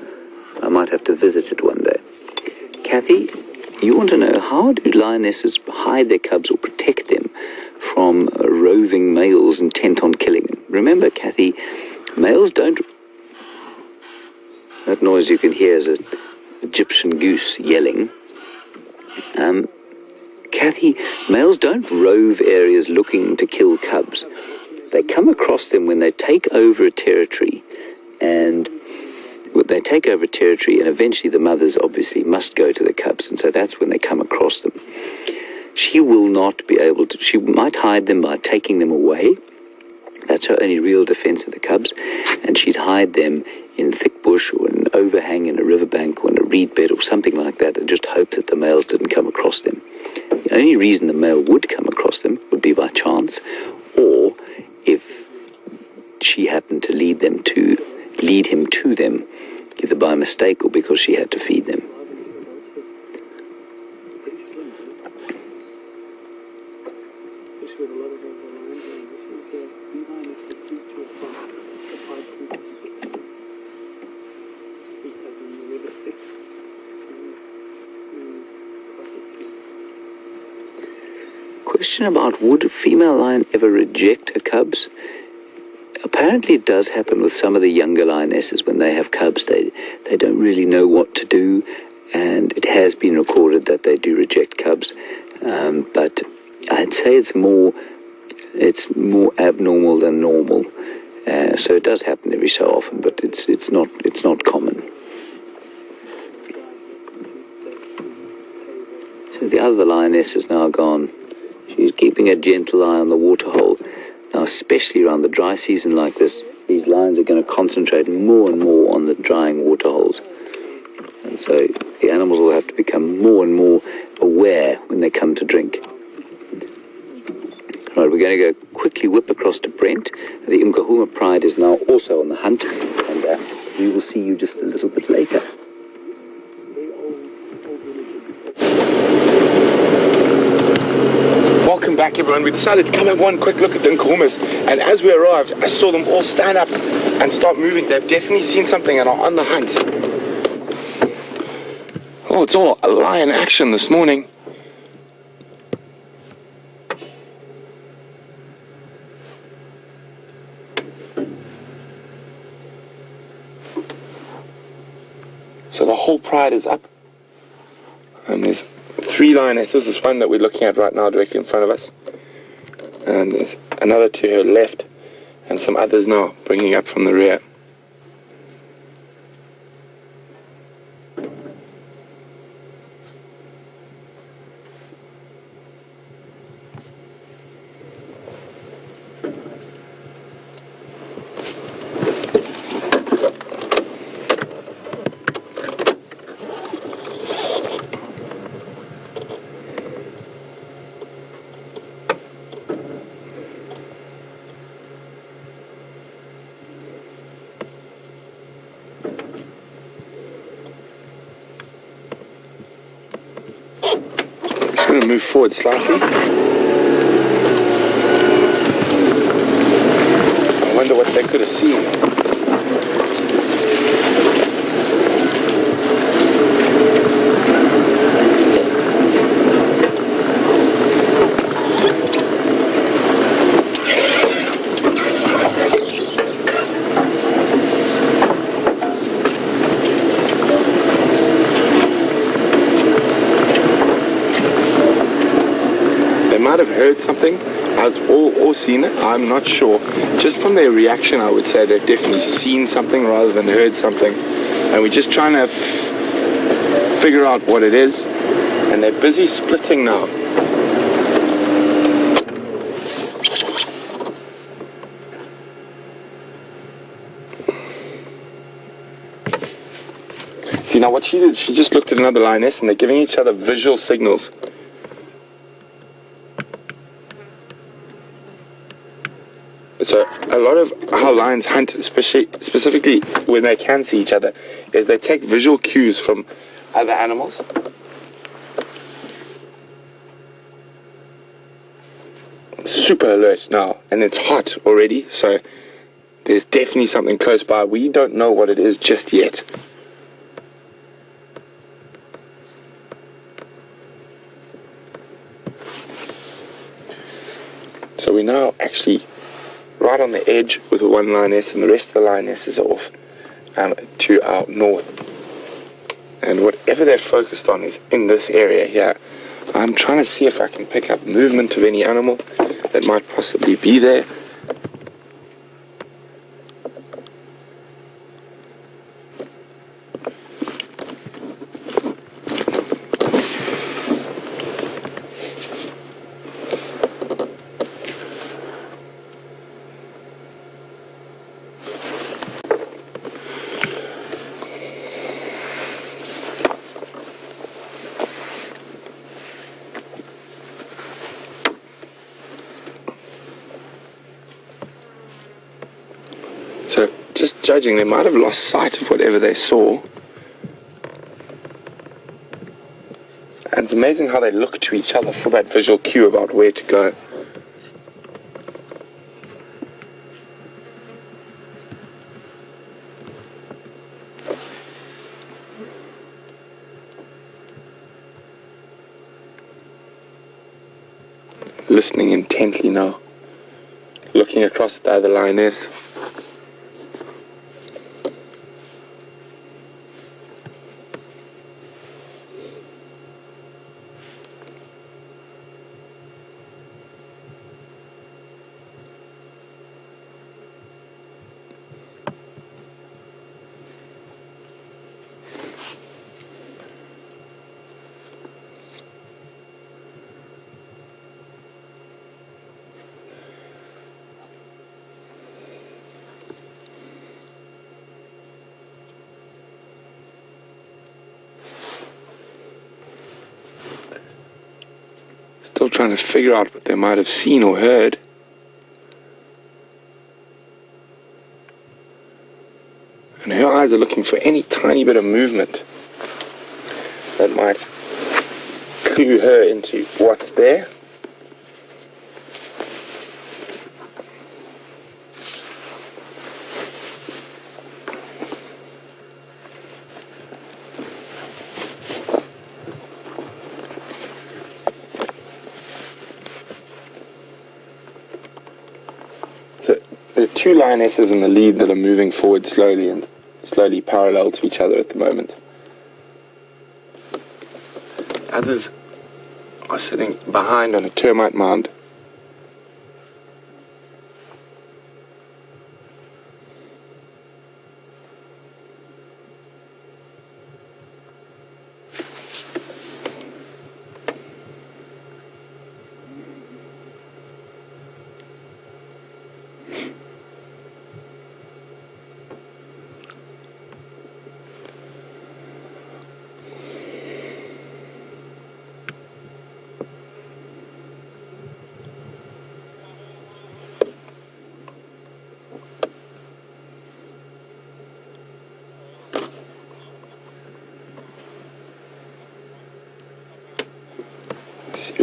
I might have to visit it one day. Kathy, you want to know, how do lionesses hide their cubs or protect them from roving males intent on killing them? Remember, Kathy, males don't... That noise you can hear is an Egyptian goose yelling. Kathy, males don't rove areas looking to kill cubs. They come across them when they take over a territory, and eventually the mothers obviously must go to the cubs, and so that's when they come across them. She will not be able to... She might hide them by taking them away. That's her only real defense of the cubs, and she'd hide them in thick bush or an overhang in a riverbank or in a reed bed or something like that, and just hope that the males didn't come across them. The only reason the male would come across them would be by chance, or if she happened to lead him to them, either by mistake or because she had to feed them. Question about, would a female lion ever reject her cubs? Apparently it does happen with some of the younger lionesses. When they have cubs, they don't really know what to do, and it has been recorded that they do reject cubs, but I'd say it's more abnormal than normal. So it does happen every so often, but it's not common. So the other lioness is now gone. She's keeping a gentle eye on the waterhole. Now, especially around the dry season like this, these lions are going to concentrate more and more on the drying waterholes. And so the animals will have to become more and more aware when they come to drink. Right, we're going to go quickly whip across to Brent. The Nkuhuma Pride is now also on the hunt, and we will see you just a little bit later. Welcome back, everyone. We decided to come have one quick look at the Nkuhumas, and as we arrived, I saw them all stand up and start moving. They've definitely seen something and are on the hunt. Oh, it's all lion action this morning. So the whole pride is up, and there's 3 lionesses, this one that we're looking at right now directly in front of us, and there's another to her left, and some others now bringing up from the rear. going to move forward slightly. I wonder what they could have seen. Might have heard something or seen it, I'm not sure. Just from their reaction, I would say they've definitely seen something rather than heard something, and we're just trying to figure out what it is, and they're busy splitting now. See, now what she did, she just looked at another lioness, and they're giving each other visual signals. So a lot of how lions hunt, specifically when they can see each other, is they take visual cues from other animals. Super alert now, and it's hot already, so there's definitely something close by. We don't know what it is just yet. So we're now actually right on the edge with the one lioness, and the rest of the lionesses are off to our north. And whatever they're focused on is in this area here. I'm trying to see if I can pick up movement of any animal that might possibly be there. So, just judging, they might have lost sight of whatever they saw. And it's amazing how they look to each other for that visual cue about where to go. Listening intently now. Looking across at the other lioness. Still trying to figure out what they might have seen or heard. And her eyes are looking for any tiny bit of movement that might clue her into what's there. There are two lionesses in the lead that are moving forward slowly and slowly parallel to each other at the moment. Others are sitting behind on a termite mound.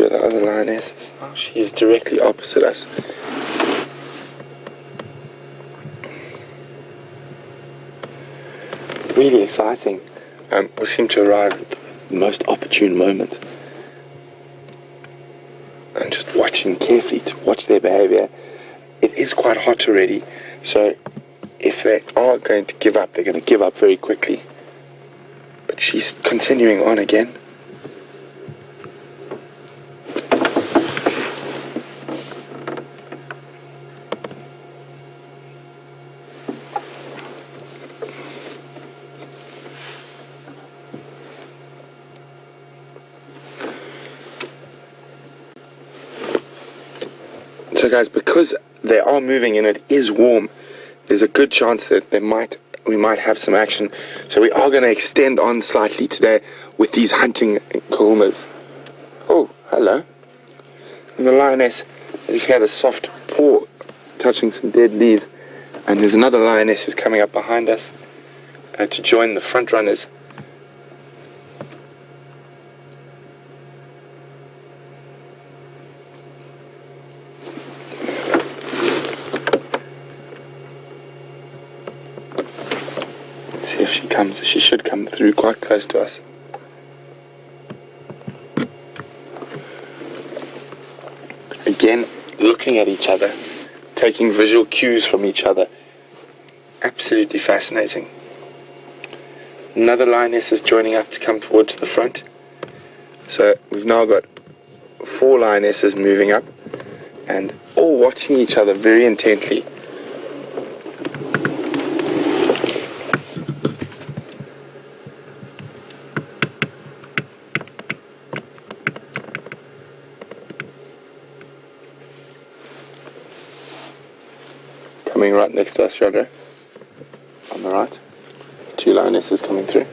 where the other lioness is now. She's directly opposite us. Really exciting. We seem to arrive at the most opportune moment. I'm just watching carefully to watch their behavior. It is quite hot already, so if they are going to give up, they're going to give up very quickly. But she's continuing on again. So guys, because they are moving and it is warm, there's a good chance that we might have some action. So we are going to extend on slightly today with these hunting Nkuhumas. Oh, hello. There's a lioness. I just had a soft paw touching some dead leaves. And there's another lioness who's coming up behind us to join the front runners. See if she comes. She should come through quite close to us. Again, looking at each other, taking visual cues from each other. Absolutely fascinating. Another lioness is joining up to come towards the front. So we've now got 4 lionesses moving up and all watching each other very intently. Coming right next to us, Rodro. On the right. 2 lionesses coming through.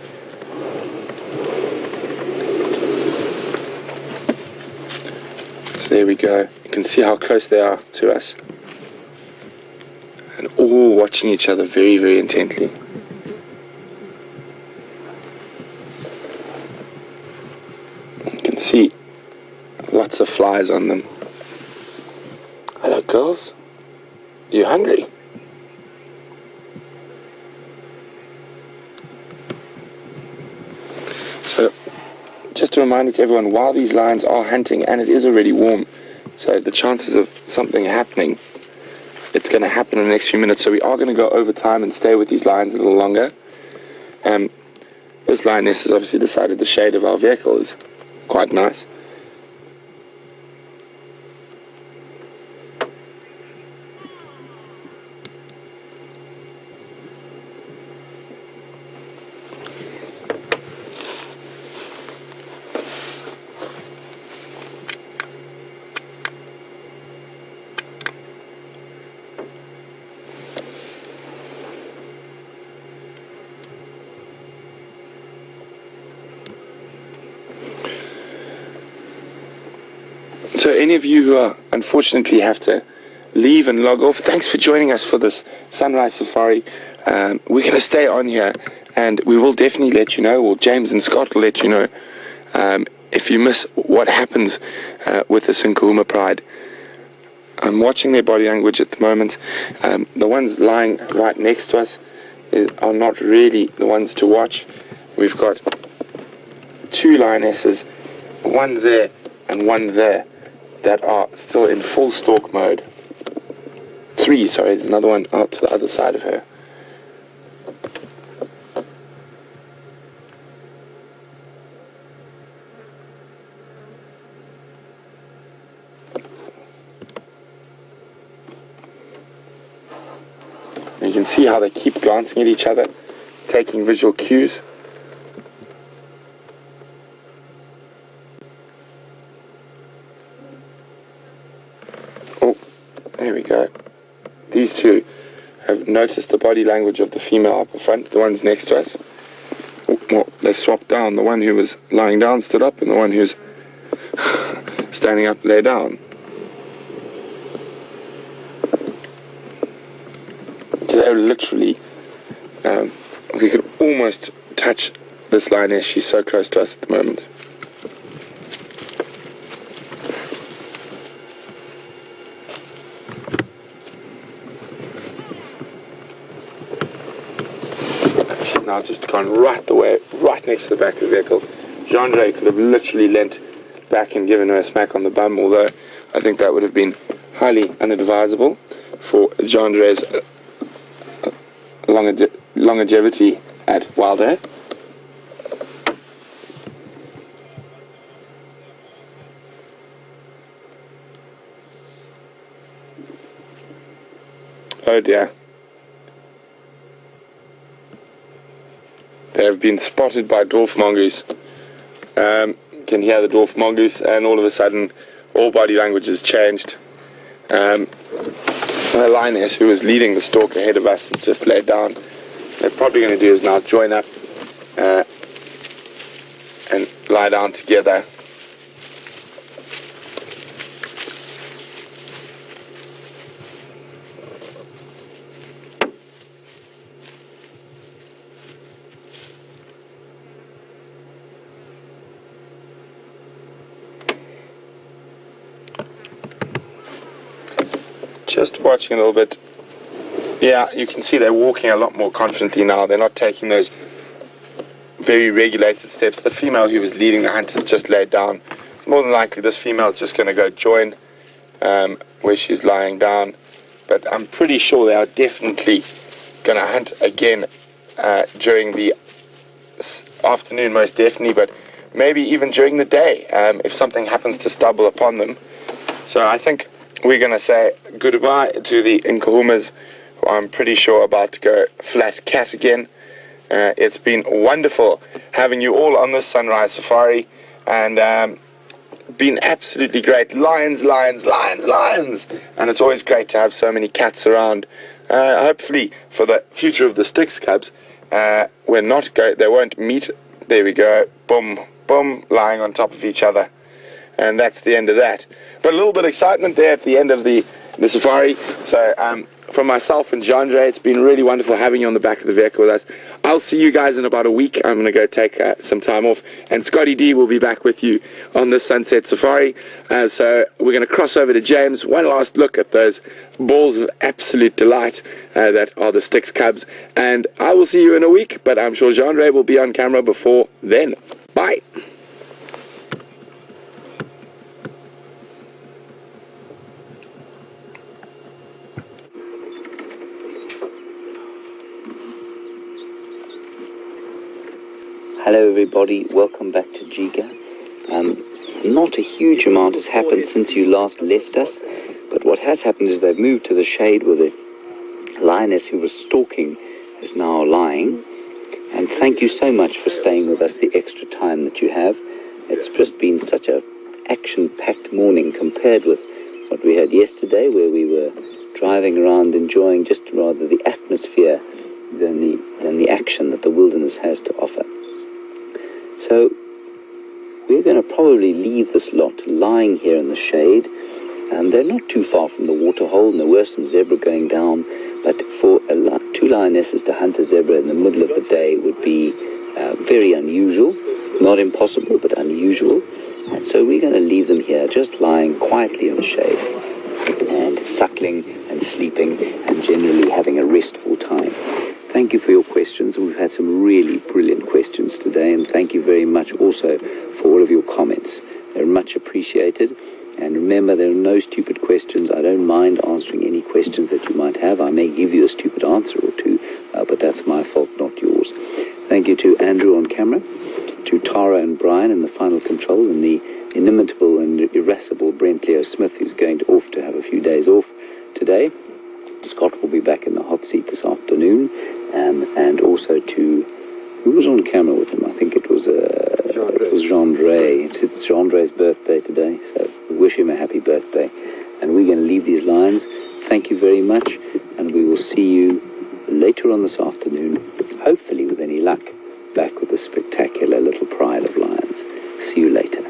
So there we go. You can see how close they are to us. And all watching each other very, very intently. You can see lots of flies on them. Hello, girls. You hungry? So, just a reminder to everyone, while these lions are hunting, and it is already warm, so the chances of something happening, it's going to happen in the next few minutes, so we are going to go over time and stay with these lions a little longer. This lioness has obviously decided the shade of our vehicle is quite nice. So any of you who are unfortunately have to leave and log off, thanks for joining us for this sunrise safari. We're going to stay on here and we will definitely let you know, or James and Scott will let you know, if you miss what happens with the Nkuhuma Pride. I'm watching their body language at the moment. The ones lying right next to us are not really the ones to watch. We've got 2 lionesses, one there and one there, that are still in full stalk mode. 3, sorry, there's another one out to the other side of her. And you can see how they keep glancing at each other, taking visual cues. There we go. These 2 have noticed the body language of the female up the front, the ones next to us. Well, they swapped down. The one who was lying down stood up, and the one who's standing up lay down. So they're literally, we could almost touch this lioness. She's so close to us at the moment. now just gone right the way, right next to the back of the vehicle. Jean-Andre could have literally leant back and given her a smack on the bum, although I think that would have been highly unadvisable for Jean-Andre's longevity at WildEarth. Oh dear. They have been spotted by dwarf mongoose. Can hear the dwarf mongoose, and all of a sudden all body language has changed. The lioness, who was leading the stalk ahead of us, has just laid down. They're probably going to do is now join up and lie down together. Just watching a little bit. Yeah, you can see they're walking a lot more confidently now. They're not taking those very regulated steps. The female who was leading the hunt has just laid down. It's more than likely this female is just going to go join where she's lying down. But I'm pretty sure they are definitely going to hunt again during the afternoon, most definitely, but maybe even during the day if something happens to stumble upon them. So I think we're going to say goodbye to the Nkuhumas, who I'm pretty sure about to go flat cat again. It's been wonderful having you all on this sunrise safari, and been absolutely great. Lions, lions, lions, lions, and it's always great to have so many cats around. Hopefully for the future of the Styx cubs, they won't meet. There we go, boom, boom, lying on top of each other. And that's the end of that. But a little bit of excitement there at the end of the safari. So from myself and Jean-Andre, it's been really wonderful having you on the back of the vehicle with us. I'll see you guys in about a week. I'm going to go take some time off. And Scotty D will be back with you on this sunset safari. So we're going to cross over to James. One last look at those balls of absolute delight that are the Styx cubs. And I will see you in a week. But I'm sure Jean-Andre will be on camera before then. Bye. Hello everybody, welcome back to Giga. Not a huge amount has happened since you last left us, but what has happened is they've moved to the shade where the lioness who was stalking is now lying. And thank you so much for staying with us the extra time that you have. It's just been such a action-packed morning compared with what we had yesterday, where we were driving around enjoying just rather the atmosphere than the action that the wilderness has to offer. So we're going to probably leave this lot lying here in the shade. They're not too far from the waterhole, and there were some zebra going down, but for two lionesses to hunt a zebra in the middle of the day would be very unusual. Not impossible, but unusual. And so we're going to leave them here, just lying quietly in the shade, and suckling and sleeping and generally having a restful time. Thank you for your questions. We've had some really brilliant questions today, and thank you very much also for all of your comments. They're much appreciated. And remember, there are no stupid questions. I don't mind answering any questions that you might have. I may give you a stupid answer or two, but that's my fault, not yours. Thank you to Andrew on camera, to Tara and Brian in the final control, and the inimitable and irascible Brent Leo Smith, who's going off to have a few days off today. Scott will be back in the hot seat this afternoon. And also to, who was on camera with him? I think it was Jean-Andre. It's Jean-Andre's birthday today, so we wish him a happy birthday. And we're going to leave these lions. Thank you very much, and we will see you later on this afternoon, hopefully with any luck, back with a spectacular little pride of lions. See you later.